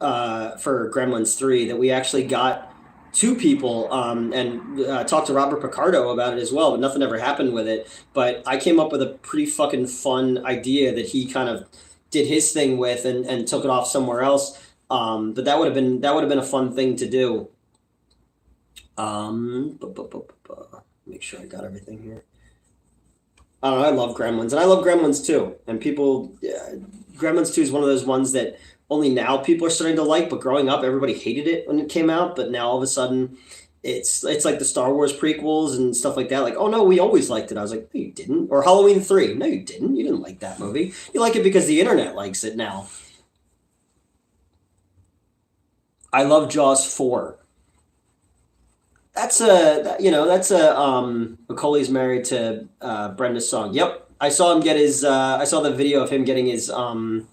Gremlins 3 that we actually got two people and talked to Robert Picardo about it as well, but nothing ever happened with it. But I came up with a pretty fucking fun idea that he kind of did his thing with and took it off somewhere else. But that would have been a fun thing to do. Make sure I got everything here. I don't know. I love Gremlins, and I love Gremlins too. And people, yeah, Gremlins 2 is one of those ones that only now people are starting to like. But growing up, everybody hated it when it came out. But now all of a sudden, it's like the Star Wars prequels and stuff like that. Like, oh no, we always liked it. I was like, no, you didn't. Or Halloween 3, no, you didn't. You didn't like that movie. You like it because the internet likes it now. I love Jaws 4. That's a Macaulay's married to Brenda's song. Yep, I saw him get his. I saw the video of him getting his star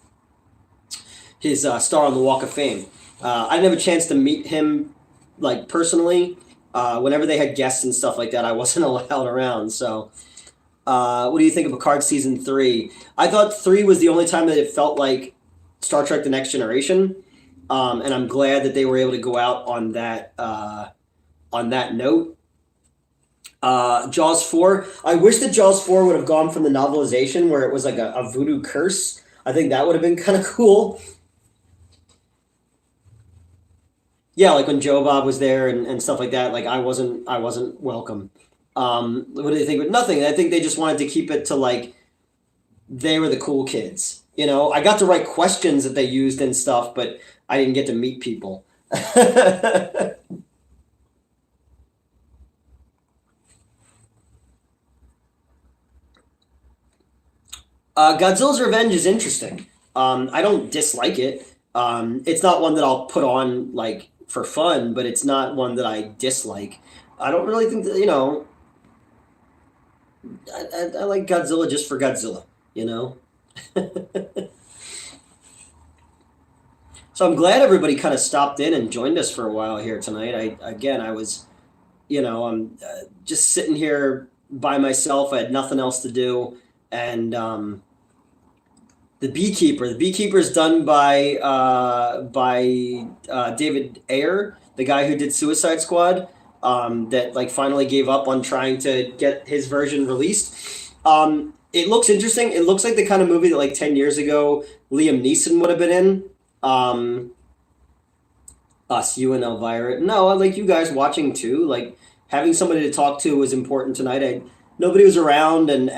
on the Walk of Fame. I didn't have a chance to meet him like personally. Whenever they had guests and stuff like that, I wasn't allowed around. So, what do you think of Picard season 3? I thought 3 was the only time that it felt like Star Trek: The Next Generation, and I'm glad that they were able to go out on that note. Jaws 4. I wish that Jaws 4 would have gone from the novelization where it was like a voodoo curse. I think that would have been kind of cool. Yeah, like when Joe Bob was there and stuff like that. Like I wasn't welcome. What do they think? Nothing. I think they just wanted to keep it to like they were the cool kids. You know, I got to write questions that they used and stuff, but I didn't get to meet people. Godzilla's Revenge is interesting. I don't dislike it. It's not one that I'll put on like for fun, but it's not one that I dislike. I don't really think that I like Godzilla just for Godzilla. You know. So I'm glad everybody kind of stopped in and joined us for a while here tonight. I was I'm just sitting here by myself. I had nothing else to do, and the Beekeeper. The Beekeeper is done by David Ayer, the guy who did Suicide Squad. That like finally gave up on trying to get his version released. It looks interesting. It looks like the kind of movie that like 10 years ago Liam Neeson would have been in. Us, you and Elvira. No, I like you guys watching too. Like having somebody to talk to was important tonight. Nobody was around, and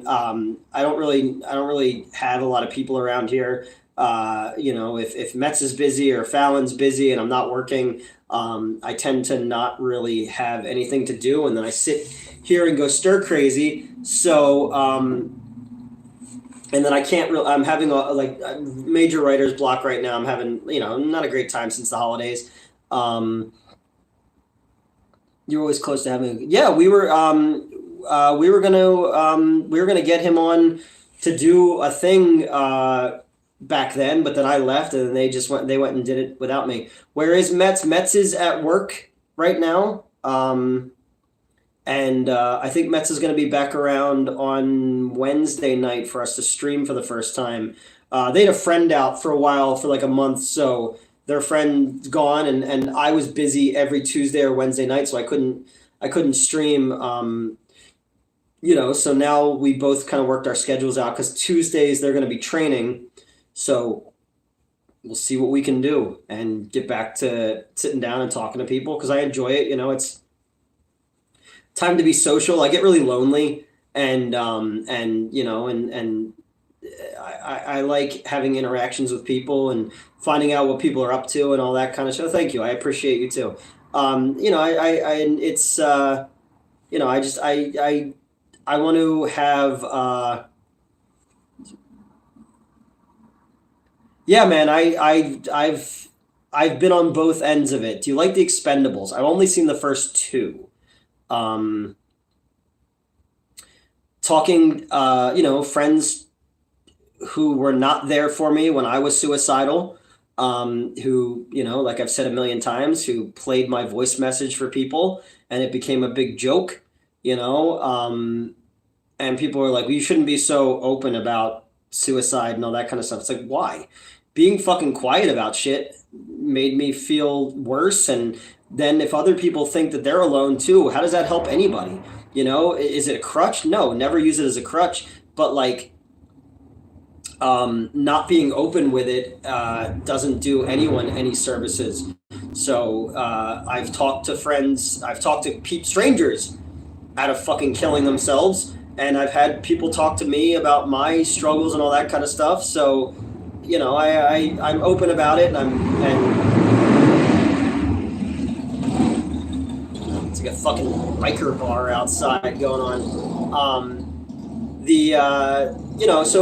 I don't really have a lot of people around here. If Metz is busy or Fallon's busy and I'm not working, I tend to not really have anything to do, and then I sit here and go stir crazy. So, and then I can't really. I'm having a major writer's block right now. I'm having not a great time since the holidays. You're always close to having. Yeah, we were gonna get him on to do a thing back then, but then I left, and then they went and did it without me. Where is Metz? Metz is at work right now, and I think Metz is going to be back around on Wednesday night for us to stream for the first time. They had a friend out for a while, for like a month, so their friend's gone, and I was busy every Tuesday or Wednesday night, so I couldn't stream. So now we both kind of worked our schedules out because Tuesdays they're going to be training. So we'll see what we can do and get back to sitting down and talking to people because I enjoy it. It's time to be social. I get really lonely and I like having interactions with people and finding out what people are up to and all that kind of stuff. Thank you. I appreciate you too. I it's I just I want to have. Yeah, man. I've been on both ends of it. Do you like the Expendables? I've only seen the first two. Um, talking, friends who were not there for me when I was suicidal, who, like I've said a million times, who played my voice message for people and it became a big joke, you know, and people were like, well, you shouldn't be so open about suicide and all that kind of stuff. It's like, why? Being fucking quiet about shit made me feel worse. And then if other people think that they're alone too, how does that help anybody? Is it a crutch? No, never use it as a crutch. But like, not being open with it doesn't do anyone any services. So I've talked to friends, I've talked to strangers out of fucking killing themselves, and I've had people talk to me about my struggles and all that kind of stuff. So, I'm open about it, and it's like a fucking biker bar outside going on.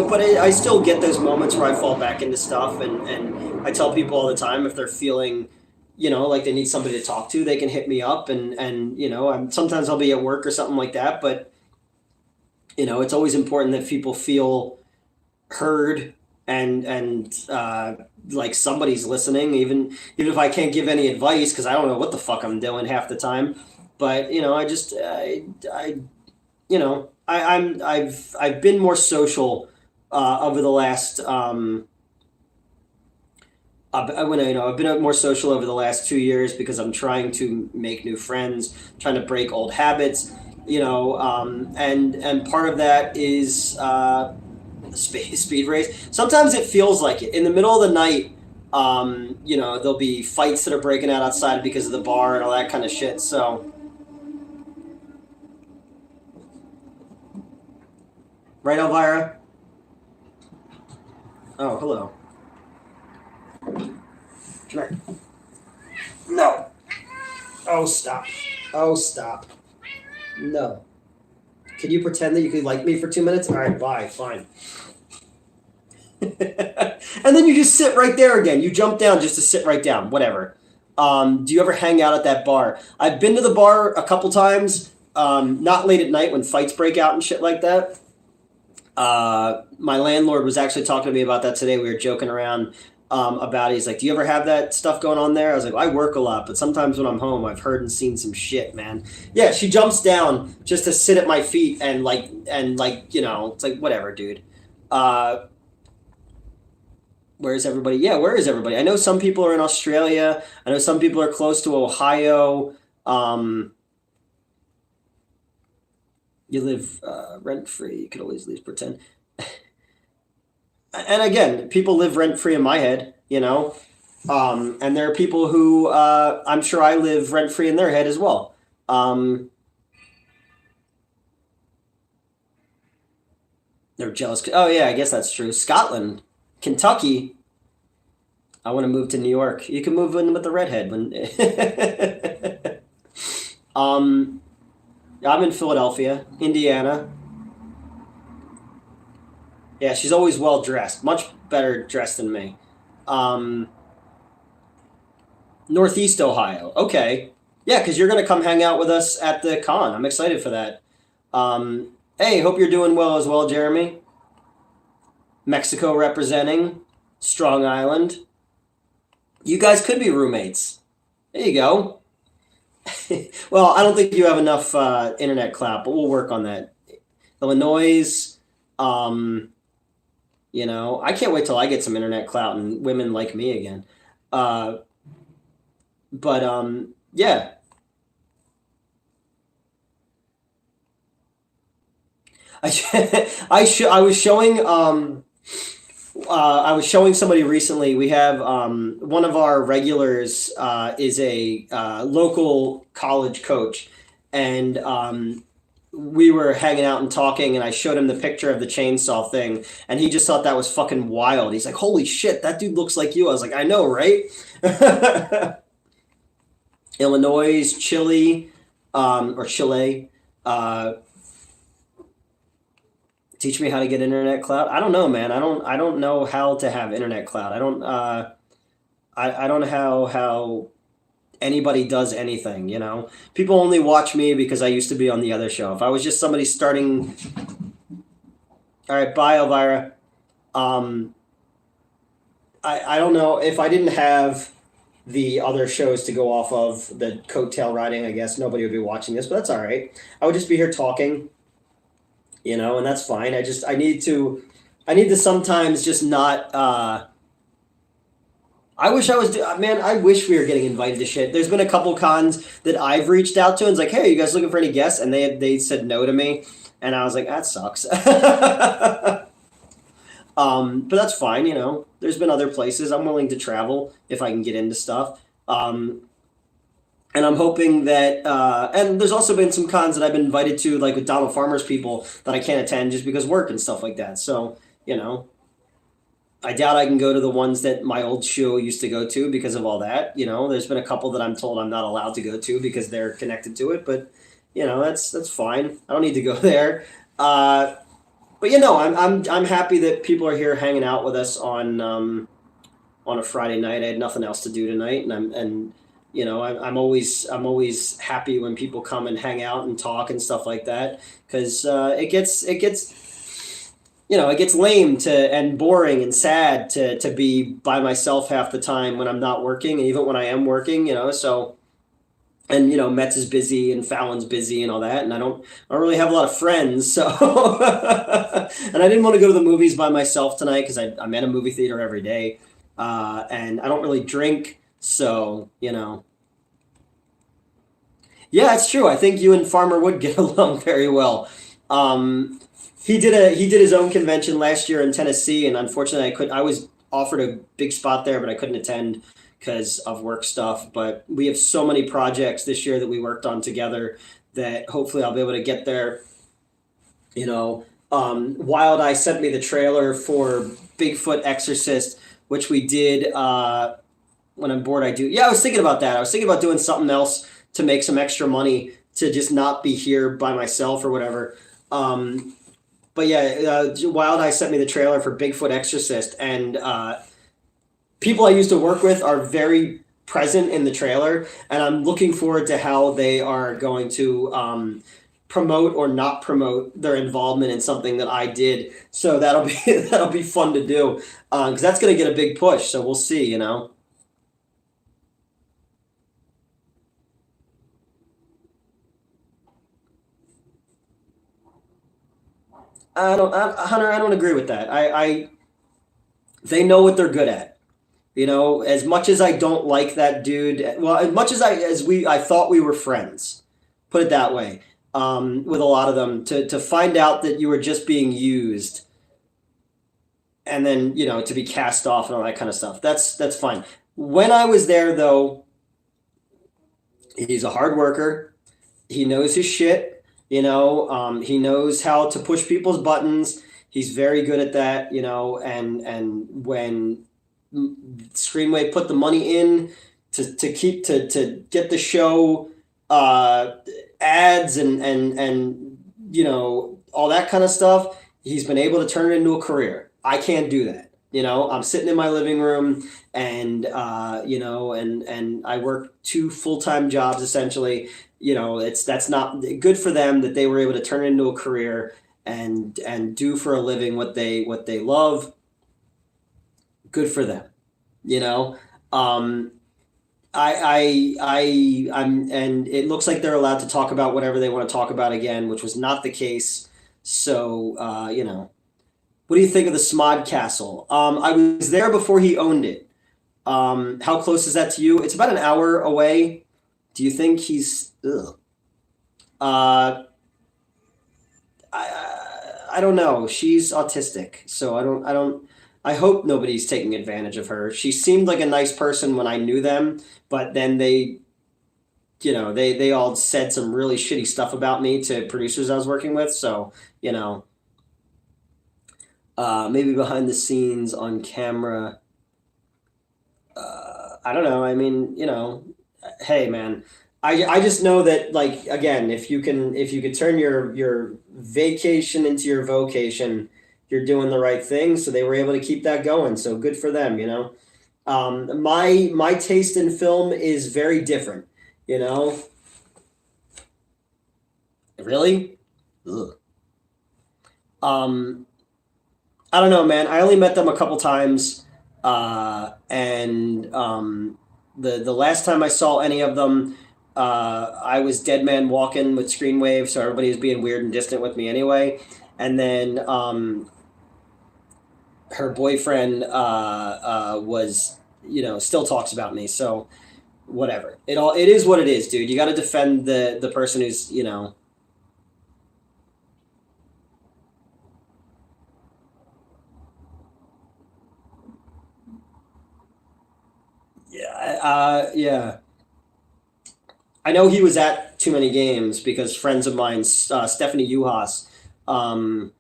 But I still get those moments where I fall back into stuff, and I tell people all the time if they're feeling, like they need somebody to talk to, they can hit me up, and sometimes I'll be at work or something like that, but it's always important that people feel heard and like somebody's listening, even if I can't give any advice because I don't know what the fuck I'm doing half the time. But I've been more social over the last I've been more social over the last 2 years because I'm trying to make new friends, trying to break old habits, and part of that is speed race. Sometimes it feels like it in the middle of the night. There'll be fights that are breaking out outside because of the bar and all that kind of shit. So. Right, Elvira? Oh, hello. Come here. No. Oh, stop. Oh, stop. No. Can you pretend that you could like me for 2 minutes? All right, bye. Fine. And then you just sit right there again. You jump down just to sit right down. Whatever. Do you ever hang out at that bar? I've been to the bar a couple times. Not late at night when fights break out and shit like that. My landlord was actually talking to me about that today. We were joking around about it. He's like, do you ever have that stuff going on there? I was like, I work a lot, but sometimes when I'm home, I've heard and seen some shit, man. Yeah, she jumps down just to sit at my feet and it's like, whatever, dude. Where's everybody? Yeah, where is everybody? I know some people are in Australia. I know some people are close to Ohio. You live rent-free. You could always at least pretend. And again, people live rent-free in my head, and there are people who I'm sure I live rent-free in their head as well. They're jealous. Oh, yeah, I guess that's true. Scotland, Kentucky. I want to move to New York. You can move in with the redhead. I'm in Philadelphia, Indiana. Yeah, she's always well dressed, much better dressed than me. Northeast Ohio. Okay. Yeah, because you're going to come hang out with us at the con. I'm excited for that. Hey, hope you're doing well as well, Jeremy. Mexico representing. Strong Island. You guys could be roommates. There you go. Well, I don't think you have enough internet clout, but we'll work on that. Illinois, I can't wait till I get some internet clout and women like me again. Yeah. I was showing I was showing somebody recently. We have one of our regulars is a local college coach, and we were hanging out and talking, and I showed him the picture of the chainsaw thing, and he just thought that was fucking wild. He's like, "Holy shit, that dude looks like you." I was like, "I know, right?" Illinois, Chile, or Chile. Teach me how to get internet cloud. I don't know, man. I don't know how to have internet cloud. I don't know how anybody does anything, you know. People only watch me because I used to be on the other show. If I was just somebody starting, all right, bye Elvira. Um I don't know if I didn't have the other shows to go off of, the coattail riding, I guess nobody would be watching this, but that's all right. I would just be here talking, you know, and that's fine. I need to sometimes just not I wish I was man, I wish we were getting invited to shit. There's been a couple cons that I've reached out to and it's like, "Hey, you guys looking for any guests?" And they said no to me, and I was like, "That sucks." But that's fine, you know. There's been other places. I'm willing to travel if I can get into stuff. And I'm hoping that, and there's also been some cons that I've been invited to, like with Donald Farmer's people, that I can't attend just because work and stuff like that. So, you know, I doubt I can go to the ones that my old show used to go to because of all that. You know, there's been a couple that I'm told I'm not allowed to go to because they're connected to it, but you know, that's fine. I don't need to go there. But you know, I'm happy that people are here hanging out with us on a Friday night. I had nothing else to do tonight, and you know, I'm always happy when people come and hang out and talk and stuff like that because it gets you know, it gets lame to and boring and sad to be by myself half the time when I'm not working, and even when I am working, you know. So, and you know, Metz is busy and Fallon's busy and all that, and I don't really have a lot of friends. So, and I didn't want to go to the movies by myself tonight because I'm at a movie theater every day, and I don't really drink. So, you know, yeah, it's true. I think you and Farmer would get along very well. Um, he did his own convention last year in Tennessee, and unfortunately, I was offered a big spot there, but I couldn't attend because of work stuff. But we have so many projects this year that we worked on together that hopefully I'll be able to get there. You know, Wild Eye sent me the trailer for Bigfoot Exorcist, which we did. When I'm bored, I do. Yeah, I was thinking about that. I was thinking about doing something else to make some extra money to just not be here by myself or whatever. Um, but yeah, Wild Eye sent me the trailer for Bigfoot Exorcist, and people I used to work with are very present in the trailer, and I'm looking forward to how they are going to promote or not promote their involvement in something that I did. So that'll be that'll be fun to do because that's going to get a big push. So we'll see, you know. Hunter, I don't agree with that. They know what they're good at. You know, as much as I don't like that dude, well, as much as I thought we were friends, put it that way, with a lot of them, to find out that you were just being used, and then you know to be cast off and all that kind of stuff. That's fine. When I was there, though, he's a hard worker. He knows his shit. You know, he knows how to push people's buttons. He's very good at that. You know, and when Screenway put the money in to get the show ads and you know all that kind of stuff. He's been able to turn it into a career. I can't do that. You know, I'm sitting in my living room and you know and I work two full-time jobs essentially. You know, that's not good for them that they were able to turn it into a career and do for a living what they love. Good for them, you know. Um, I'm, and it looks like they're allowed to talk about whatever they want to talk about again, which was not the case. So, you know, what do you think of the Smod Castle? I was there before he owned it. How close is that to you? It's about an hour away. Do you think he's? Ugh. Uh, I don't know. She's autistic, so I don't. I hope nobody's taking advantage of her. She seemed like a nice person when I knew them, but then they, you know, they all said some really shitty stuff about me to producers I was working with. So, you know, maybe behind the scenes on camera. I don't know. I mean, you know, hey man, I just know that like again, if you can turn vacation into your vocation, you're doing the right thing. So they were able to keep that going. So good for them, you know. My taste in film is very different, you know. Really? Ugh. Um, I don't know, man. I only met them a couple times, and the last time I saw any of them, I was dead man walking with screen wave, so everybody was being weird and distant with me anyway. And then her boyfriend was, still talks about me. So whatever. It is what it is, dude. You got to defend the person who's, yeah, yeah. I know he was at too many games because friends of mine, Stephanie Uhas, um,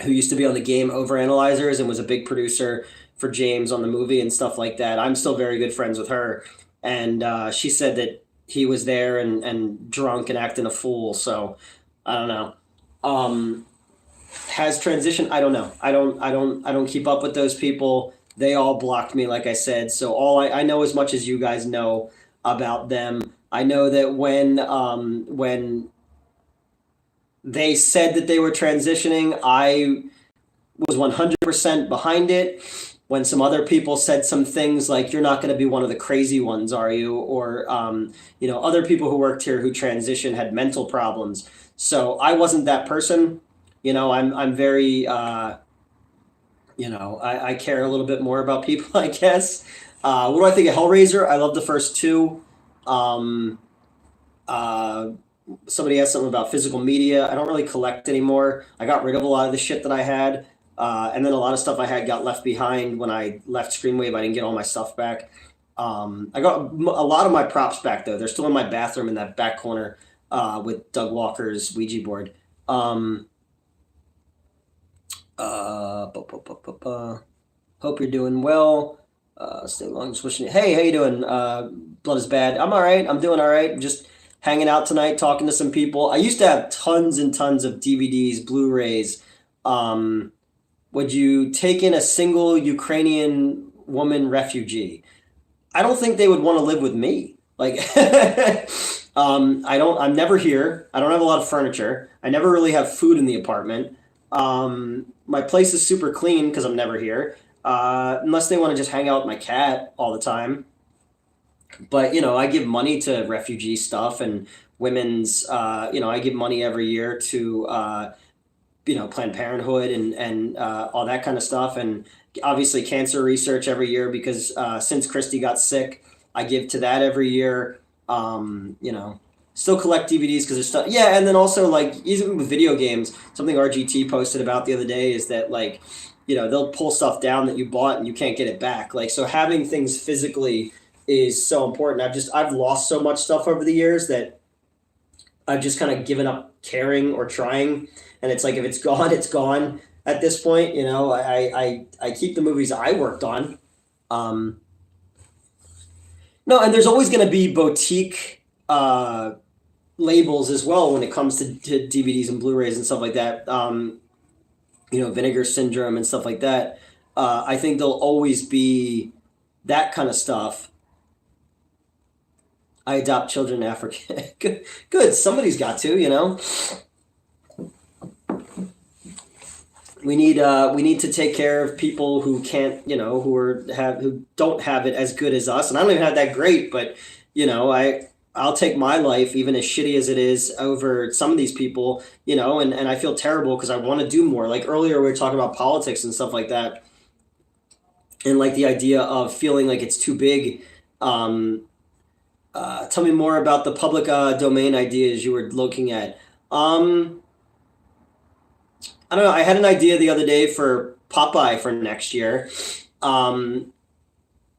who used to be on the game Overanalyzers and was a big producer for James on the movie and stuff like that. I'm still very good friends with her, and she said that he was there and drunk and acting a fool. So I don't know. Um, has transition? I don't know. I don't keep up with those people. They all blocked me, like I said. So I know as much as you guys know about them. I know that when they said that they were transitioning, I was 100% behind it. When some other people said some things like, you're not going to be one of the crazy ones, are you? Or, other people who worked here who transitioned had mental problems. So I wasn't that person. I'm very, I care a little bit more about people, I guess. What do I think of Hellraiser? I love the first two. Um, uh, Somebody asked something about physical media. I don't really collect anymore. I got rid of a lot of the shit that I had. And then a lot of stuff I had got left behind when I left Screenwave. I didn't get all my stuff back. I got a lot of my props back, though. They're still in my bathroom in that back corner with Doug Walker's Ouija board. Um, bu- bu- bu- bu- bu- Hope you're doing well. Stay long, just wishing you. Hey, how you doing? Blood is bad. I'm all right. I'm doing all right. Just hanging out tonight, talking to some people. I used to have tons and tons of DVDs, Blu-rays. Um, would you take in a single Ukrainian woman refugee? I don't think they would want to live with me. Like, I don't. I'm never here. I don't have a lot of furniture. I never really have food in the apartment. My place is super clean because I'm never here. Unless they want to just hang out with my cat all the time. But I give money to refugee stuff and women's. I give money every year to Planned Parenthood and all that kind of stuff, and obviously cancer research every year because since Christy got sick, I give to that every year. Still collect DVDs because there's stuff. Yeah, and then also like even with video games, something RGT posted about the other day is that like they'll pull stuff down that you bought and you can't get it back. Like so, having things physically is so important. I've lost so much stuff over the years that I've just kind of given up caring or trying. And it's like if it's gone, it's gone at this point. I keep the movies I worked on. Um, no, and there's always going to be boutique labels as well when it comes to DVDs and Blu-rays and stuff like that. Vinegar Syndrome and stuff like that. I think there'll always be that kind of stuff. I adopt children in Africa. Good, good. Somebody's got to. We need to take care of people who can't, who don't have it as good as us. And I don't even have that great, but I'll take my life, even as shitty as it is, over some of these people, and I feel terrible because I want to do more. Like earlier we were talking about politics and stuff like that. And like the idea of feeling like it's too big. Tell me more about the public domain ideas you were looking at. I don't know. I had an idea the other day for Popeye for next year. Um,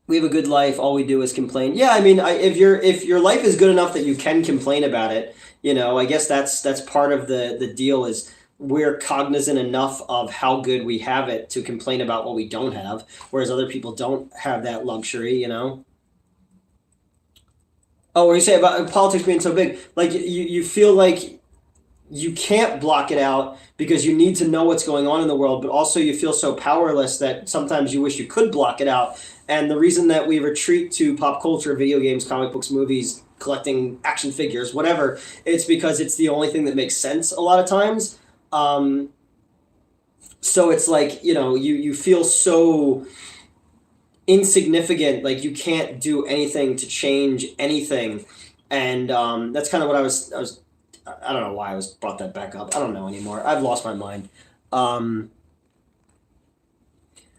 we have a good life. All we do is complain. Yeah, I mean, if your life is good enough that you can complain about it, I guess that's part of the deal is we're cognizant enough of how good we have it to complain about what we don't have, whereas other people don't have that luxury. Oh, what you say about politics being so big? Like you feel like you can't block it out because you need to know what's going on in the world, but also you feel so powerless that sometimes you wish you could block it out. And the reason that we retreat to pop culture, video games, comic books, movies, collecting action figures, whatever, it's because it's the only thing that makes sense a lot of times. So it's like, you feel so insignificant, like you can't do anything to change anything. And that's kind of what I don't know why I was brought that back up. I don't know anymore. I've lost my mind. I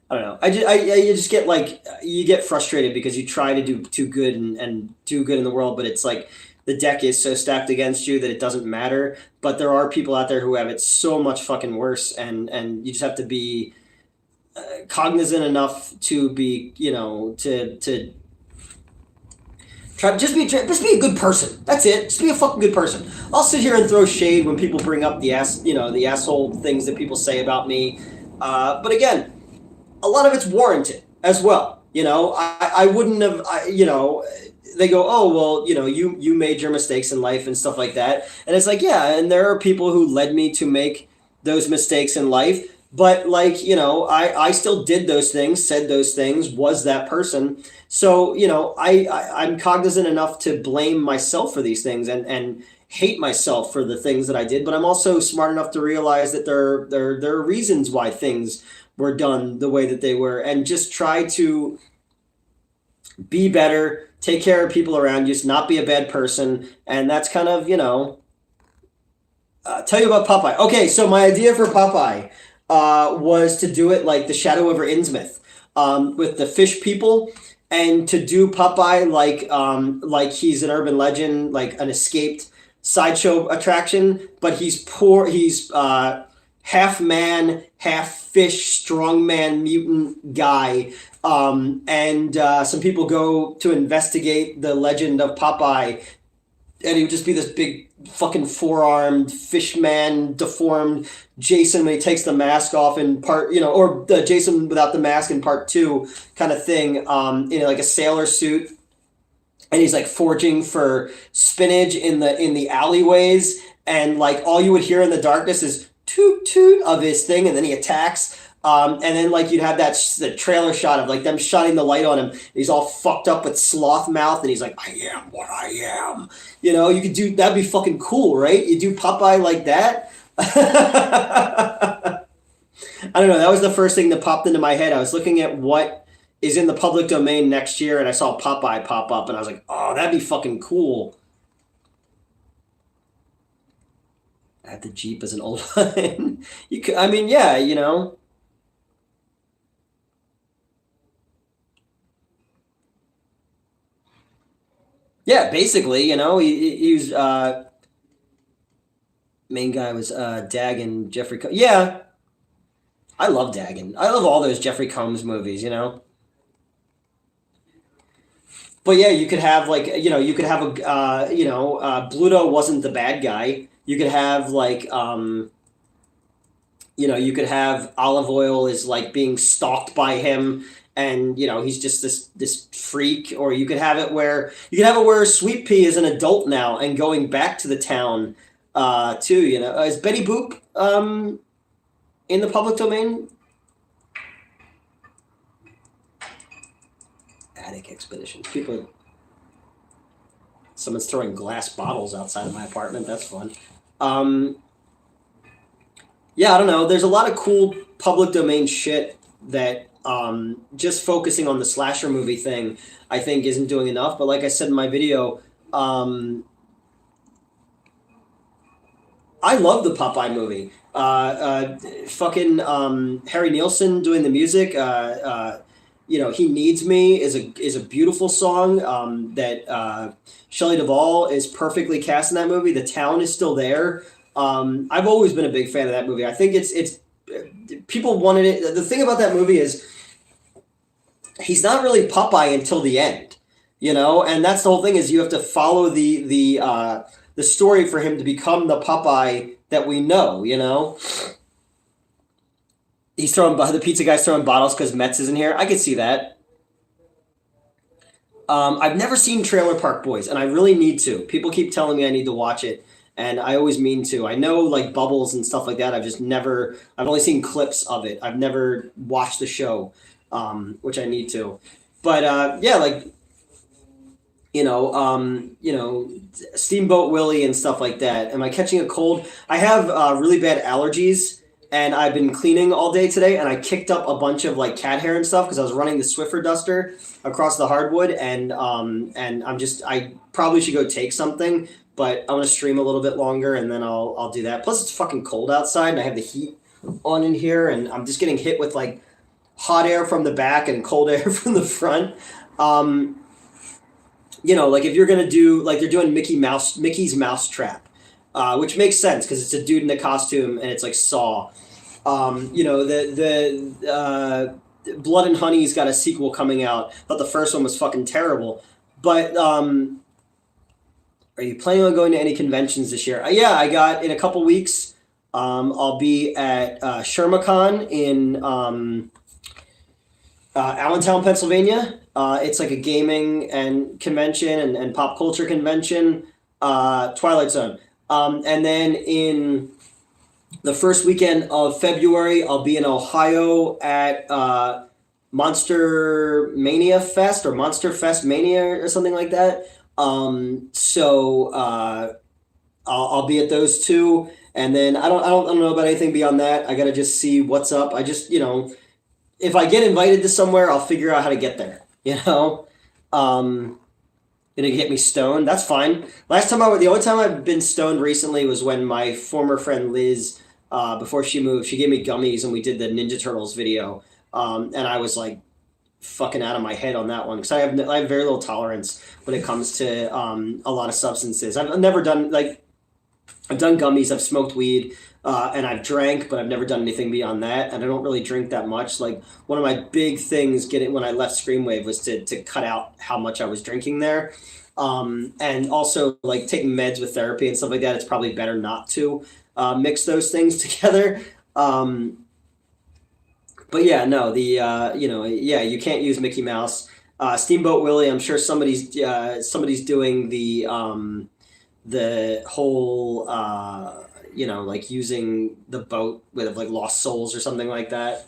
don't know. You just get like, you get frustrated because you try to do too good and do good in the world, but it's like the deck is so stacked against you that it doesn't matter. But there are people out there who have it so much fucking worse, and you just have to be cognizant enough to be, to try just be a good person. That's it. Just be a fucking good person. I'll sit here and throw shade when people bring up the asshole things that people say about me. But again, a lot of it's warranted as well. I wouldn't have, they go, oh, well, you made your mistakes in life and stuff like that. And it's like, yeah, and there are people who led me to make those mistakes in life. But like, I still did those things, said those things, was that person. So, I'm cognizant enough to blame myself for these things and hate myself for the things that I did. But I'm also smart enough to realize that there are reasons why things were done the way that they were, and just try to be better, take care of people around you, not be a bad person. And that's kind of, tell you about Popeye. Okay, so my idea for Popeye was to do it like the Shadow over Innsmouth, with the fish people, and to do Popeye like he's an urban legend, like an escaped sideshow attraction, but he's poor. He's half man, half fish, strongman, mutant guy. And some people go to investigate the legend of Popeye, and he would just be this big fucking four-armed fish man, deformed Jason when he takes the mask off in part, or the Jason without the mask in part 2 kind of thing, in like a sailor suit. And he's like foraging for spinach in the alleyways, and like all you would hear in the darkness is toot toot of his thing, and then he attacks. And then like you'd have the trailer shot of like them shining the light on him. He's all fucked up with sloth mouth, and he's like, I am what I am. You could do, that'd be fucking cool, right? You do Popeye like that. I don't know. That was the first thing that popped into my head. I was looking at what is in the public domain next year, and I saw Popeye pop up, and I was like, oh, that'd be fucking cool. I had the Jeep as an old one. You could, I mean, yeah, Yeah, basically, he was, main guy was Dagon, Jeffrey yeah, I love Dagon. I love all those Jeffrey Combs movies, But yeah, you could have like, you could have Bluto wasn't the bad guy. You could have like, you could have Olive Oil is like being stalked by him, and he's just this freak. Or you could have it where Sweet Pea is an adult now and going back to the town, too. Is Betty Boop in the public domain? Attic expedition. Someone's throwing glass bottles outside of my apartment. That's fun. Yeah, I don't know. There's a lot of cool public domain shit that just focusing on the slasher movie thing, I think, isn't doing enough. But like I said in my video, I love the Popeye movie. Fucking Harry Nilsson doing the music. He Needs Me is a beautiful song that Shelley Duvall is perfectly cast in that movie. The town is still there. I've always been a big fan of that movie. I think it's people wanted it. The thing about that movie is he's not really Popeye until the end, and that's the whole thing, is you have to follow the story for him to become the Popeye that we know. He's the pizza guy's throwing bottles because Metz isn't here. I could see that. I've never seen Trailer Park Boys, and I really need to. People keep telling me I need to watch it, and I always mean to. I know like Bubbles and stuff like that. I've only seen clips of it. I've never watched the show, which I need to. But yeah, like Steamboat Willie and stuff like that. Am I catching a cold? I have really bad allergies, and I've been cleaning all day today, and I kicked up a bunch of like cat hair and stuff because I was running the Swiffer duster across the hardwood, and I probably should go take something, but I'm gonna stream a little bit longer, and then I'll do that. Plus, it's fucking cold outside, and I have the heat on in here, and I'm just getting hit with like hot air from the back and cold air from the front. Like if you're gonna do like they're doing Mickey's Mousetrap, which makes sense because it's a dude in a costume and it's like Saw. The Blood and Honey's got a sequel coming out. Thought the first one was fucking terrible, but are you planning on going to any conventions this year? Yeah, I got in a couple weeks. I'll be at ShermaCon in Allentown, Pennsylvania. It's like a gaming and convention and pop culture convention, Twilight Zone. And then in the first weekend of February, I'll be in Ohio at Monster Mania Fest or Monster Fest Mania or something like that. I'll be at those two. And then I don't know about anything beyond that. I gotta just see what's up. I just, if I get invited to somewhere, I'll figure out how to get there. Gonna get me stoned. That's fine. The only time I've been stoned recently was when my former friend Liz, before she moved, she gave me gummies and we did the Ninja Turtles video. And I was like fucking out of my head on that one because I have very little tolerance when it comes to a lot of substances. I've done gummies. I've smoked weed. And I've drank, but I've never done anything beyond that. And I don't really drink that much. Like one of my big things when I left Screamwave was to cut out how much I was drinking there. And also like taking meds with therapy and stuff like that. It's probably better not to mix those things together. But yeah, no, you can't use Mickey Mouse. Steamboat Willie, I'm sure somebody's doing the whole like using the boat with like Lost Souls or something like that.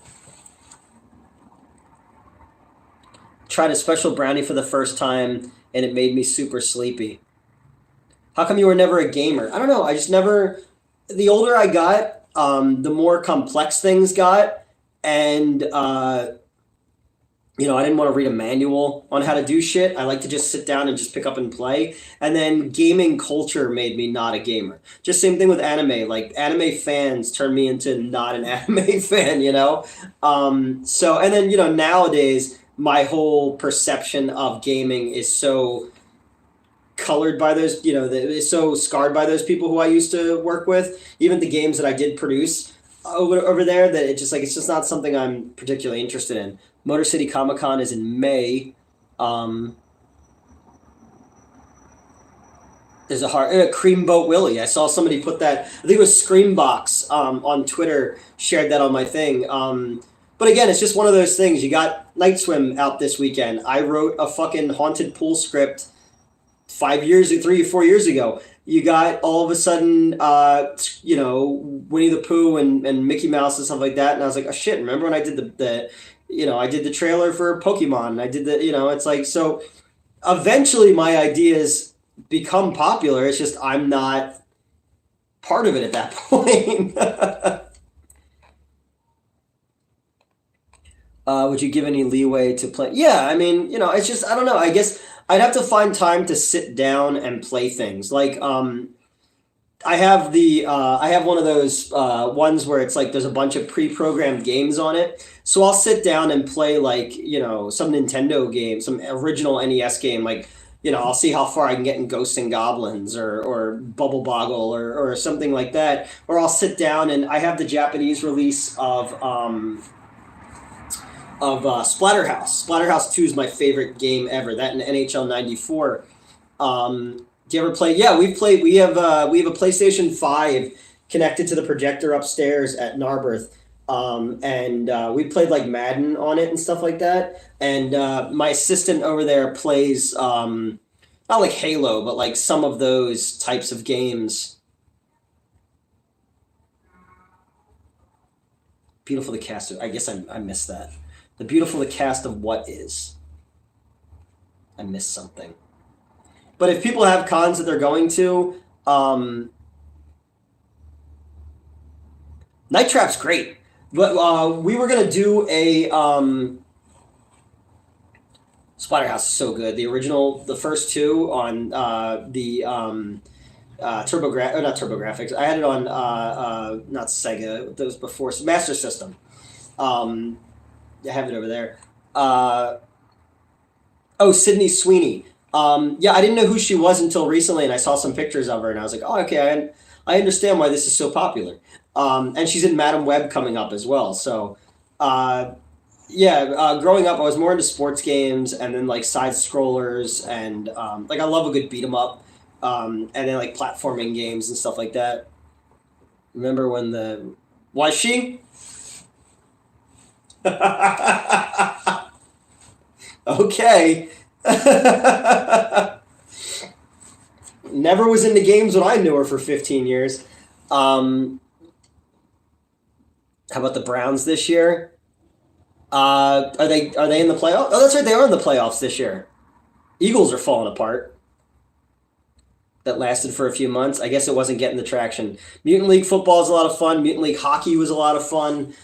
Tried a special brownie for the first time and it made me super sleepy. How come you were never a gamer? I don't know. I just never. The older I got, the more complex things got, and I didn't want to read a manual on how to do shit. I like to just sit down and just pick up and play. And then gaming culture made me not a gamer. Just same thing with anime. Like anime fans turned me into not an anime fan, and then, nowadays my whole perception of gaming is so colored by those, is so scarred by those people who I used to work with. Even the games that I did produce over there, that it's just not something I'm particularly interested in. Motor City Comic Con is in May. There's a Creamboat Willie. I saw somebody put that. I think it was Screambox on Twitter shared that on my thing. But again, it's just one of those things. You got Night Swim out this weekend. I wrote a fucking haunted pool script 3 or 4 years ago. You got all of a sudden, Winnie the Pooh and Mickey Mouse and stuff like that. And I was like, oh shit, remember when I did I did the trailer for Pokemon. I did it's like, so eventually my ideas become popular. It's just I'm not part of it at that point. Would you give any leeway to play? Yeah, I mean, it's just, I don't know. I guess I'd have to find time to sit down and play things. Like, I have one of those ones where it's like there's a bunch of pre-programmed games on it. So I'll sit down and play like, some Nintendo game, some original NES game. Like, I'll see how far I can get in Ghosts and Goblins or Bubble Boggle or something like that. Or I'll sit down and I have the Japanese release of Splatterhouse. Splatterhouse 2 is my favorite game ever. That and NHL 94. Do you ever play? Yeah, we have a PlayStation 5 connected to the projector upstairs at Narberth. We played like Madden on it and stuff like that. And my assistant over there plays not like Halo, but like some of those types of games. Beautiful the cast of, I guess I missed that. The beautiful the cast of what is. I missed something. But if people have cons that they're going to, Night Trap's great. But we were gonna do a Splatterhouse is so good. The original, the first two on the not TurboGrafx. I had it on not Sega. That was before Master System. I have it over there. Sydney Sweeney. Yeah, I didn't know who she was until recently, and I saw some pictures of her, and I was like, oh, okay, I understand why this is so popular. And she's in Madam Web coming up as well. So, growing up, I was more into sports games and then like side scrollers and like I love a good beat 'em up, and then like platforming games and stuff like that. Remember when was she? Okay. Never was into games when I knew her for 15 years. How about the Browns this year? Are they in the playoffs? Oh, that's right, they are in the playoffs this year. Eagles are falling apart. That lasted for a few months. I guess it wasn't getting the traction. Mutant League football is a lot of fun. Mutant League hockey was a lot of fun.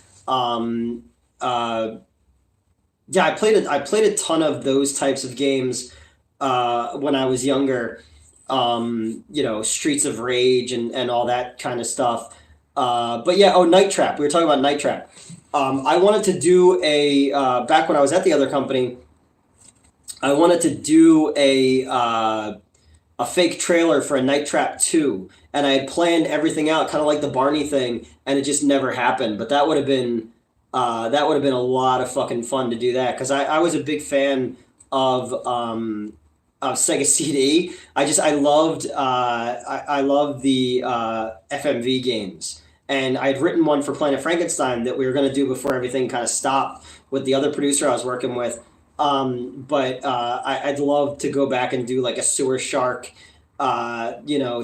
Yeah, I played a ton of those types of games when I was younger. Streets of Rage and all that kind of stuff. But yeah, Night Trap. We were talking about Night Trap. I wanted to do back when I was at the other company, I wanted to do a fake trailer for a Night Trap 2, and I had planned everything out, kind of like the Barney thing, and it just never happened. But that would have been a lot of fucking fun to do that, because I was a big fan of Sega CD. I loved the FMV games, and I had written one for Planet Frankenstein that we were going to do before everything kind of stopped with the other producer I was working with. But I'd love to go back and do like a Sewer Shark,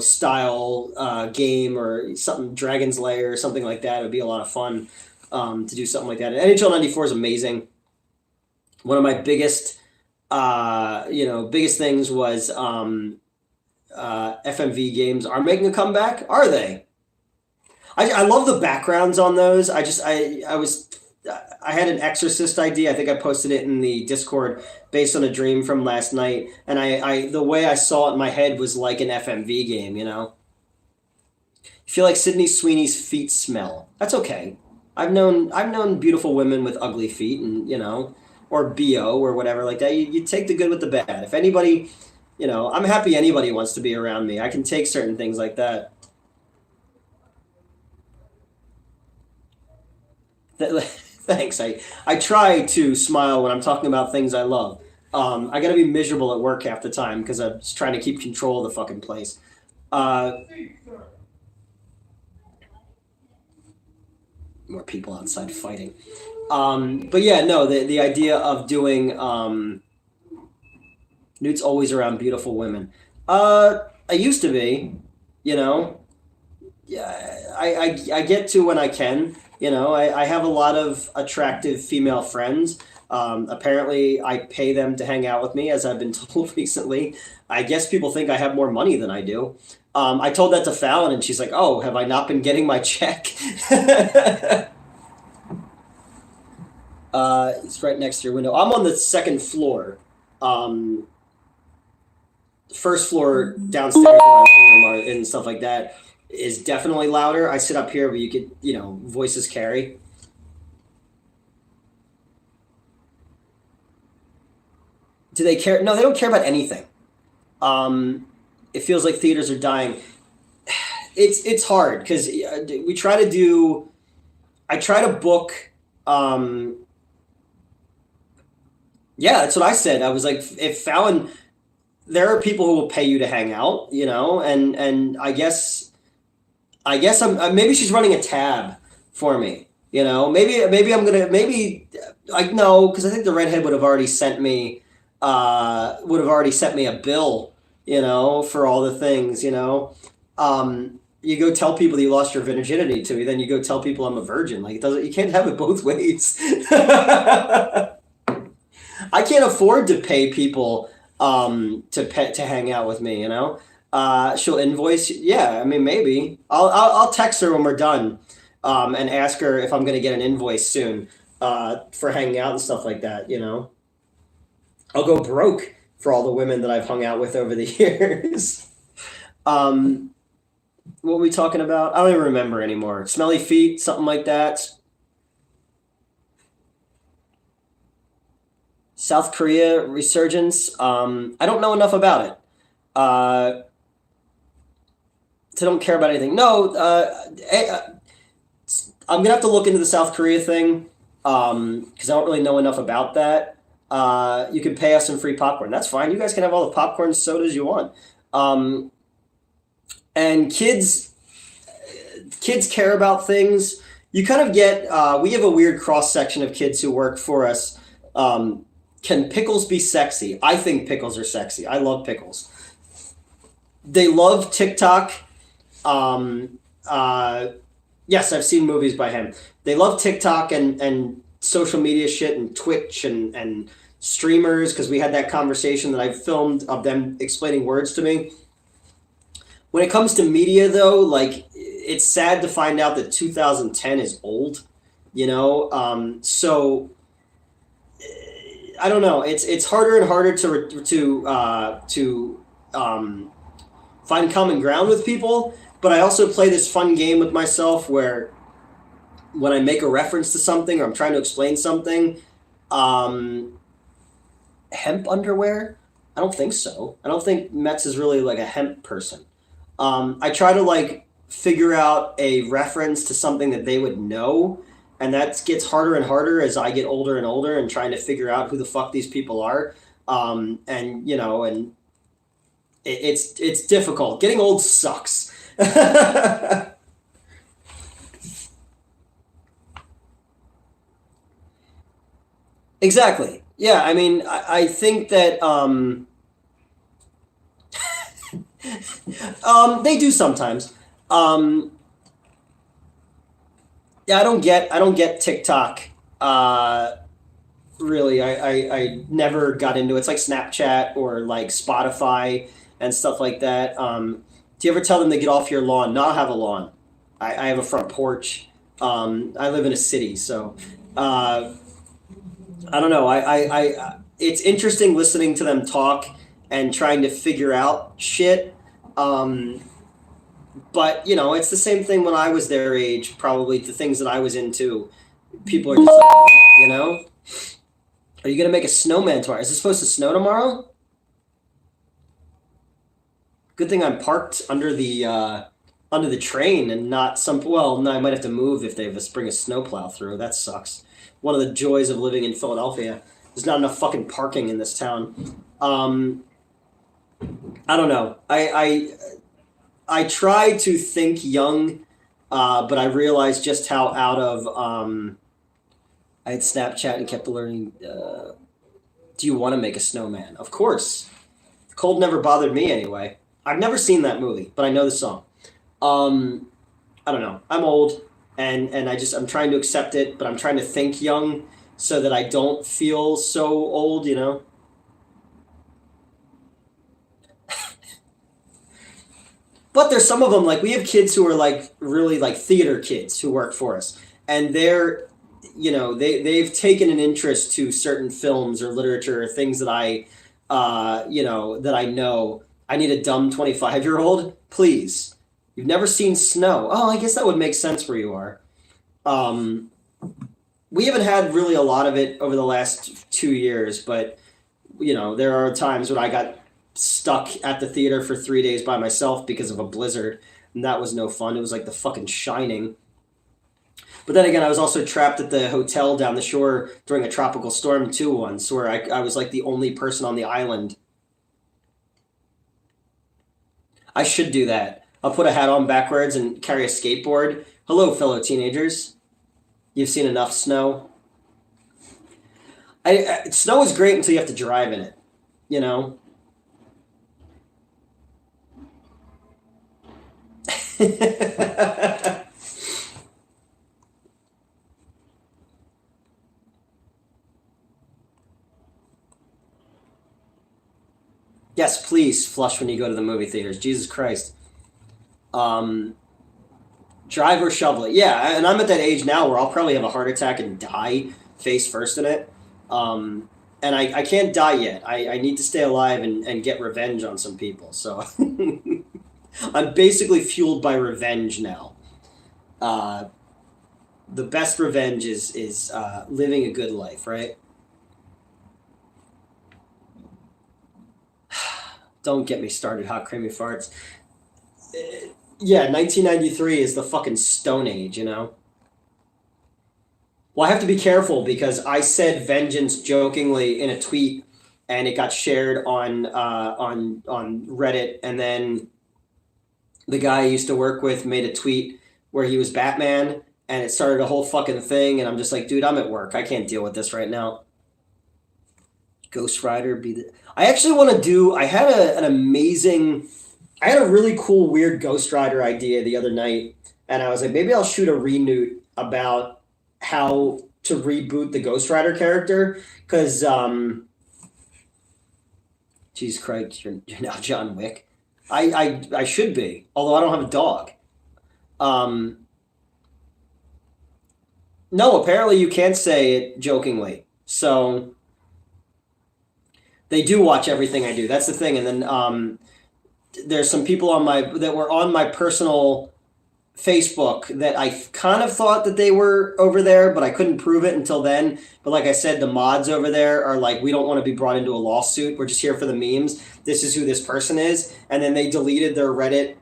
style game or something, Dragon's Lair or something like that. It would be a lot of fun to do something like that. And NHL '94 is amazing. One of my biggest things was FMV games are making a comeback. Are they? I love the backgrounds on those. I had an Exorcist idea. I think I posted it in the Discord based on a dream from last night. And the way I saw it in my head was like an FMV game, you know? I feel like Sydney Sweeney's feet smell. That's okay. I've known beautiful women with ugly feet, and or BO or whatever like that. You take the good with the bad. If anybody, I'm happy anybody wants to be around me. I can take certain things like that. Thanks. I try to smile when I'm talking about things I love. I gotta be miserable at work half the time because I'm just trying to keep control of the fucking place. More people outside fighting. But yeah, no, the idea of doing Newt's always around beautiful women. I used to be, Yeah, I get to when I can. I have a lot of attractive female friends. Apparently, I pay them to hang out with me, as I've been told recently. I guess people think I have more money than I do. I told that to Fallon, and she's like, oh, have I not been getting my check? It's right next to your window. I'm on the second floor. First floor downstairs where my living room and stuff like that is definitely louder. I sit up here, but you could, voices carry. Do they care? No, they don't care about anything. It feels like theaters are dying. It's hard because I try to book. Yeah, that's what I said. I was like, if Fallon, there are people who will pay you to hang out, and I guess maybe she's running a tab for me, maybe I'm gonna, no, because I think the redhead would have already sent me a bill, for all the things, you go tell people that you lost your virginity to me, then you go tell people I'm a virgin. Like, it doesn't. You can't have it both ways. I can't afford to pay people to hang out with me. You know, she'll invoice. Yeah, I mean, maybe I'll text her when we're done, and ask her if I'm gonna get an invoice soon, for hanging out and stuff like that. You know, I'll go broke for all the women that I've hung out with over the years. What were we talking about? I don't even remember anymore. Smelly feet, something like that. South Korea resurgence. I don't know enough about it. So I don't care about anything. No, I'm gonna have to look into the South Korea thing, because I don't really know enough about that. You can pay us some free popcorn. That's fine. You guys can have all the popcorn sodas you want. And kids care about things. You kind of get. We have a weird cross section of kids who work for us. Can pickles be sexy? I think pickles are sexy. I love pickles. They love TikTok. Yes, I've seen movies by him. They love TikTok and social media shit and Twitch and streamers, because we had that conversation that I filmed of them explaining words to me. When it comes to media, though, like, it's sad to find out that 2010 is old, you know? So I don't know. It's harder and harder to find common ground with people. But I also play this fun game with myself where when I make a reference to something or I'm trying to explain something, hemp underwear? I don't think so. I don't think Metz is really like a hemp person. I try to like figure out a reference to something that they would know, and that gets harder and harder as I get older and older and trying to figure out who the fuck these people are. And you know, and it's difficult. Getting old sucks. Exactly. Yeah, I mean, I think that they do sometimes. Yeah, I don't get TikTok. Really, I never got into it. It's like Snapchat or like Spotify and stuff like that. Do you ever tell them to get off your lawn? Not have a lawn. I have a front porch. I live in a city, so I don't know. It's interesting listening to them talk and trying to figure out shit. But you know, it's the same thing when I was their age. Probably the things that I was into. People are just like, you know, are you gonna make a snowman tomorrow? Is it supposed to snow tomorrow? Good thing I'm parked under the train and not some. Well, no, I might have to move if they have bring a snowplow through. That sucks. One of the joys of living in Philadelphia. There's not enough fucking parking in this town. I don't know. I try to think young, but I realized just how out of. I had Snapchat and kept learning. Do you want to make a snowman? Of course. The cold never bothered me anyway. I've never seen that movie, but I know the song. I don't know. I'm old, and I'm trying to accept it, but I'm trying to think young so that I don't feel so old, you know? But there's some of them, like we have kids who are like really like theater kids who work for us, and they're, you know, they've taken an interest to certain films or literature or things that you know, that I know. I need a dumb 25-year-old, please. You've never seen snow. Oh, I guess that would make sense where you are. We haven't had really a lot of it over the last 2 years, but you know, there are times when I got stuck at the theater for 3 days by myself because of a blizzard, and that was no fun. It was like the fucking Shining. But then again, I was also trapped at the hotel down the shore during a tropical storm too once, where I was like the only person on the island. I should do that. I'll put a hat on backwards and carry a skateboard. Hello, fellow teenagers. You've seen enough snow. Snow is great until you have to drive in it, you know? Yes, please flush when you go to the movie theaters. Jesus Christ. Um, Drive or shovel it. Yeah, and I'm at that age now where I'll probably have a heart attack and die face first in it. Um, and I can't die yet. I need to stay alive and get revenge on some people. So I'm basically fueled by revenge now. Uh, the best revenge is living a good life, right? Don't get me started, hot creamy farts. Yeah, 1993 is the fucking Stone Age, you know? Well, I have to be careful because I said vengeance jokingly in a tweet, and it got shared on Reddit, and then the guy I used to work with made a tweet where he was Batman, and it started a whole fucking thing, and I'm just like, dude, I'm at work. I can't deal with this right now. Ghost Rider be the. I actually want to do. I had an amazing. I had a really cool, weird Ghost Rider idea the other night, and I was like, maybe I'll shoot a renewt about how to reboot the Ghost Rider character, because Jesus Christ, you're now John Wick. I should be, although I don't have a dog. Um, no, apparently you can't say it jokingly. So they do watch everything I do. That's the thing. And then there's some people on my that were on my personal Facebook that I kind of thought that they were over there, but I couldn't prove it until then. But like I said, the mods over there are like, we don't want to be brought into a lawsuit. We're just here for the memes. This is who this person is. And then they deleted their Reddit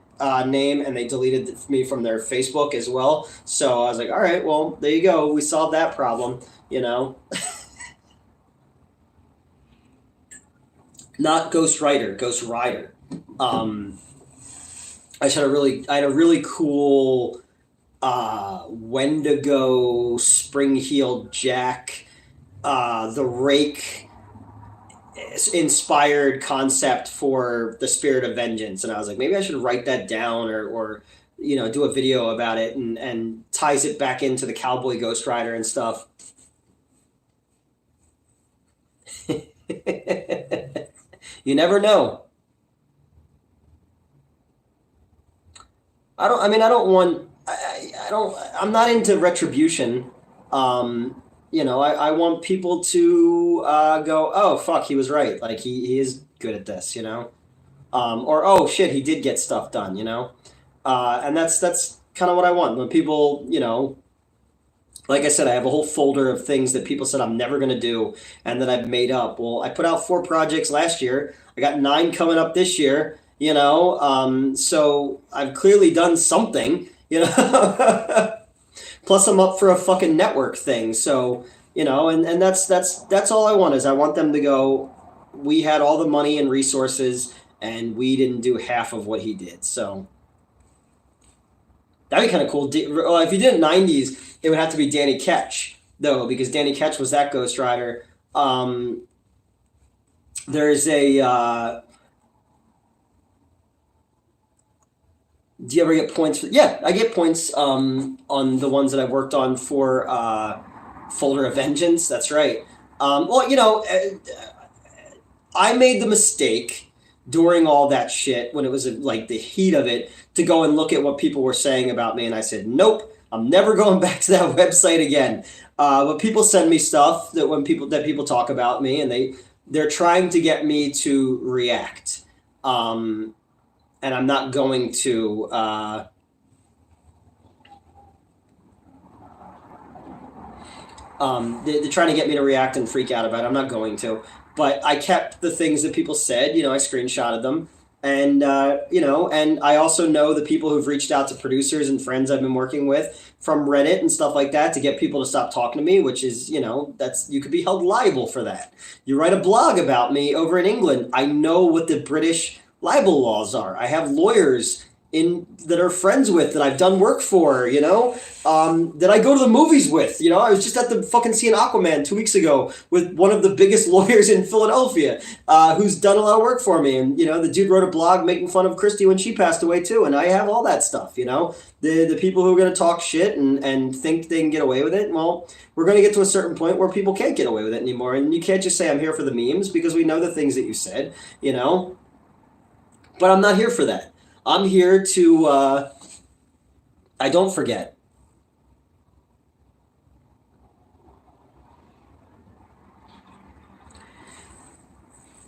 name, and they deleted me from their Facebook as well. So I was like, all right, well, there you go. We solved that problem, you know. Not Ghost Rider, Ghost Rider. I had a really cool Wendigo, Spring-Heeled Jack, the Rake inspired concept for the Spirit of Vengeance, and I was like, maybe I should write that down or you know, do a video about it, and ties it back into the Cowboy Ghost Rider and stuff. You never know. I don't want. I don't. I'm not into retribution. You know, I want people to go, oh fuck, he was right. Like he is good at this. You know, or oh shit, he did get stuff done. You know, and that's kind of what I want when people, you know. Like I said, I have a whole folder of things that people said I'm never going to do and that I've made up. Well, I put out 4 projects last year. I got 9 coming up this year, you know. So I've clearly done something, you know. Plus I'm up for a fucking network thing. So, you know, and that's all I want is I want them to go, we had all the money and resources and we didn't do half of what he did. So that'd be kind of cool. Well, if you did it in the 90s, it would have to be Danny Ketch, though, because Danny Ketch was that Ghost Rider. There's a... do you ever get points? Yeah, I get points on the ones that I worked on for Folder of Vengeance. That's right. Well, you know, I made the mistake during all that shit, when it was like the heat of it, to go and look at what people were saying about me, and I said, nope, I'm never going back to that website again. But people send me stuff that people talk about me, and they're trying to get me to react, and I'm not going to. They're trying to get me to react and freak out about it. I'm not going to. But I kept the things that people said. You know, I screenshotted them. And, you know, and I also know the people who've reached out to producers and friends I've been working with from Reddit and stuff like that to get people to stop talking to me, which is, you know, you could be held liable for that. You write a blog about me over in England. I know what the British libel laws are. I have lawyers in that are friends with, that I've done work for, that I go to the movies with. I was just at the fucking seeing Aquaman 2 weeks ago with one of the biggest lawyers in Philadelphia, who's done a lot of work for me. And, the dude wrote a blog making fun of Christy when she passed away too. And I have all that stuff, the people who are going to talk shit and think they can get away with it. Well, we're going to get to a certain point where people can't get away with it anymore. And you can't just say I'm here for the memes, because we know the things that you said, but I'm not here for that. I'm here to, I don't forget.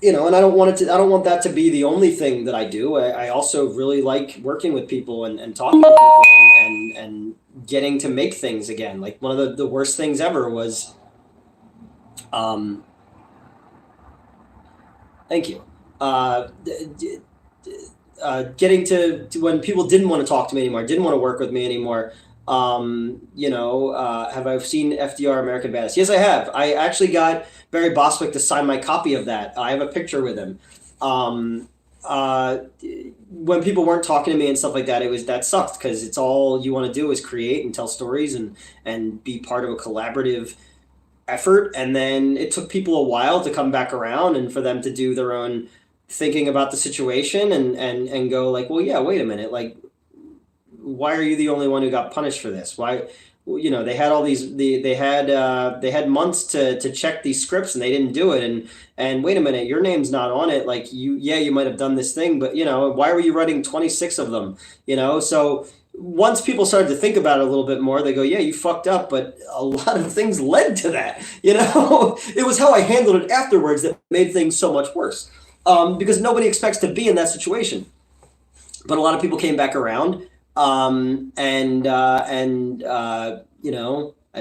And I don't want that to be the only thing that I do. I also really like working with people and talking to people and getting to make things again. Like, one of the worst things ever was, thank you. Getting to when people didn't want to talk to me anymore, didn't want to work with me anymore. Have I seen FDR American Badass? Yes, I have. I actually got Barry Bostwick to sign my copy of that. I have a picture with him. When people weren't talking to me and stuff like that, that sucked, because it's all you want to do is create and tell stories and be part of a collaborative effort. And then it took people a while to come back around and for them to do their own thinking about the situation and go like, well, yeah, wait a minute, like, why are you the only one who got punished for this? Why, they had all these, they had months to check these scripts and they didn't do it. And wait a minute, your name's not on it. Like, you might have done this thing, but why were you writing 26 of them? So once people started to think about it a little bit more, they go, yeah, you fucked up, but a lot of things led to that. It was how I handled it afterwards that made things so much worse. Because nobody expects to be in that situation. But a lot of people came back around. I've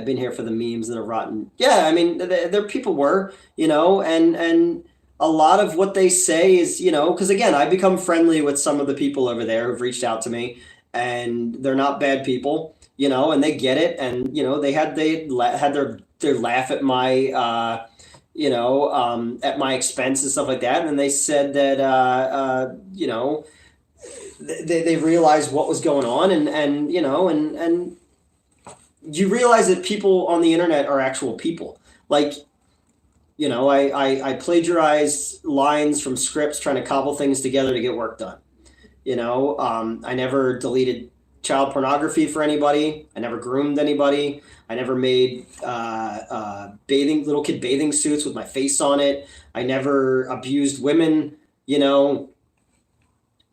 been here for the memes that are rotten. Yeah, I mean, there people were, and a lot of what they say is, because again, I become friendly with some of the people over there who've reached out to me, and they're not bad people, and they get it. And, they had their laugh at my, at my expense and stuff like that. And then they said that, they realized what was going on, and you realize that people on the internet are actual people. Like, I plagiarized lines from scripts trying to cobble things together to get work done. I never deleted child pornography for anybody. I never groomed anybody. I never made little kid bathing suits with my face on it. I never abused women.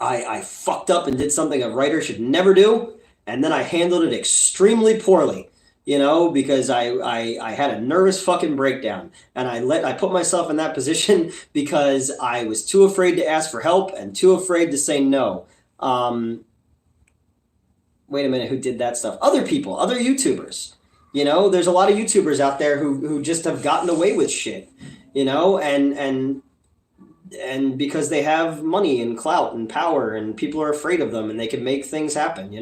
I fucked up and did something a writer should never do, and then I handled it extremely poorly, because I had a nervous fucking breakdown, and I put myself in that position because I was too afraid to ask for help and too afraid to say no. Wait a minute, who did that stuff? Other people, other YouTubers. There's a lot of YouTubers out there who just have gotten away with shit, and because they have money and clout and power, and people are afraid of them, and they can make things happen,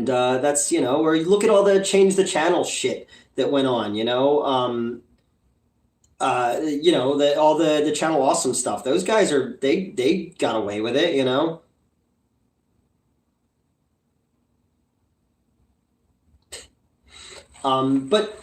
that's, where you look at all the change the channel shit that went on, all the Channel Awesome stuff. Those guys they got away with it, but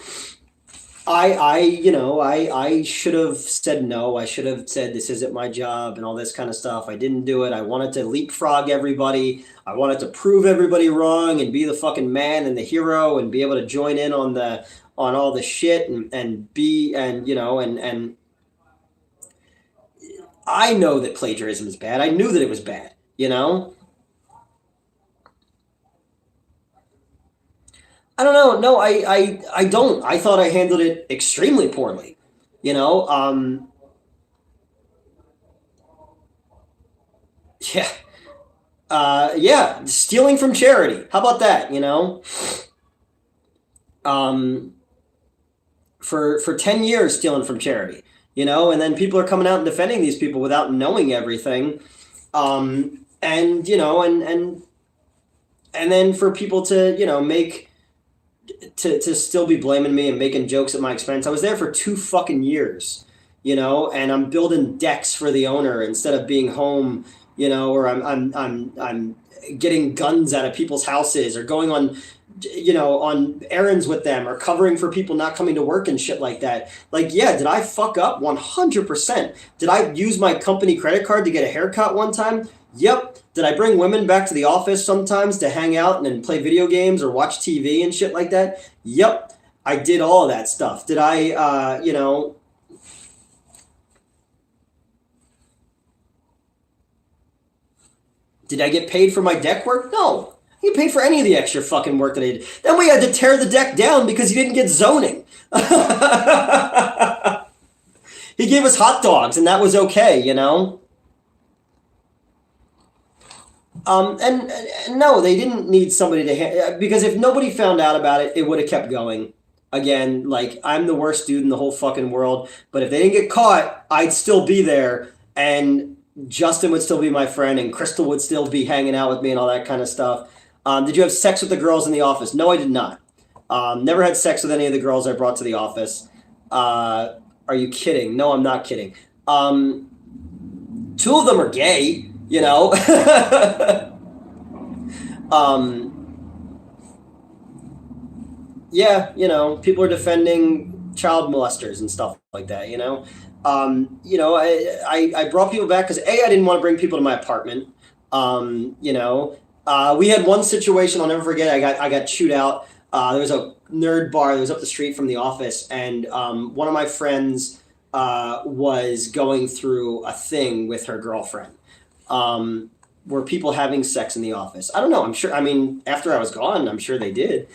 I should have said no. I should have said this isn't my job and all this kind of stuff. I didn't do it. I wanted to leapfrog everybody. I wanted to prove everybody wrong and be the fucking man and the hero and be able to join in on all the shit and I know that plagiarism is bad. I knew that it was bad, I don't know. No, I don't. I thought I handled it extremely poorly. You know, yeah, yeah, stealing from charity. How about that? Um, for 10 years stealing from charity. And then people are coming out and defending these people without knowing everything. And then for people to make to still be blaming me and making jokes at my expense. I was there for 2 fucking years, and I'm building decks for the owner instead of being home, or I'm getting guns out of people's houses, or going on, on errands with them, or covering for people not coming to work and shit like that. Like, yeah, did I fuck up? 100%. Did I use my company credit card to get a haircut one time? Yep. Did I bring women back to the office sometimes to hang out and play video games or watch TV and shit like that? Yep. I did all of that stuff. Did I, did I get paid for my deck work? No. I didn't get paid for any of the extra fucking work that I did. Then we had to tear the deck down because he didn't get zoning. He gave us hot dogs, and that was okay. And no, they didn't need somebody to because if nobody found out about it, it would have kept going. Again, like, I'm the worst dude in the whole fucking world, but if they didn't get caught, I'd still be there, and Justin would still be my friend, and Crystal would still be hanging out with me and all that kind of stuff. Did you have sex with the girls in the office? No, I did not. Never had sex with any of the girls I brought to the office. Are you kidding? No, I'm not kidding. Two of them are gay, Yeah, people are defending child molesters and stuff like that. I brought people back because I didn't want to bring people to my apartment. We had one situation I'll never forget. I got chewed out. There was a nerd bar that was up the street from the office, and one of my friends was going through a thing with her girlfriend. Were people having sex in the office? I don't know. I'm sure. I mean, after I was gone, I'm sure they did.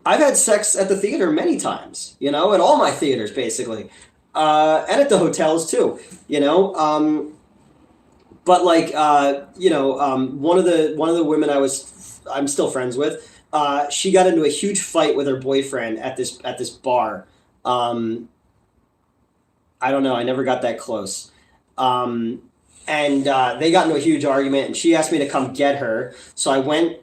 I've had sex at the theater many times, at all my theaters, basically, and at the hotels too, but like, one of the women I'm still friends with, she got into a huge fight with her boyfriend at this bar. I don't know. I never got that close. And they got into a huge argument, and she asked me to come get her. So I went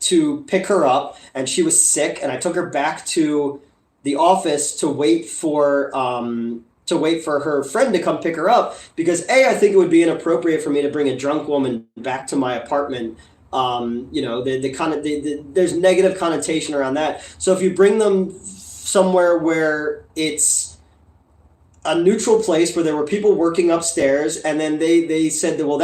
to pick her up, and she was sick, and I took her back to the office to wait for her friend to come pick her up, because I think it would be inappropriate for me to bring a drunk woman back to my apartment. There's negative connotation around that. So if you bring them somewhere where it's a neutral place where there were people working upstairs, and then they said, well,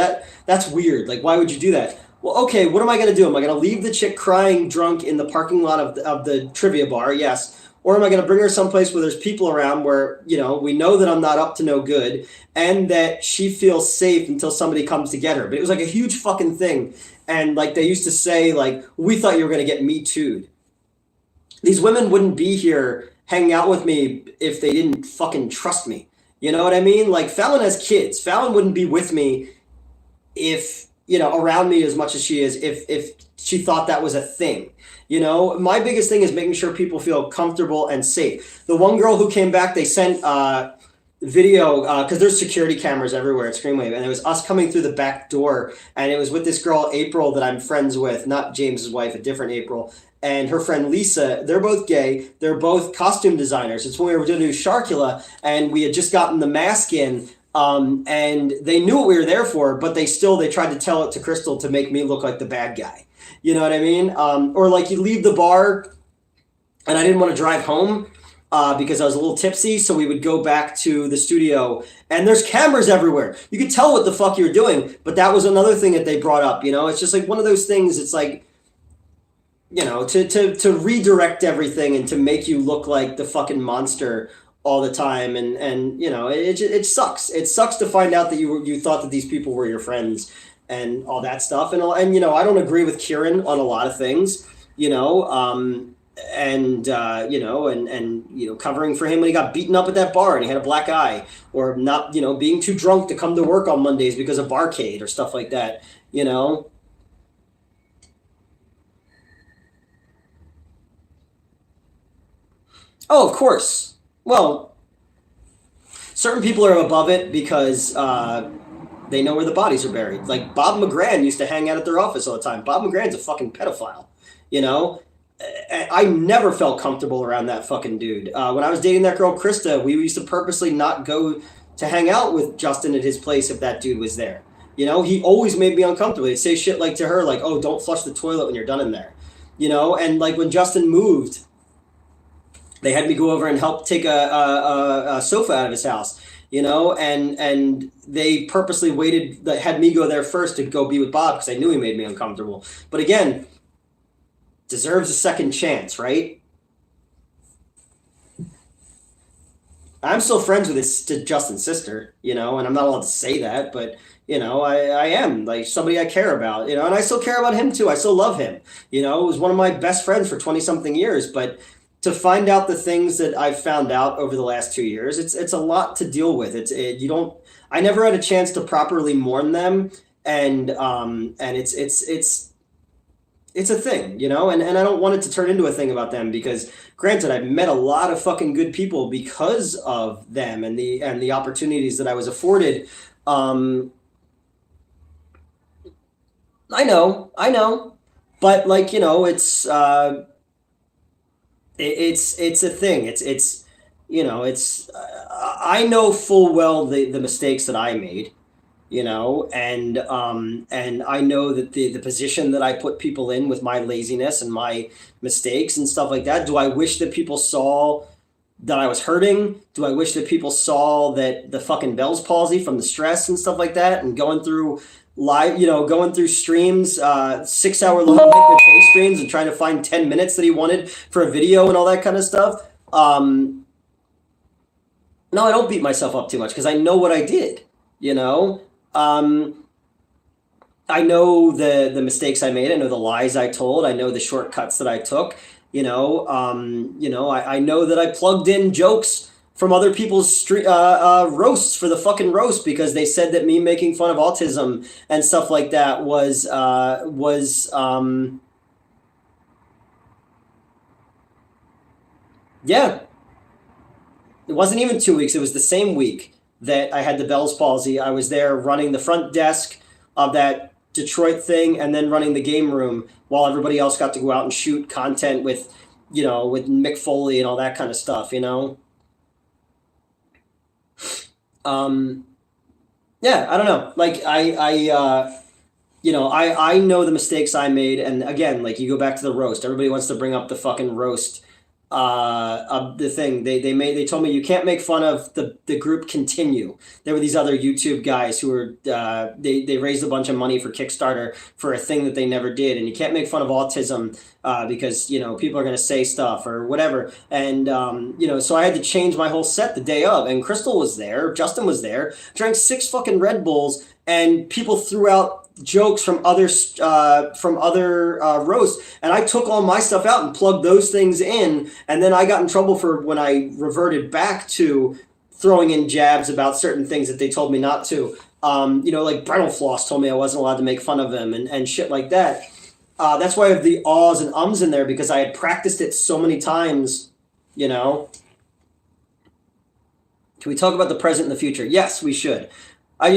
that's weird. Like, why would you do that? Well, okay, what am I going to do? Am I going to leave the chick crying drunk in the parking lot of the trivia bar? Yes. Or am I going to bring her someplace where there's people around where, we know that I'm not up to no good, and that she feels safe until somebody comes to get her? But it was like a huge fucking thing. And like they used to say, like, we thought you were going to get Me Too'd. These women wouldn't be here hanging out with me if they didn't fucking trust me. You know what I mean? Like, Fallon has kids. Fallon wouldn't be with me if, around me as much as she is if she thought that was a thing. My biggest thing is making sure people feel comfortable and safe. The one girl who came back, they sent video, because there's security cameras everywhere at Screamwave, and it was us coming through the back door, and it was with this girl, April, that I'm friends with, not James's wife, a different April, and her friend Lisa. They're both gay. They're both costume designers. It's when we were going to do Sharkula, and we had just gotten the mask in, and they knew what we were there for, but they tried to tell it to Crystal to make me look like the bad guy. You know what I mean? Or like, you leave the bar, and I didn't want to drive home because I was a little tipsy, so we would go back to the studio, and there's cameras everywhere. You could tell what the fuck you were doing, but that was another thing that they brought up. It's just like one of those things. It's like, to redirect everything and to make you look like the fucking monster all the time, and it sucks. It sucks to find out that you thought that these people were your friends and all that stuff, and I don't agree with Kieran on a lot of things, covering for him when he got beaten up at that bar and he had a black eye, or not, being too drunk to come to work on Mondays because of barcade or stuff like that. Oh, of course. Well, certain people are above it because they know where the bodies are buried. Like, Bob McGran used to hang out at their office all the time. Bob McGran's a fucking pedophile, I never felt comfortable around that fucking dude. When I was dating that girl Krista, we used to purposely not go to hang out with Justin at his place if that dude was there. You know, he always made me uncomfortable. He'd say shit like to her, like, "Oh, don't flush the toilet when you're done in there." You know, and like when Justin moved, they had me go over and help take a sofa out of his house. You know, and they purposely waited, had me go there first to go be with Bob because I knew he made me uncomfortable. But again, deserves a second chance, right? I'm still friends with Justin's sister, you know, and I'm not allowed to say that, but you know, I am like somebody I care about, you know, and I still care about him too. I still love him, you know. It was one of my best friends for 20 something years, but to find out the things that I've found out over the last 2 years, it's a lot to deal with. You don't. I never had a chance to properly mourn them, and it's a thing, you know, and I don't want it to turn into a thing about them because, granted, I've met a lot of fucking good people because of them and the opportunities that I was afforded. I know, but like, you know, it's a thing. It's you know, it's I know full well the mistakes that I made, you know, and I know that the position that I put people in with my laziness and my mistakes and stuff like that. Do I wish that people saw that I was hurting? Do I wish that people saw that the fucking Bell's palsy from the stress and stuff like that and going through live, you know, going through streams, 6 hour long Nick Matei streams and trying to find 10 minutes that he wanted for a video and all that kind of stuff? No, I don't beat myself up too much because I know what I did, you know. I know the mistakes I made. I know the lies I told. I know the shortcuts that I took. I know that I plugged in jokes from other people's roasts for the fucking roast because they said that me making fun of autism and stuff like that yeah. It wasn't even 2 weeks. It was the same week that I had the Bell's palsy. I was there running the front desk of that Detroit thing and then running the game room while everybody else got to go out and shoot content with, you know, with Mick Foley and all that kind of stuff, you know? Yeah, I don't know. Like I know the mistakes I made. And again, like you go back to the roast, everybody wants to bring up the fucking roast of the thing they told me you can't make fun of the group Continue. There were these other YouTube guys who were they raised a bunch of money for Kickstarter for a thing that they never did, and you can't make fun of autism because you know people are going to say stuff or whatever. And so I had to change my whole set the day of, and Crystal was there, Justin was there, drank 6 fucking Red Bulls, and people threw out jokes from other roasts, and I took all my stuff out and plugged those things in, and then I got in trouble for when I reverted back to throwing in jabs about certain things that they told me not to. Like Brental Floss told me I wasn't allowed to make fun of them and shit like that. That's why I have the ahs and ums in there because I had practiced it so many times, you know. Can we talk about the present and the future? Yes, we should. I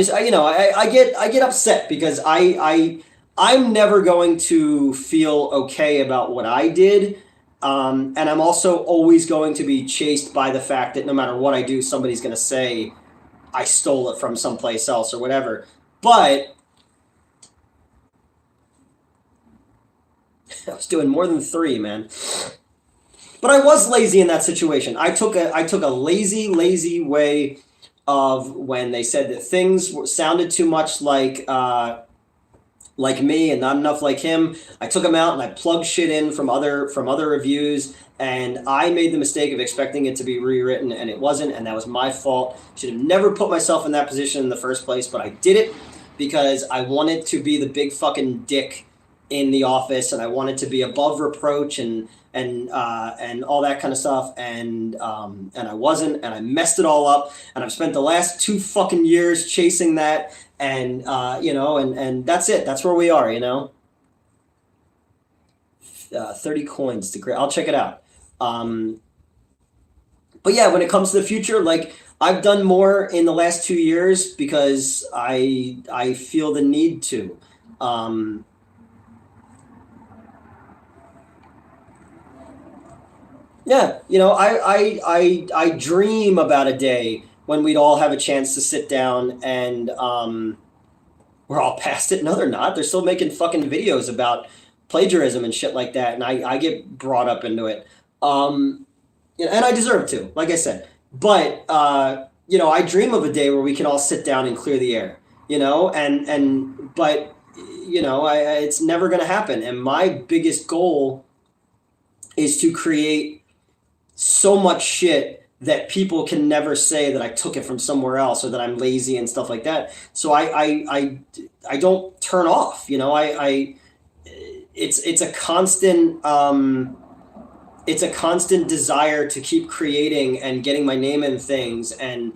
get upset because I'm never going to feel okay about what I did, and I'm also always going to be chased by the fact that no matter what I do, somebody's going to say I stole it from someplace else or whatever. But I was doing more than 3, man. But I was lazy in that situation. I took a lazy way of when they said that things sounded too much like me and not enough like him. I took them out and I plugged shit in from other reviews, and I made the mistake of expecting it to be rewritten, and it wasn't, and that was my fault. Should have never put myself in that position in the first place, but I did it because I wanted to be the big fucking dick in the office, and I wanted to be above reproach and all that kind of stuff, and I wasn't, and I messed it all up, and I've spent the last 2 fucking years chasing that, and and that's it. That's where we are, you know. 30 coins to great. I'll check it out. But yeah, when it comes to the future, like I've done more in the last 2 years because I feel the need to. Yeah, I dream about a day when we'd all have a chance to sit down and we're all past it. No, they're not. They're still making fucking videos about plagiarism and shit like that, and I get brought up into it. Um, and I deserve to, like I said. But I dream of a day where we can all sit down and clear the air. But it's never going to happen. And my biggest goal is to create so much shit that people can never say that I took it from somewhere else or that I'm lazy and stuff like that. So I don't turn off. It's a constant desire to keep creating and getting my name in things to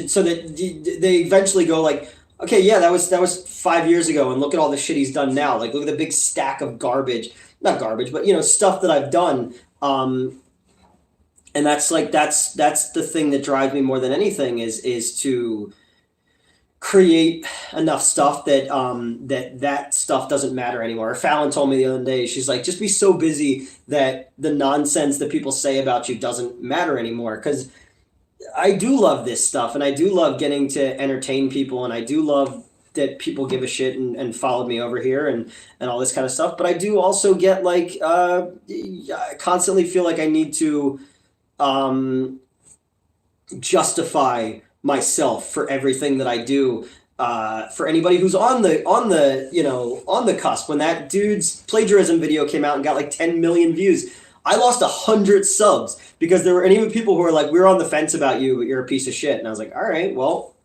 so that they eventually go like, okay, yeah, that was 5 years ago, and look at all the shit he's done now. Like, look at the big stack of garbage, not garbage, but stuff that I've done. And that's the thing that drives me more than anything is to create enough stuff that stuff doesn't matter anymore. Fallon told me the other day, she's like, just be so busy that the nonsense that people say about you doesn't matter anymore. Because I do love this stuff, and I do love getting to entertain people, and I do love that people give a shit and followed me over here and all this kind of stuff. But I do also get like I constantly feel like I need to justify myself for everything that I do. For anybody who's on the cusp, when that dude's plagiarism video came out and got like 10 million views, I lost 100 subs because there were any people who were like, we're on the fence about you, but you're a piece of shit. And I was like, all right, well,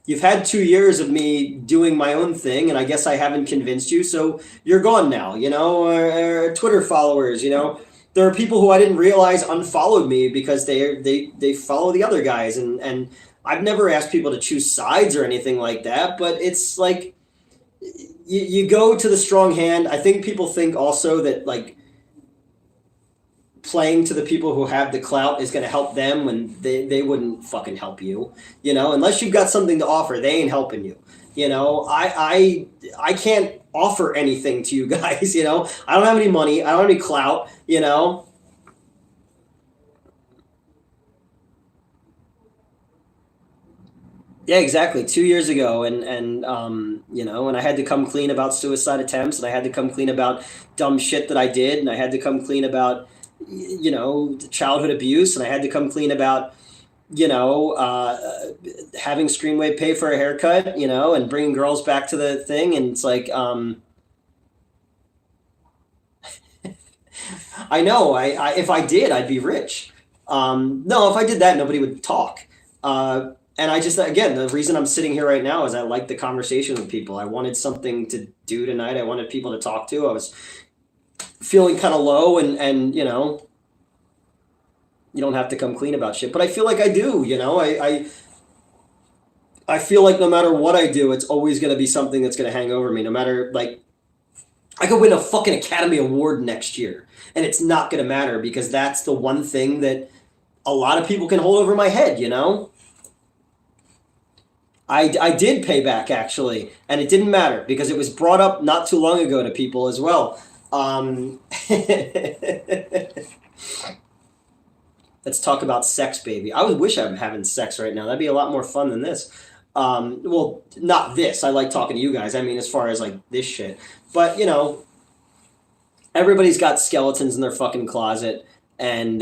you've had 2 years of me doing my own thing, and I guess I haven't convinced you, so you're gone now, or Twitter followers, There are people who I didn't realize unfollowed me because they follow the other guys, and I've never asked people to choose sides or anything like that, but it's like you go to the strong hand. I think people think also that like playing to the people who have the clout is going to help them when they wouldn't fucking help you, unless you've got something to offer, they ain't helping you. I can't offer anything to you guys. I don't have any money. I don't have any clout, Yeah, exactly. 2 years ago, and I had to come clean about suicide attempts, and I had to come clean about dumb shit that I did, and I had to come clean about, childhood abuse, and I had to come clean about, having Screenway pay for a haircut, and bringing girls back to the thing, and it's like, I know, if I did, I'd be rich. No, if I did that, nobody would talk. And I just, again, the reason I'm sitting here right now is I like the conversation with people. I wanted something to do tonight. I wanted people to talk to. I was feeling kind of low, and you don't have to come clean about shit, but I feel like I do, I feel like no matter what I do, it's always going to be something that's going to hang over me. No matter, like, I could win a fucking Academy Award next year, and it's not going to matter because that's the one thing that a lot of people can hold over my head, I did pay back, actually, and it didn't matter because it was brought up not too long ago to people as well. Let's talk about sex, baby. I would wish I'm having sex right now. That'd be a lot more fun than this. Well, not this. I like talking to you guys. I mean, as far as like this shit. But, everybody's got skeletons in their fucking closet. And,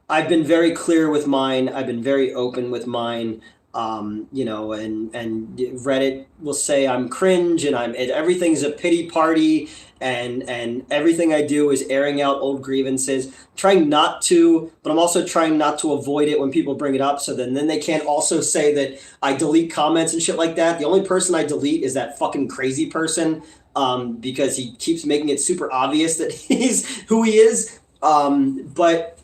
I've been very clear with mine. I've been very open with mine. And Reddit will say I'm cringe and everything's a pity party, and everything I do is airing out old grievances. Trying not to, but I'm also trying not to avoid it when people bring it up. So then they can't also say that I delete comments and shit like that. The only person I delete is that fucking crazy person, because he keeps making it super obvious that he's who he is. But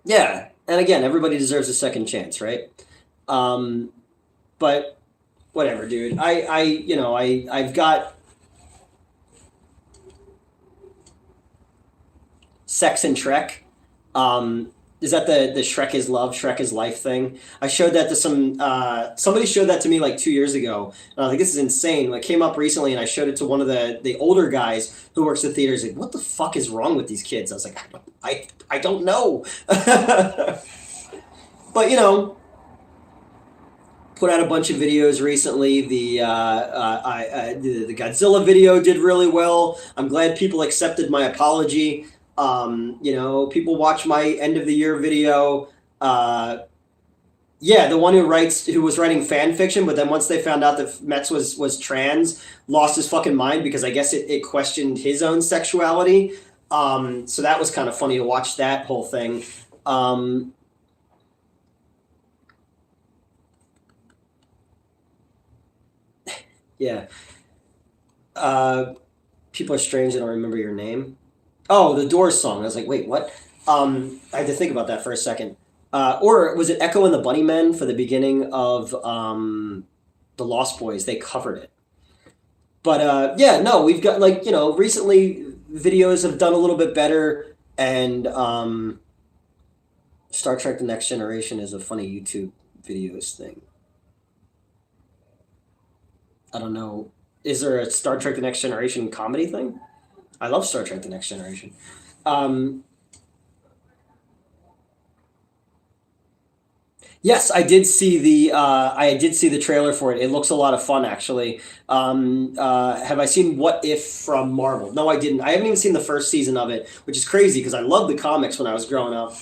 yeah. And again, everybody deserves a second chance, right? But whatever, dude. I've got sex and Trek. Is that the Shrek is love, Shrek is life thing? I showed that to some somebody showed that to me like 2 years ago, and I was like, this is insane. It came up recently, and I showed it to one of the older guys who works at theaters. Like, what the fuck is wrong with these kids? I was like, I don't know. But put out a bunch of videos recently. The Godzilla video did really well. I'm glad people accepted my apology. People watch my end of the year video. Yeah, the one who was writing fan fiction, but then once they found out that Metz was trans, lost his fucking mind because I guess it questioned his own sexuality. So that was kind of funny to watch that whole thing. Yeah. People are strange. I don't remember your name. Oh, the Doors song. I was like, wait, what? I had to think about that for a second. Or was it Echo and the Bunnymen for the beginning of the Lost Boys? They covered it. But yeah, no, we've got recently videos have done a little bit better, and Star Trek: The Next Generation is a funny YouTube videos thing. I don't know. Is there a Star Trek: The Next Generation comedy thing? I love Star Trek: The Next Generation. Um, yes, I did see the trailer for it. It looks a lot of fun, actually. Have I seen What If from Marvel? No, I didn't. I haven't even seen the first season of it, which is crazy because I loved the comics when I was growing up.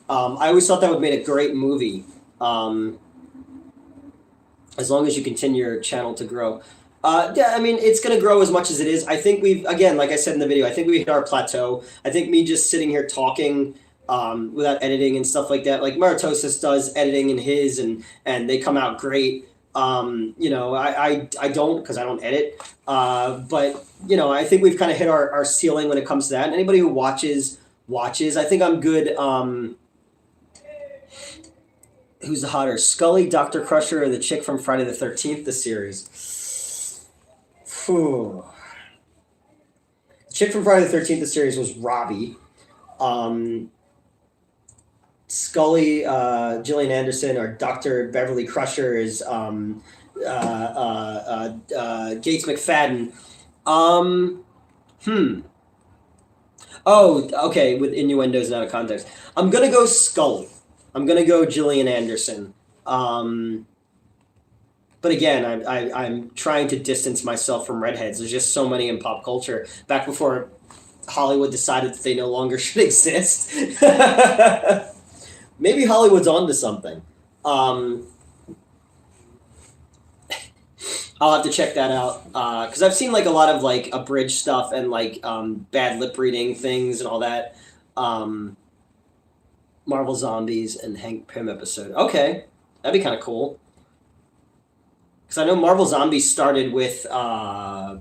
I always thought that would make a great movie. As long as you continue your channel to grow. Yeah, I mean, it's going to grow as much as it is. I think again, like I said in the video, I think we hit our plateau. I think me just sitting here talking without editing and stuff like that, like Maritosis does editing in his, and they come out great. I don't, because I don't edit. But, I think we've kind of hit our ceiling when it comes to that. And anybody who watches. I think I'm good. Who's the hotter, Scully, Dr. Crusher, or the chick from Friday the 13th, the series? Whew. The chick from Friday the 13th, the series was Robbie. Scully, Gillian Anderson, or Dr. Beverly Crusher is Gates McFadden. Oh, okay, with innuendos and out of context. I'm going to go Scully. I'm going to go Gillian Anderson. But again, I'm trying to distance myself from redheads. There's just so many in pop culture. Back before Hollywood decided that they no longer should exist. Maybe Hollywood's onto something. I'll have to check that out. Because I've seen a lot of abridged stuff and bad lip reading things and all that. Marvel Zombies and Hank Pym episode. Okay, that'd be kind of cool. Because I know Marvel Zombies started with, I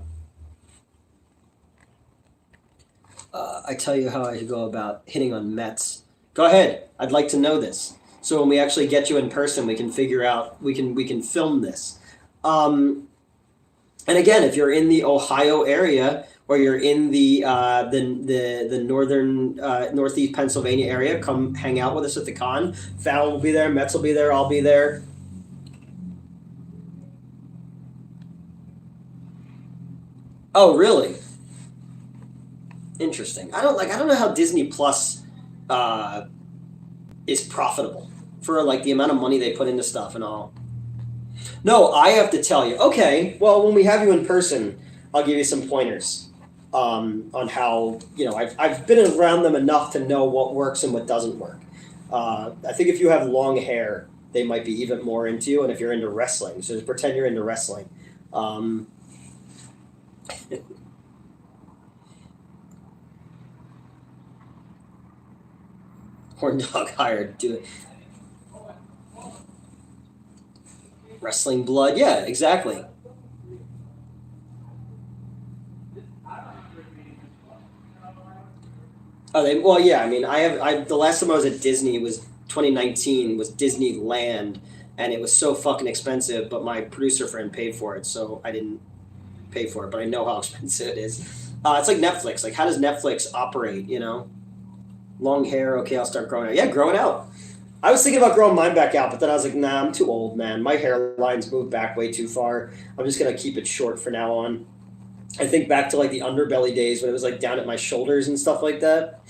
tell you how I go about hitting on Mets. Go ahead. I'd like to know this. So when we actually get you in person, we can figure out, we can film this. And again, if you're in the Ohio area, or you're in the northern northeast Pennsylvania area, come hang out with us at the con. Fallon will be there, Metz will be there, I'll be there. Oh, really? Interesting. I don't know how Disney Plus is profitable for the amount of money they put into stuff and all. No, I have to tell you. Okay, well, when we have you in person, I'll give you some pointers. On how, I've been around them enough to know what works and what doesn't work. I think if you have long hair, they might be even more into you, and if you're into wrestling, so just pretend you're into wrestling. Horn Dog hired, do it. Wrestling blood, yeah, exactly. Oh, well, yeah. I mean, the last time I was at Disney was 2019, was Disneyland, and it was so fucking expensive. But my producer friend paid for it, so I didn't pay for it. But I know how expensive it is. It's like Netflix. How does Netflix operate? Long hair. Okay, I'll start growing out. Yeah, growing out. I was thinking about growing mine back out, but then I was like, nah, I'm too old, man. My hairline's moved back way too far. I'm just gonna keep it short for now on. I think back to like the underbelly days when it was like down at my shoulders and stuff like that.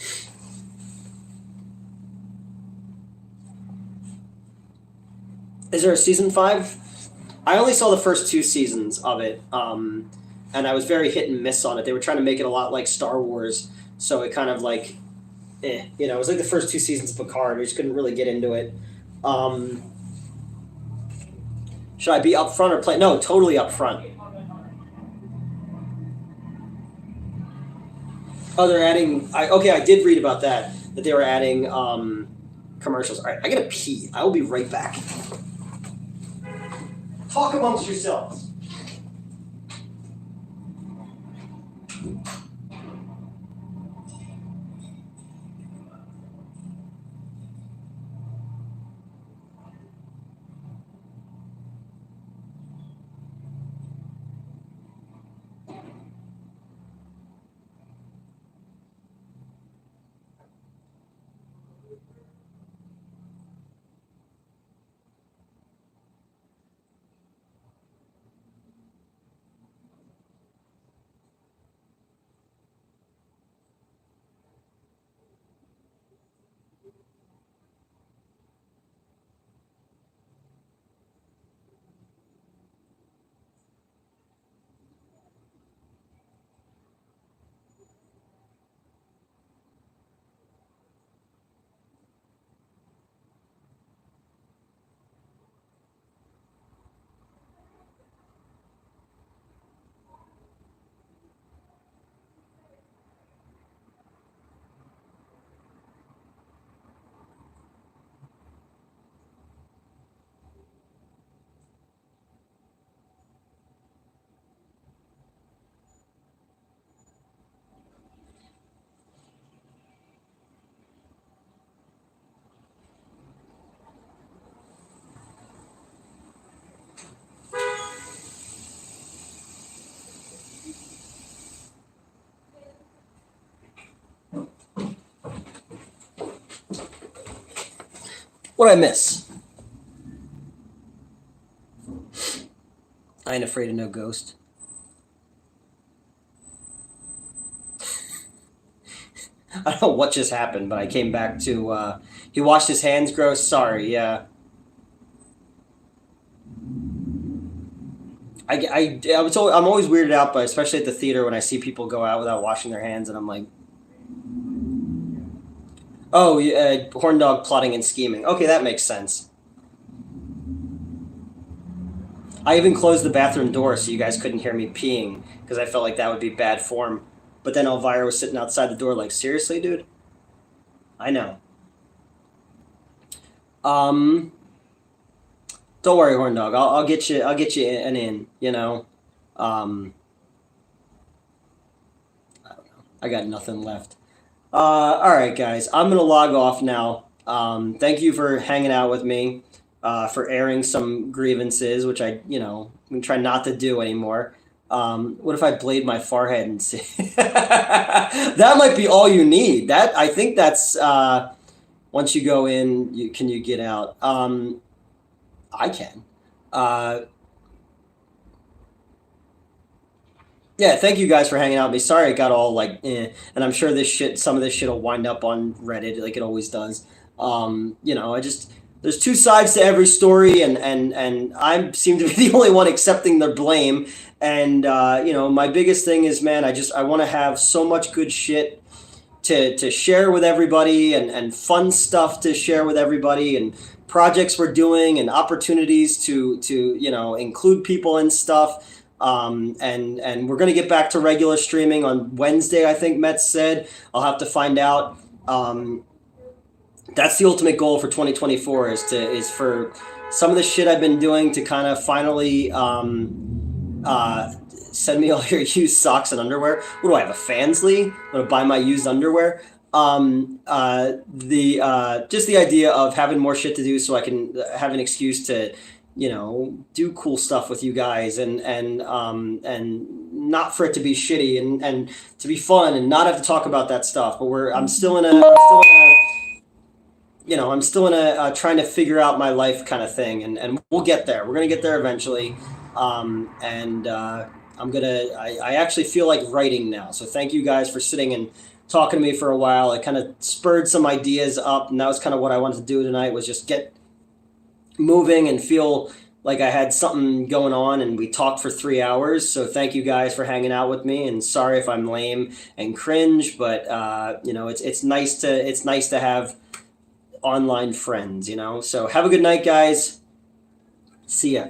Is there a season 5? I only saw the first 2 seasons of it, and I was very hit and miss on it. They were trying to make it a lot like Star Wars, so it kind of like, it was like the first 2 seasons of Picard. We just couldn't really get into it. Should I be up front or play? No, totally up front. Oh, they're adding. I did read about that they were adding commercials. All right, I gotta pee. I will be right back. Talk amongst yourselves. What'd I miss? I ain't afraid of no ghost. I don't know what just happened, but I came back to, he washed his hands gross. Sorry, yeah. I'm always weirded out, but especially at the theater when I see people go out without washing their hands, and I'm like, oh, horn dog plotting and scheming. Okay, that makes sense. I even closed the bathroom door so you guys couldn't hear me peeing because I felt like that would be bad form. But then Elvira was sitting outside the door like, seriously, dude? I know. Don't worry, horn dog. I'll get you an in, you know. I don't know. I got nothing left. All right, guys. I'm going to log off now. Thank you for hanging out with me, for airing some grievances, which I'm going to try not to do anymore. What if I blade my forehead and see? That might be all you need. I think that's, once you go in, can you get out? I can. Yeah, thank you guys for hanging out with me. Sorry it got all like, and I'm sure some of this shit will wind up on Reddit like it always does. There's 2 sides to every story, and I seem to be the only one accepting the blame. And my biggest thing is, man, I want to have so much good shit to share with everybody, and fun stuff to share with everybody, and projects we're doing, and opportunities to include people and stuff. And we're going to get back to regular streaming on Wednesday, I think Metz said. I'll have to find out. That's the ultimate goal for 2024 is for some of the shit I've been doing to kind of finally send me all your used socks and underwear. What do I have, a Fansly? I'm going to buy my used underwear. Just the idea of having more shit to do so I can have an excuse to do cool stuff with you guys, and not for it to be shitty, and to be fun and not have to talk about that stuff. But I'm still in a I'm still in a trying to figure out my life kind of thing, and we'll get there. We're gonna get there eventually. And I actually feel like writing now. So thank you guys for sitting and talking to me for a while. It kind of spurred some ideas up, and that was kind of what I wanted to do tonight, was just get moving and feel like I had something going on, and we talked for 3 hours. So thank you guys for hanging out with me, and sorry if I'm lame and cringe, but it's nice to have online friends. So have a good night, guys. See ya.